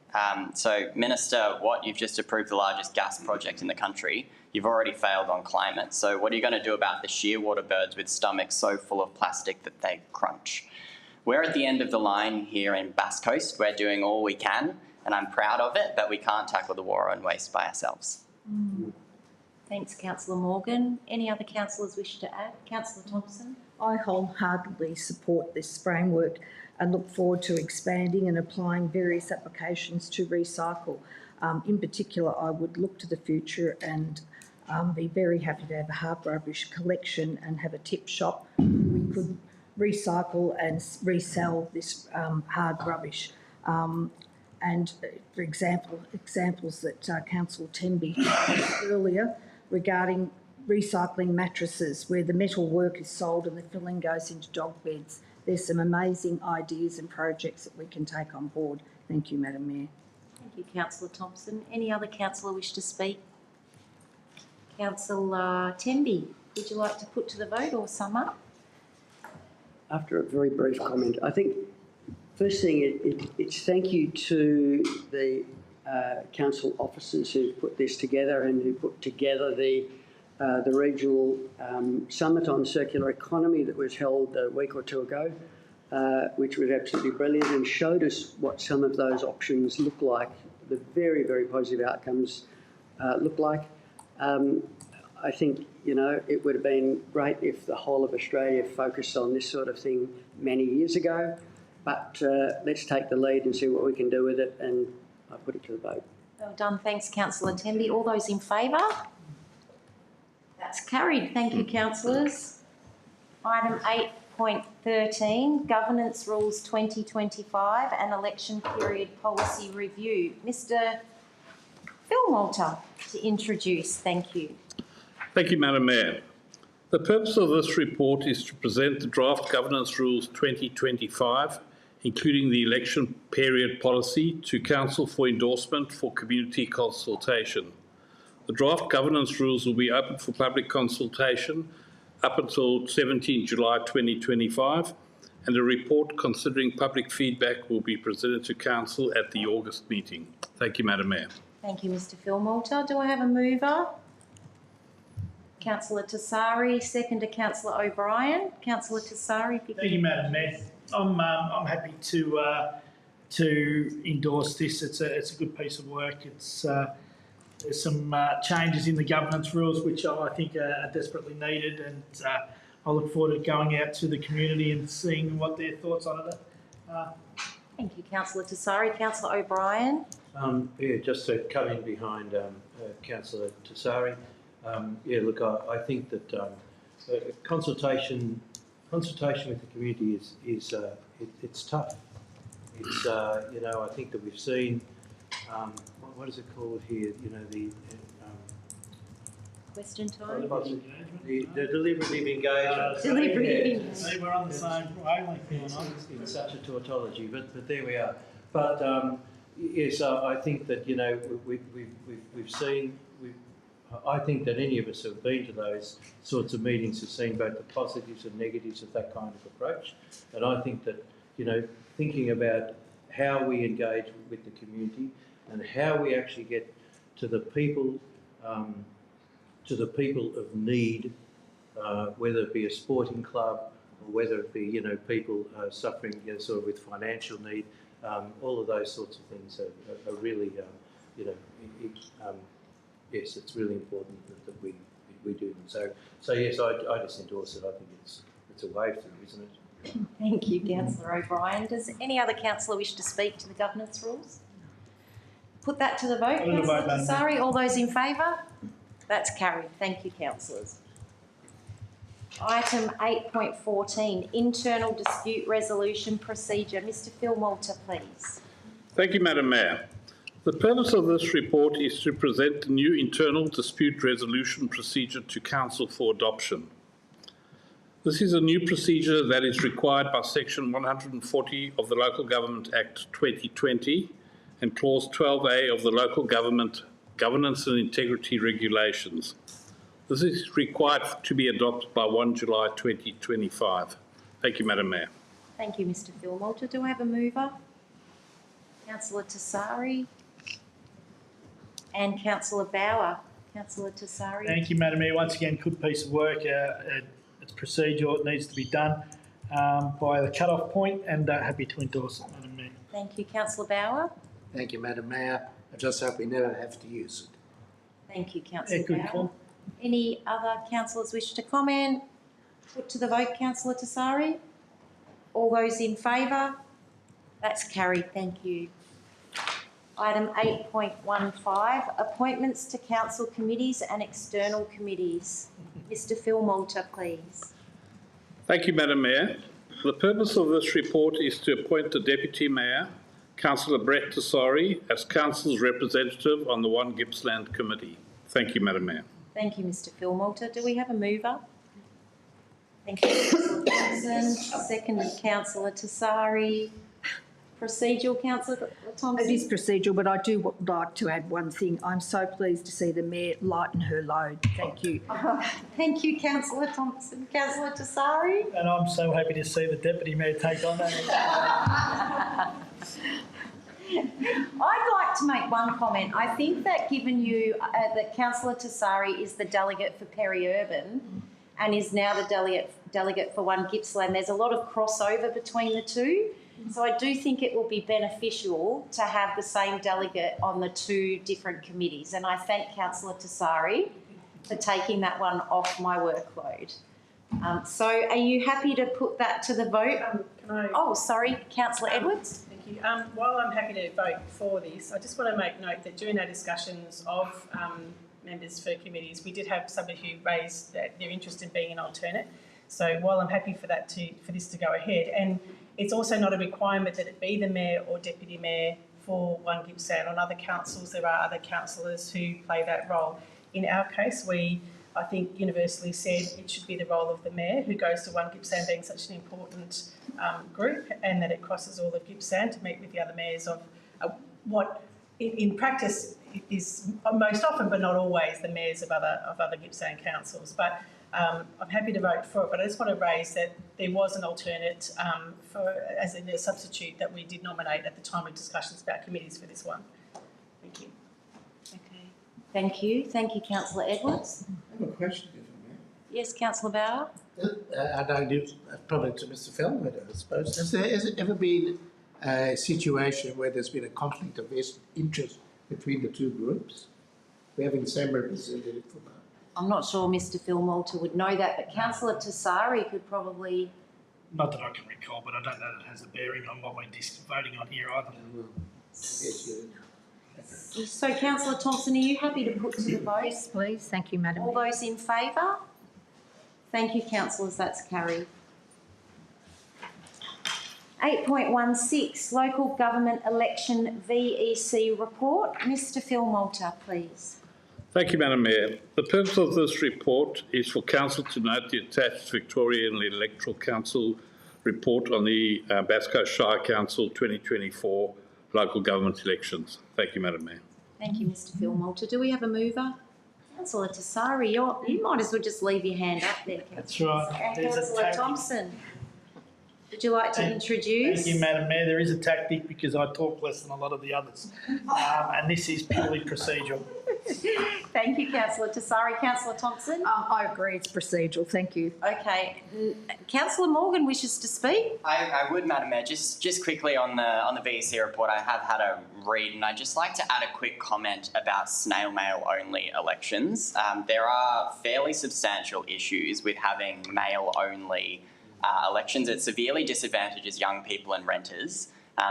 So, Minister Watt, you've just approved the largest gas project in the country. You've already failed on climate. So what are you going to do about the shearwater birds with stomachs so full of plastic that they crunch? We're at the end of the line here in Bass Coast. We're doing all we can, and I'm proud of it, but we can't tackle the war on waste by ourselves. Thanks, Councillor Morgan. Any other councillors wish to add? Councillor Thompson. I wholeheartedly support this framework and look forward to expanding and applying various applications to recycle. In particular, I would look to the future and be very happy to have a hard rubbish collection and have a tip shop. We could recycle and resell this hard rubbish. And for examples that Councillor Tenby earlier regarding recycling mattresses where the metal work is sold and the filling goes into dog beds. There's some amazing ideas and projects that we can take on board. Thank you, Madam Mayor. Thank you, Councillor Thompson. Any other councillor wish to speak? Councillor Tenby, would you like to put to the vote or sum up? After a very brief comment, I think first thing, it's thank you to the council officers who put this together and who put together the regional summit on circular economy that was held a week or two ago, which was absolutely brilliant and showed us what some of those options look like, the very, very positive outcomes look like. I think, it would have been great if the whole of Australia focused on this sort of thing many years ago, but let's take the lead and see what we can do with it, and I put it to the vote. Well done. Thanks, Councillor Tenby. All those in favour? That's carried. Thank you, councillors. Item 8.13, Governance Rules 2025 and Election Period Policy Review. Mr. Phil Malta to introduce. Thank you. Thank you, Madam Mayor. The purpose of this report is to present the draft Governance Rules 2025, including the election period policy, to Council for endorsement for community consultation. The draft governance rules will be open for public consultation up until 17 July 2025, and a report considering public feedback will be presented to Council at the August meeting. Thank you, Madam Mayor. Thank you, Mr. Phil Malta. Do I have a mover? Councillor Tassari, second to Councillor O'Brien. Councillor Tassari, if you Thank you, Madam Mayor. I'm happy to endorse this. It's a good piece of work. There's some changes in the governance rules which I think are desperately needed, and I look forward to going out to the community and seeing what their thoughts on it are. Thank you, Councillor Tassari. Councillor O'Brien. Just to come in behind Councillor Tassari. Look, I think that consultation with the community it's tough. It's I think that we've seen what is it called here? The Question time. the deliberative engagement. See, we're on the same wavelength here. It's such a tautology, but there we are. But yes, I think that we've seen. I think that any of us who have been to those sorts of meetings have seen both the positives and negatives of that kind of approach. And I think that thinking about how we engage with the community and how we actually get to the people of need, whether it be a sporting club or whether it be people suffering sort of with financial need, all of those sorts of things are really yes, it's really important that we do them. So yes, I just endorse it. I think it's a wave through, isn't it? Thank you, Councillor O'Brien. Does any other councillor wish to speak to the governance rules? Put that to the vote. Councillor Tassari, all those in favour? That's carried. Thank you, councillors. Item 8.14, internal dispute resolution procedure. Mr Phil Malter, please. Thank you, Madam Mayor. The purpose of this report is to present the new internal dispute resolution procedure to Council for adoption. This is a new procedure that is required by Section 140 of the Local Government Act 2020 and Clause 12A of the Local Government Governance and Integrity Regulations. This is required to be adopted by 1 July 2025. Thank you, Madam Mayor. Thank you, Mr Phil Malter. Do I have a mover? Councillor Tassari and Councillor Bauer. Councillor Tassari. Thank you, Madam Mayor. Once again, good piece of work. It's procedural. It needs to be done by the cut-off point, and happy to endorse it, Madam Mayor. Thank you, Councillor Bauer. Thank you, Madam Mayor. I just hope we never have to use it. Thank you, Councillor Good Bauer. call. Any other councillors wish to comment? Put to the vote, Councillor Tassari. All those in favour? That's carried. Thank you. Item 8.15, appointments to council committees and external committees. Mr Phil Malter, please. Thank you, Madam Mayor. The purpose of this report is to appoint the Deputy Mayor, Councillor Brett Tassari, as Council's representative on the One Gippsland Committee. Thank you, Madam Mayor. Thank you, Mr Phil Malter. Do we have a mover? Thank you, Councillor Thompson. Seconded, Councillor Tassari. Procedural, Councillor Thompson? It is procedural, but I do like to add one thing. I'm so pleased to see the Mayor lighten her load. Thank you. Thank you, Councillor Thompson. Councillor Tassari? And I'm so happy to see the Deputy Mayor take on that. I'd like to make one comment. I think that given you that Councillor Tassari is the delegate for peri-urban and is now the delegate for One Gippsland, there's a lot of crossover between the two. So I do think it will be beneficial to have the same delegate on the two different committees. And I thank Councillor Tassari for taking that one off my workload. So are you happy to put that to the vote? Can I? Oh, sorry, Councillor Edwards. Thank you. While I'm happy to vote for this, I just want to make note that during our discussions of members for committees, we did have somebody who raised their interest in being an alternate. So while I'm happy for that for this to go ahead, and it's also not a requirement that it be the Mayor or Deputy Mayor for One Gippsland. On other councils, there are other councillors who play that role. In our case, we, I think, universally said it should be the role of the Mayor, who goes to One Gippsland being such an important group, and that it crosses all of Gippsland to meet with the other mayors of what in practice is most often, but not always, the mayors of other Gippsland councils. But I'm happy to vote for it, but I just want to raise that there was an alternate as in a substitute that we did nominate at the time of discussions about committees for this one. Thank you. Okay. Thank you. Thank you, Councillor Edwards. I have a question, if Yes, councillor Bauer? I don't do, probably to Mr. Feldman, I suppose. Has it ever been a situation where there's been a conflict of interest between the two groups? We having the same representative for that. I'm not sure Mr Phil Malter would know that, but councillor Tassari could probably... Not that I can recall, but I don't know that it has a bearing on what we're voting on here either. So, councillor Thompson, are you happy to put to the vote? Yes, please. Thank you, Madam All Mayor. those in favour? Thank you, councillors, that's carried. 8.16, Local Government Election VEC Report. Mr Phil Malter, please. Thank you, Madam Mayor. The purpose of this report is for Council to note the attached Victorian Electoral Council report on the Bass Coast Shire Council 2024 local government elections. Thank you, Madam Mayor. Thank you, Mr Phil Malter. Do we have a mover? Councillor Tassari, you might as well just leave your hand up there, Councillor. That's right. There's a Councillor tactic. Thompson, would you like to introduce? Thank you, Madam Mayor. There is a tactic because I talk less than a lot of the others. And this is purely procedural. Thank you, councillor Tassari. Councillor Thompson? I agree, it's procedural. Thank you. Okay. Councillor Morgan wishes to speak. I would, Madam Mayor, just quickly on the VEC report, I have had a read, and I'd just like to add a quick comment about snail mail only elections. There are fairly substantial issues with having mail only elections. It severely disadvantages young people and renters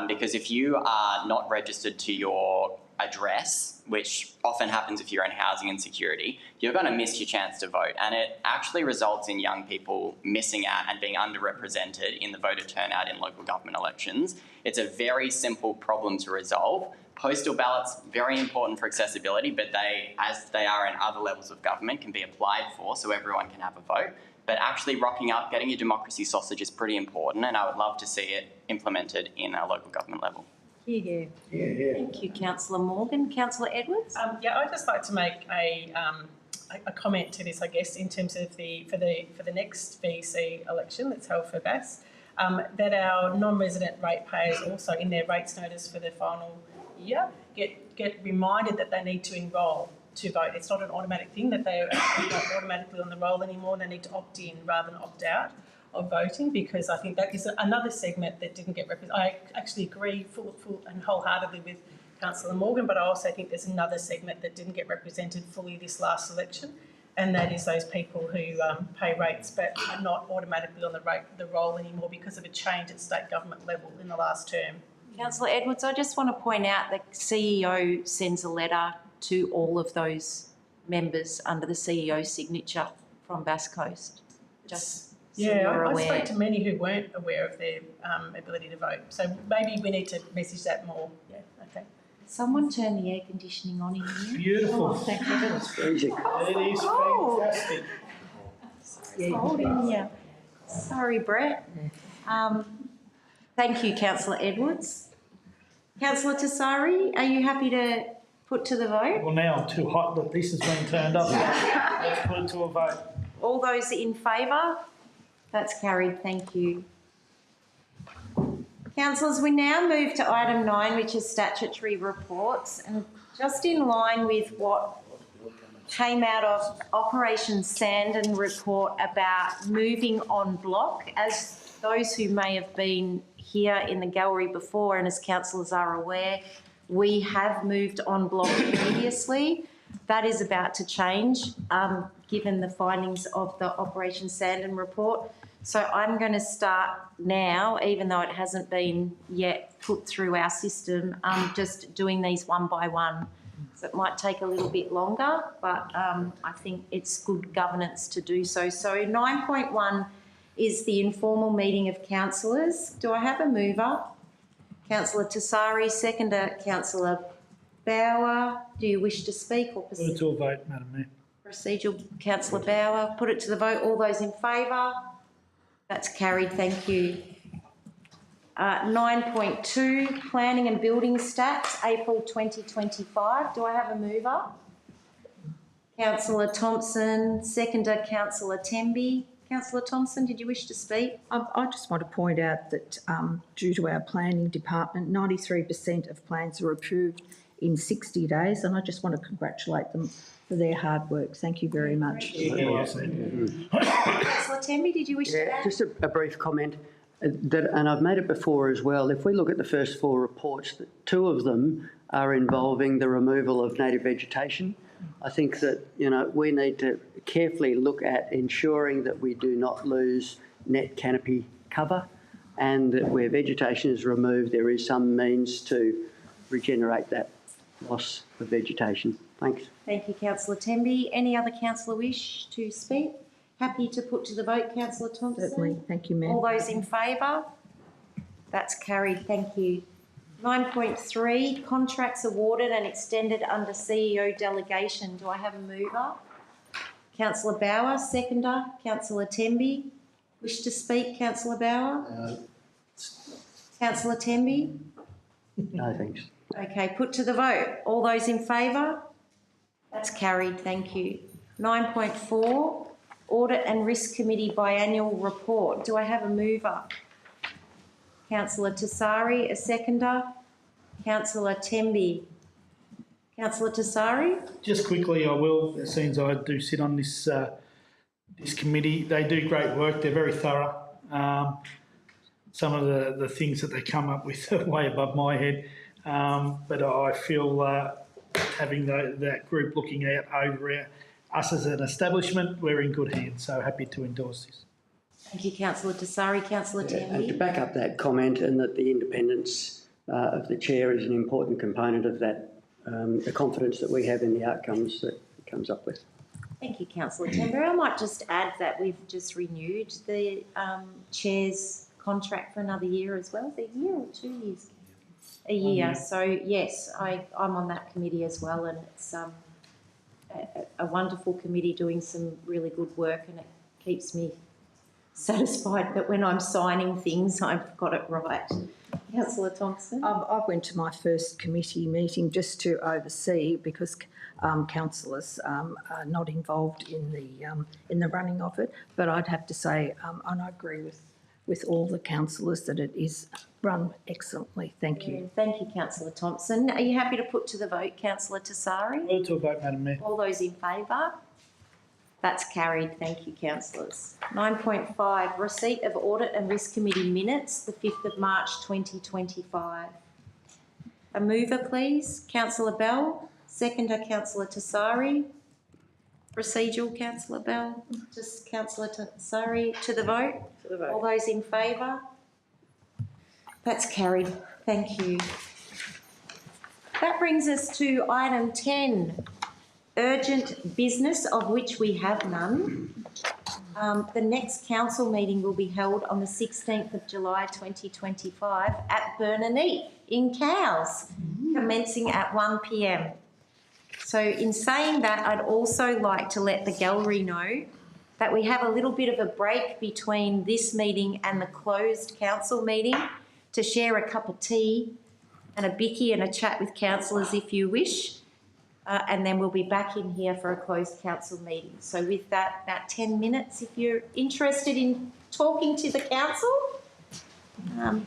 because if you are not registered to your address, which often happens if you're in housing insecurity, you're going to miss your chance to vote. And it actually results in young people missing out and being underrepresented in the voter turnout in local government elections. It's a very simple problem to resolve. Postal ballots, very important for accessibility, but they, as they are in other levels of government, can be applied for so everyone can have a vote. But actually rocking up, getting your democracy sausage is pretty important, and I would love to see it implemented in a local government level. Yeah. Thank you, councillor Morgan. Councillor Edwards? Yeah, I'd just like to make a comment to this, I guess, in terms of for the next VEC election that's held for Bass, that our non-resident ratepayers also in their rates notice for the final year get reminded that they need to enrol to vote. It's not an automatic thing that they are not automatically on the roll anymore. They need to opt in rather than opt out of voting, because I think that is another segment that didn't get represented. I actually agree full and wholeheartedly with Councillor Morgan, but I also think there's another segment that didn't get represented fully this last election, and that is those people who pay rates but are not automatically on the roll anymore because of a change at state government level in the last term. Councillor Edwards, I just want to point out the CEO sends a letter to all of those members under the CEO signature from Bass Coast. Just so you're I aware. spoke to many who weren't aware of their ability to vote. So maybe we need to message that more. Yeah, okay. Someone turn the air conditioning on in here. Beautiful. Thank you. It's freezing. It is Oh. fantastic. It's cold in here. Sorry, Brett. Thank you, Councillor Edwards. Councillor Tassari, are you happy to put to the vote? Well, now I'm too hot that this has been turned up. Let's put it to a vote. All those in favour? That's carried, thank you. Councillors, we now move to item 9, which is statutory reports, and just in line with what came out of Operation Sandon report about moving en bloc, as those who may have been here in the gallery before and as councillors are aware, we have moved en bloc previously. That is about to change given the findings of the Operation Sandon report. So I'm going to start now, even though it hasn't been yet put through our system, just doing these one by one. So it might take a little bit longer, but I think it's good governance to do so. So 9.1 is the informal meeting of councillors. Do I have a mover? Councillor Tassari, seconder Councillor Bauer. Do you wish to speak or Put it to a vote, Madam Mayor. procedural? Councillor Bauer. Put it to the vote. All those in favour? That's carried. Thank you. 9.2, Planning and Building Stats, April 2025. Do I have a mover? Councillor Thompson, seconder Councillor Temby. Councillor Thompson, did you wish to speak? I just want to point out that due to our planning department, 93% of plans are approved in 60 days, and I just want to congratulate them for their hard work. Thank you very much. Councillor Temby, did you wish to add? Just a brief comment, and I've made it before as well. If we look at the first 4 reports, 2 of them are involving the removal of native vegetation. I think that, we need to carefully look at ensuring that we do not lose net canopy cover, and that where vegetation is removed, there is some means to regenerate that loss of vegetation. Thanks. Thank you, Councillor Temby. Any other councillor wish to speak? Happy to put to the vote, Councillor Thompson? Certainly. Thank you, Mayor. All those in favour? That's carried. Thank you. 9.3, contracts awarded and extended under CEO delegation. Do I have a mover? Councillor Bauer, seconder. Councillor Temby. Wish to speak, Councillor Bauer? Councillor Temby? No, thanks. Okay, put to the vote. All those in favour? That's carried, thank you. 9.4, Audit and Risk Committee Biannual Report. Do I have a mover? Councillor Tassari, a seconder. Councillor Temby. Councillor Tassari? Just quickly, I will, it seems I do sit on this this committee. They do great work. They're very thorough. Some of the things that they come up with are way above my head. But I feel having that group looking out over us as an establishment, we're in good hands. So happy to endorse this. Thank you, Councillor Tassari. Councillor Temby? And to back up that comment, and that the independence of the chair is an important component of that, the confidence that we have in the outcomes that it comes up with. Thank you, Councillor Temby. I might just add that we've just renewed the chair's contract for another year as well. Is it a year or 2 years? A year. So, yes, I'm on that committee as well, and it's a wonderful committee doing some really good work, and it keeps me satisfied that when I'm signing things, I've got it right. Councillor Thompson? I went to my first committee meeting just to oversee, because councillors are not involved in the running of it. But I'd have to say, and I agree with all the councillors, that it is run excellently. Thank you. Thank you, Councillor Thompson. Are you happy to put to the vote, Councillor Tassari? Put to a vote, Madam Mayor. All those in favour? That's carried. Thank you, councillors. 9.5, receipt of Audit and Risk Committee minutes, the 5th of March 2025. A mover, please. Councillor Bell. Seconder, Councillor Tassari. Procedural, Councillor Bell. Just Councillor Tassari. To the vote? To the vote. All those in favour? That's carried. Thank you. That brings us to item 10. Urgent business, of which we have none. The next council meeting will be held on the 16th of July 2025 at Burnaneet in Cowes, commencing at 1 p.m. So in saying that, I'd also like to let the gallery know that we have a little bit of a break between this meeting and the closed council meeting to share a cup of tea and a bicky and a chat with councillors if you wish. And then we'll be back in here for a closed council meeting. So with that, about 10 minutes, if you're interested in talking to the council,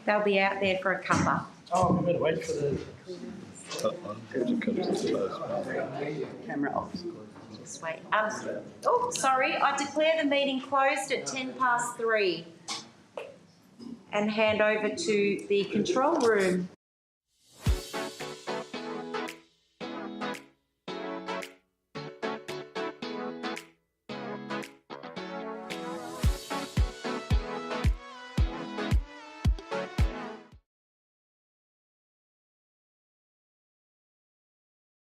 they'll be out there for a cuppa. Oh, we better wait for the... Camera off. Just wait. Oh, sorry. I declare the meeting closed at 3:10 and hand over to the control room.